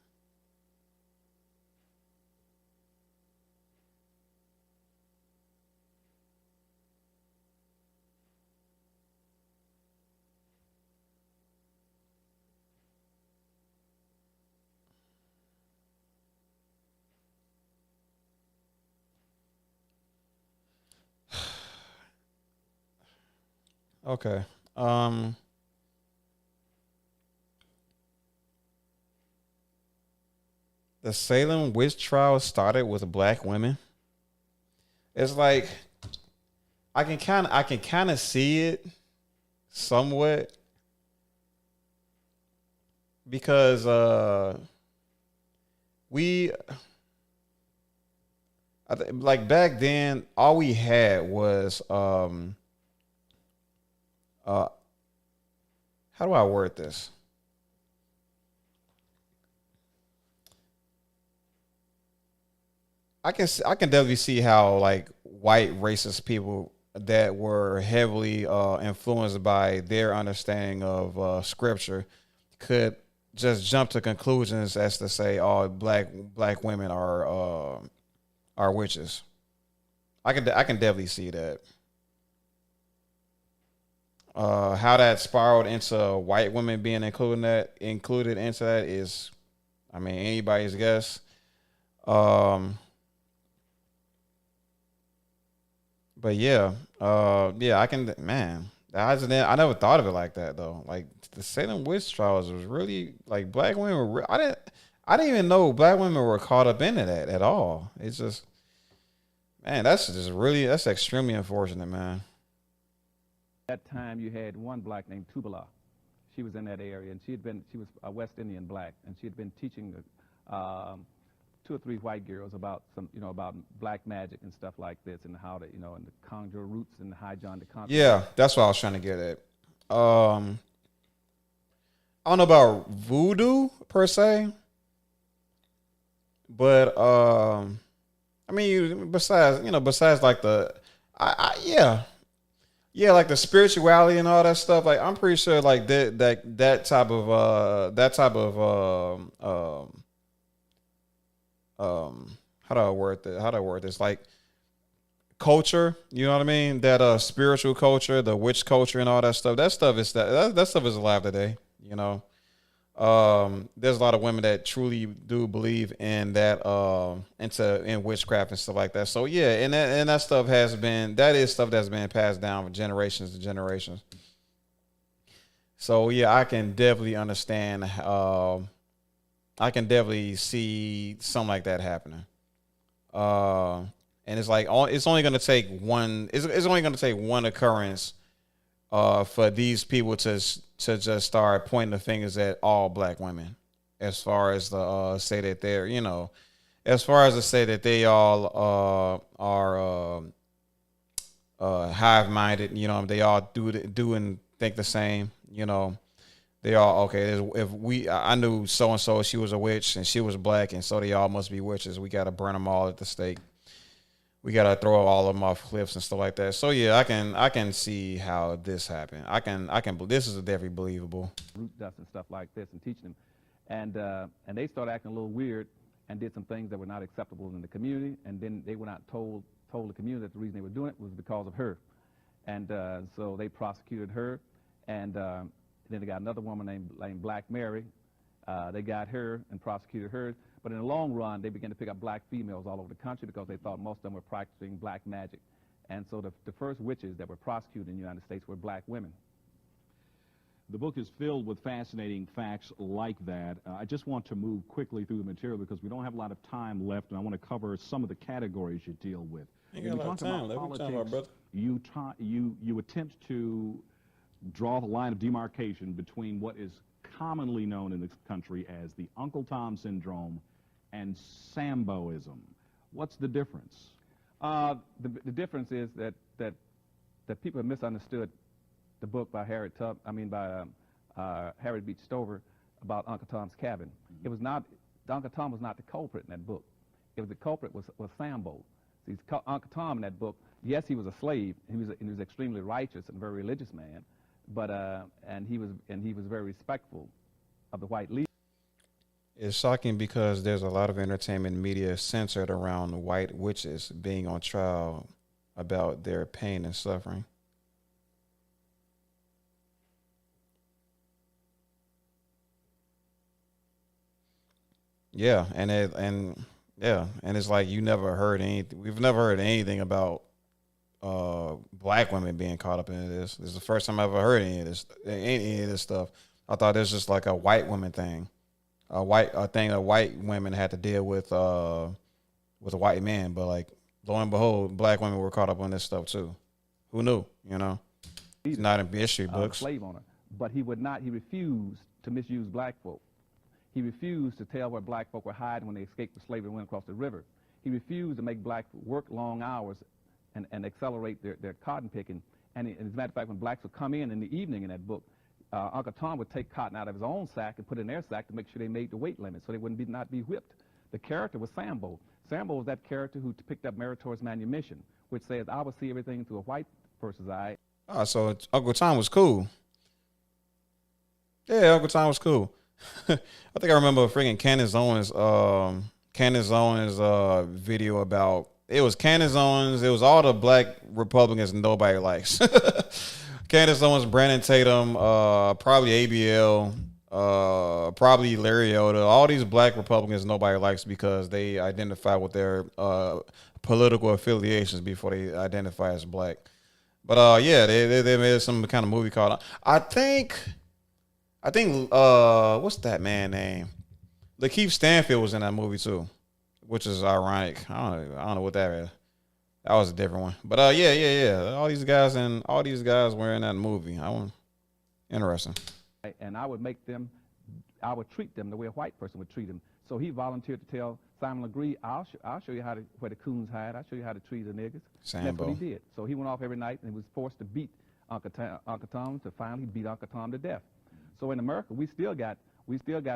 Okay. The Salem witch trial started with black women. It's like I can kind of see it somewhat because like back then all we had was how do I word this? I can definitely see how like white racist people that were heavily influenced by their understanding of scripture could just jump to conclusions as to say, "Oh, black women are witches." I can definitely see that. How that spiraled into white women being included into that is, I mean, anybody's guess. But yeah, I can, man. I never thought of it like that though. Like the Salem witch trials was really like black women were. I didn't even know black women were caught up into that at all. It's just, man, that's extremely unfortunate, man. That time you had one black named Tubala, She was in that area, and she was a West Indian black, and she had been teaching 2 or 3 white girls about about black magic and stuff like this, and how to, and the conjure roots and the high John the Conqueror. Yeah, that's what I was trying to get at. I don't know about voodoo per se, but I mean, besides like yeah, like the spirituality and all that stuff. Like I'm pretty sure like that type of how do I word this? Like culture, you know what I mean? That spiritual culture, the witch culture and all that stuff. That stuff is alive today, you know. There's a lot of women that truly do believe in that, in witchcraft and stuff like that. So yeah, and that stuff is stuff that's been passed down from generations to generations. So yeah, I can definitely understand. I can definitely see something like that happening. And it's like it's only going to take one. It's only going to take one occurrence for these people to just start pointing the fingers at all black women, as far as the say that they're, as far as to say that they all are hive minded, they all do and think the same, they all okay. I knew so and so, she was a witch and she was black, and so they all must be witches. We got to burn them all at the stake. We gotta throw all of them off cliffs and stuff like that. So yeah, I can see how this happened. This is definitely believable. Root dust and stuff like this, and teaching them, and they started acting a little weird and did some things that were not acceptable in the community. And then they were not told the community that the reason they were doing it was because of her, and so they prosecuted her, and then they got another woman named Black Mary. They got her and prosecuted her. But in the long run, they began to pick up black females all over the country because they thought most of them were practicing black magic. And so the first witches that were prosecuted in the United States were black women. The book is filled with fascinating facts like that. I just want to move quickly through the material because we don't have a lot of time left, and I want to cover some of the categories you deal with. You got a lot of time. Every time, brother. You attempt to draw the line of demarcation between what is commonly known in this country as the Uncle Tom syndrome and Samboism. What's the difference? The difference is that people have misunderstood the book by Harriet Beach Stover about Uncle Tom's Cabin. Mm-hmm. It was not, Uncle Tom was not the culprit in that book. The culprit was Sambo. See, Uncle Tom in that book, yes, he was a slave. He was extremely righteous and a very religious man, but and he was very respectful of the white leader. It's shocking because there's a lot of entertainment media centered around white witches being on trial about their pain and suffering. Yeah, and it's like you never heard anything. We've never heard anything about black women being caught up into this. This is the first time I've ever heard any of this stuff. I thought it was just like a white woman thing. A thing that white women had to deal with a white man, but like lo and behold, black women were caught up on this stuff too. Who knew? It's not in history books. Slave owner, but he refused to misuse black folk. He refused to tell where black folk were hiding when they escaped from slavery and went across the river. He refused to make black work long hours and accelerate their cotton picking. And as a matter of fact, when blacks would come in the evening in that book, Uncle Tom would take cotton out of his own sack and put it in their sack to make sure they made the weight limit so they wouldn't not be whipped. The character was Sambo. Sambo was that character who picked up Meritorious manumission, which says, I will see everything through a white person's eye. Oh, so Uncle Tom was cool. Yeah, Uncle Tom was cool. I think I remember freaking Candace Owens video about, it was Candace Owens, it was all the black Republicans nobody likes. Candace Owens, Brandon Tatum, probably ABL, probably Larry Oda, all these black Republicans nobody likes because they identify with their political affiliations before they identify as black. But yeah, they made some kind of movie called, I think what's that man name? Lakeith Stanfield was in that movie too, which is ironic. I don't know what that is. That was a different one. But yeah. All these guys were in that movie. Interesting. And I would treat them the way a white person would treat them. So he volunteered to tell Simon Legree, I'll show you where the coons hide. I'll show you how to treat the niggas. That's what he did. So he went off every night and was forced to beat Uncle Tom to finally beat Uncle Tom to death. So in America, we still got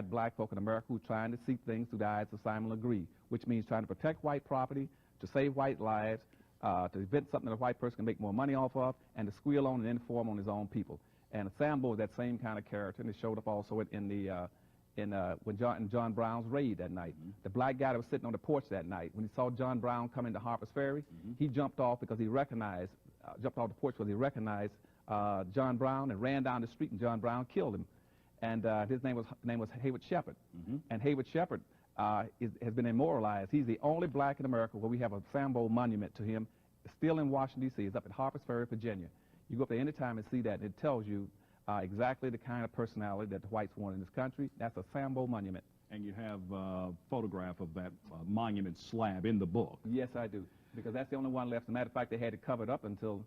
black folk in America who are trying to see things through the eyes of Simon Legree, which means trying to protect white property, to save white lives, to invent something that a white person can make more money off of, and to squeal on and inform on his own people. And Sambo was that same kind of character, and it showed up also when John Brown's raid that night. The black guy that was sitting on the porch that night, when he saw John Brown come into Harper's Ferry, he jumped off because he recognized, jumped off the porch because he recognized John Brown and ran down the street, and John Brown killed him. And his name was Hayward Shepherd. And Hayward Shepherd has been immortalized. He's the only black in America where we have a Sambo monument to him. It's still in Washington, D.C. It's up at Harper's Ferry, Virginia. You go up there any time and see that, and it tells you exactly the kind of personality that the whites want in this country. That's a Sambo monument. And you have a photograph of that monument slab in the book. Yes, I do, because that's the only one left. As a matter of fact, they had it covered up until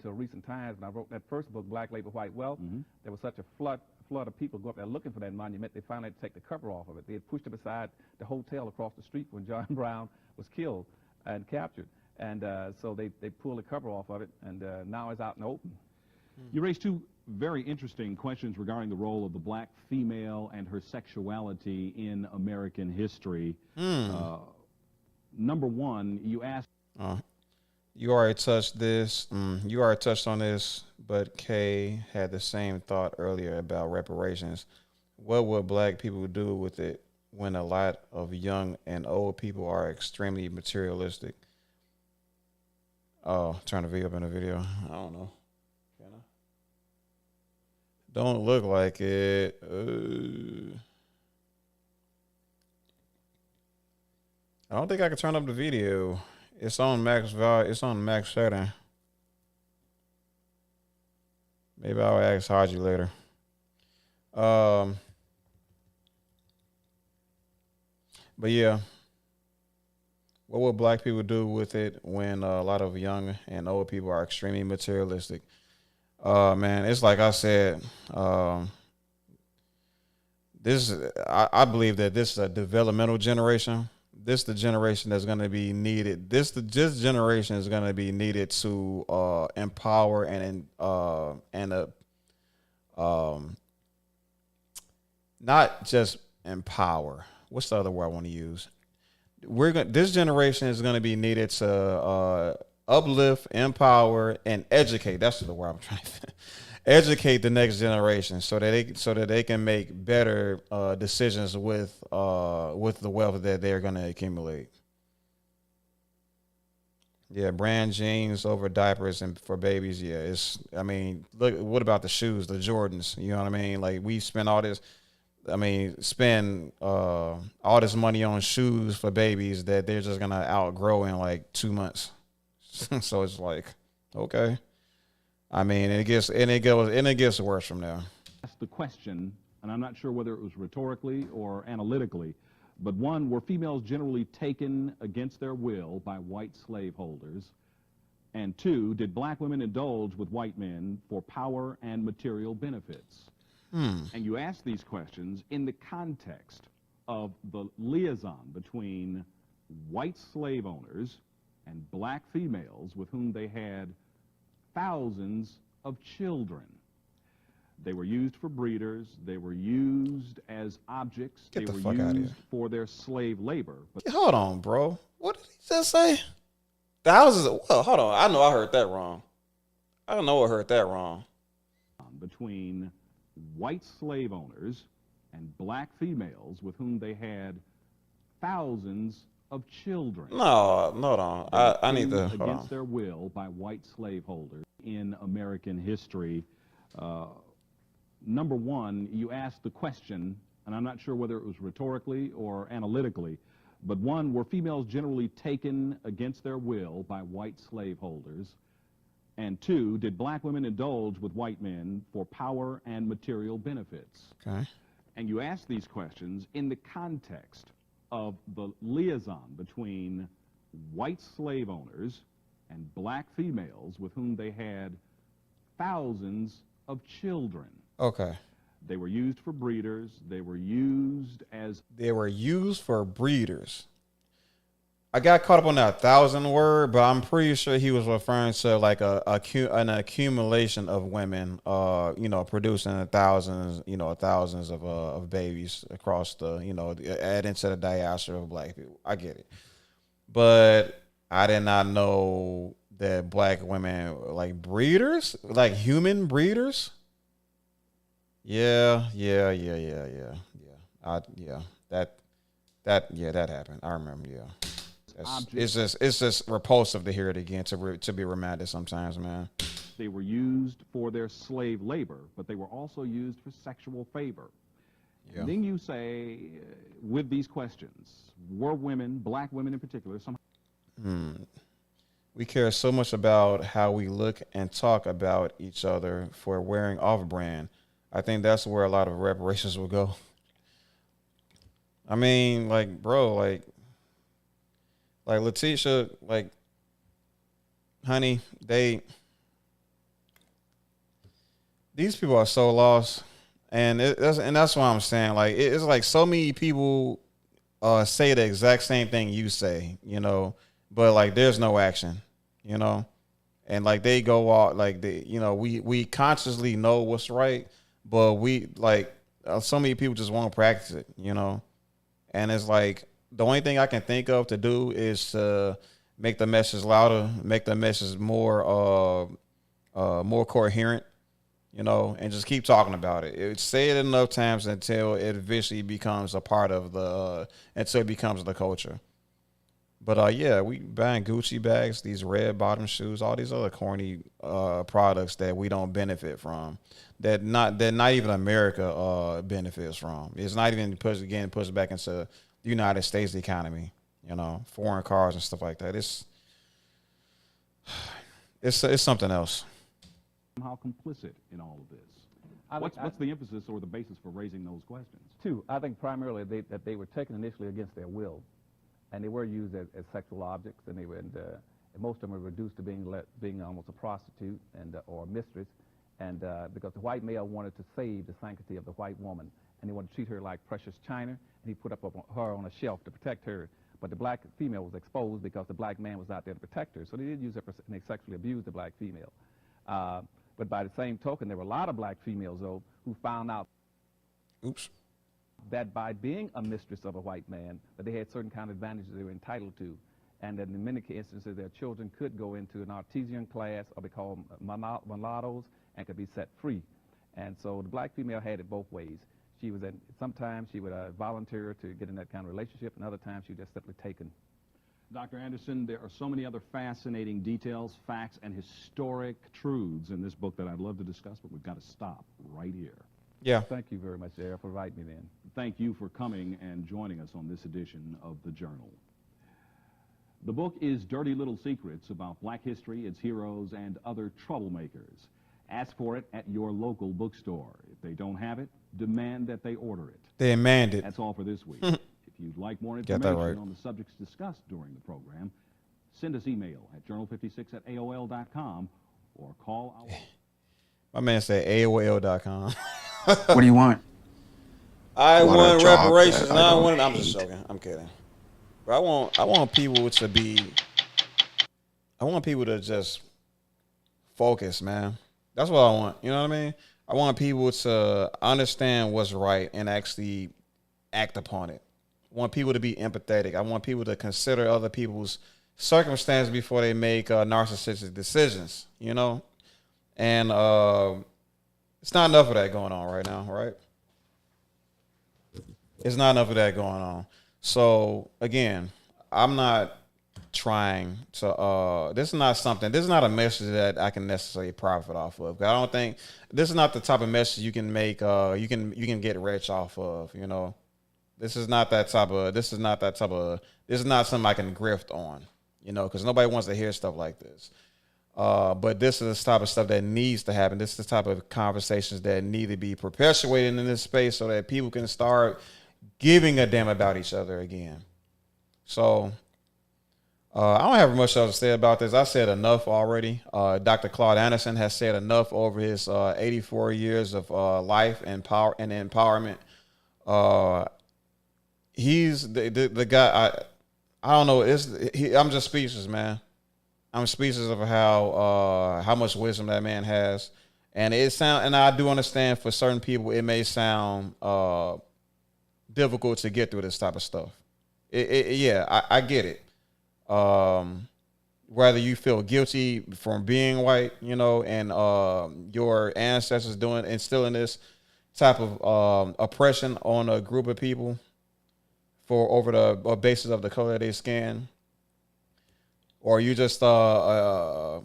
recent times. When I wrote that first book, Black Labor, White Wealth, there was such a flood of people go up there looking for that monument, they finally had to take the cover off of it. They had pushed it beside the hotel across the street when John Brown was killed and captured. And so they pulled the cover off of it, and now it's out in the open. You raised two very interesting questions regarding the role of the black female and her sexuality in American history. Number one, you asked... You already touched this. You already touched on this, but Kay had the same thought earlier about reparations. What would black people do with it when a lot of young and old people are extremely materialistic? Oh, turn the video up in the video. I don't know. Can I? Don't look like it. I don't think I can turn up the video. It's on max value. It's on max setting. Maybe I'll ask Haji later. But yeah, what would black people do with it when a lot of young and old people are extremely materialistic? Man, it's like I said. I believe that this is a developmental generation. This is the generation that's going to be needed. This generation is going to be needed to empower and not just empower. What's the other word I want to use? This generation is going to be needed to uplift, empower, and educate. That's the word I'm trying to educate the next generation so that they can make better decisions with the wealth that they're going to accumulate. Yeah, brand jeans over diapers and for babies. Yeah, look, what about the shoes, the Jordans? You know what I mean? Like, we spend all this. Spend all this money on shoes for babies that they're just gonna outgrow in like 2 months. So it's like, okay. And it gets worse from there. Asked the question, and I'm not sure whether it was rhetorically or analytically, but one, were females generally taken against their will by white slaveholders? And two, did black women indulge with white men for power and material benefits? And you ask these questions in the context of the liaison between white slave owners and black females with whom they had thousands of children. They were used for breeders. They were used as objects. Get the they fuck were out of used here. for their slave labor. But Hold on, bro. What did he just say? The houses. Well, hold on. I know I heard that wrong. I know I heard that wrong. between white slave owners and black females with whom they had thousands of children. No. I need to hold against on. their will by white slaveholders in American history. Number one, you asked the question, and I'm not sure whether it was rhetorically or analytically, but one, were females generally taken against their will by white slaveholders? And two, did black women indulge with white men for power and material benefits? Okay. And you ask these questions in the context of the liaison between white slave owners and black females with whom they had thousands of children. Okay. They were used for breeders. They were used for breeders. I got caught up on that 1,000 word, but I'm pretty sure he was referring to like an accumulation of women, producing thousands of babies across the, add into the diaspora of black people. I get it, but I did not know that black women were like breeders, like human breeders. Yeah. That happened. I remember. Yeah. It's just repulsive to hear it again, to be reminded sometimes, man. They were used for their slave labor, but they were also used for sexual favor. Yeah. And then you say, with these questions, were women, black women in particular, somehow? We care so much about how we look and talk about each other for wearing off-brand. I think that's where a lot of reparations will go. I mean, like, bro, like Letitia, like, honey, these people are so lost, and that's why I'm saying, like, it's like so many people say the exact same thing you say, but like there's no action, and like they go out like we consciously know what's right, but we like so many people just won't practice it, and it's like. The only thing I can think of to do is to make the message louder, make the message more coherent, and just keep talking about it. Say it enough times until it eventually becomes a part of until it becomes the culture. But we buying Gucci bags, these red bottom shoes, all these other corny products that we don't benefit from, that not even America benefits from. It's not even getting pushed back into the United States economy, foreign cars and stuff like that. It's something else. Somehow complicit in all of this. What's the emphasis or the basis for raising those questions? Two, I think primarily that they were taken initially against their will, and they were used as sexual objects, and most of them were reduced to being almost a prostitute or a mistress, and because the white male wanted to save the sanctity of the white woman, and they wanted to treat her like precious china, and he put her on a shelf to protect her. But the black female was exposed because the black man was out there to protect her. So they did use her, and they sexually abused the black female. But by the same token, there were a lot of black females, though, who found out that by being a mistress of a white man, that they had certain kind of advantages they were entitled to. And that in many instances, their children could go into an artisan class or be called mulattoes and could be set free. And so the black female had it both ways. Sometimes she would volunteer to get in that kind of relationship, and other times she was just simply taken. Dr. Anderson, there are so many other fascinating details, facts, and historic truths in this book that I'd love to discuss, but we've got to stop right here. Yeah. Thank you very much, Jared, for inviting me then. Thank you for coming and joining us on this edition of the Journal. The book is Dirty Little Secrets about black history, its heroes, and other troublemakers. Ask for it at your local bookstore. If they don't have it, demand that they order it. Demand it. That's all for this week. If you'd like more information on the subjects discussed during the program, send us email at journal56@aol.com or call our... My man said AOL.com. What do you want? I want reparations. I'm just joking. I'm kidding. But I want people to just focus, man. That's what I want. You know what I mean? I want people to understand what's right and actually act upon it. I want people to be empathetic. I want people to consider other people's circumstances before they make narcissistic decisions, And it's not enough of that going on right now, right? It's not enough of that going on. So, again, I'm not trying to this is not a message that I can necessarily profit off of. I don't think this is not the type of message you can make you can get rich off of, This is not something I can grift on, because nobody wants to hear stuff like this. But this is the type of stuff that needs to happen. This is the type of conversations that need to be perpetuated in this space so that people can start giving a damn about each other again. So I don't have much else to say about this. I said enough already. Dr. Claude Anderson has said enough over his 84 years of life and power and empowerment. He's the guy. I don't know. I'm just speechless, man. I'm speechless of how much wisdom that man has, and I do understand for certain people it may sound difficult to get through this type of stuff. I get it. Whether you feel guilty from being white, and your ancestors instilling this type of oppression on a group of people for over the basis of the color of their skin, or you just a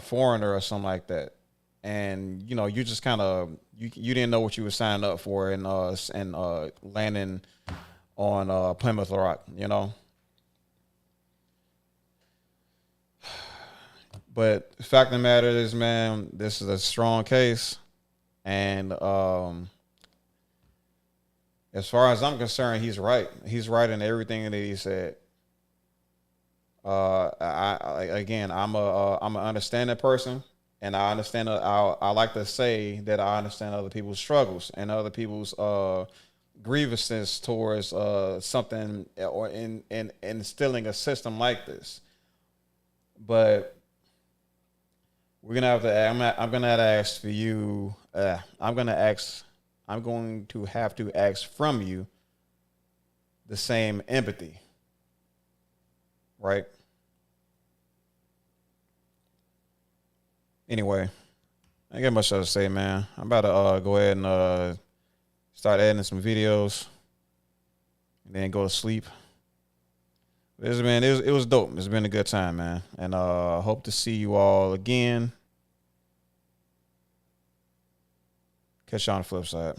foreigner or something like that, and you just kind of you didn't know what you were signing up for, and landing on Plymouth Rock, But the fact of the matter is, man, this is a strong case, and as far as I'm concerned, he's right. He's right in everything that he said. I'm an understanding person, and I understand. I like to say that I understand other people's struggles and other people's grievances towards something or in instilling a system like this. But we're gonna have to. I'm gonna have to ask for you. I'm going to have to ask from you the same empathy, right? Anyway, I ain't got much else to say, man. I'm about to go ahead and start editing some videos, and then go to sleep. It was dope. It's been a good time, man, and hope to see you all again. Catch you on the flip side.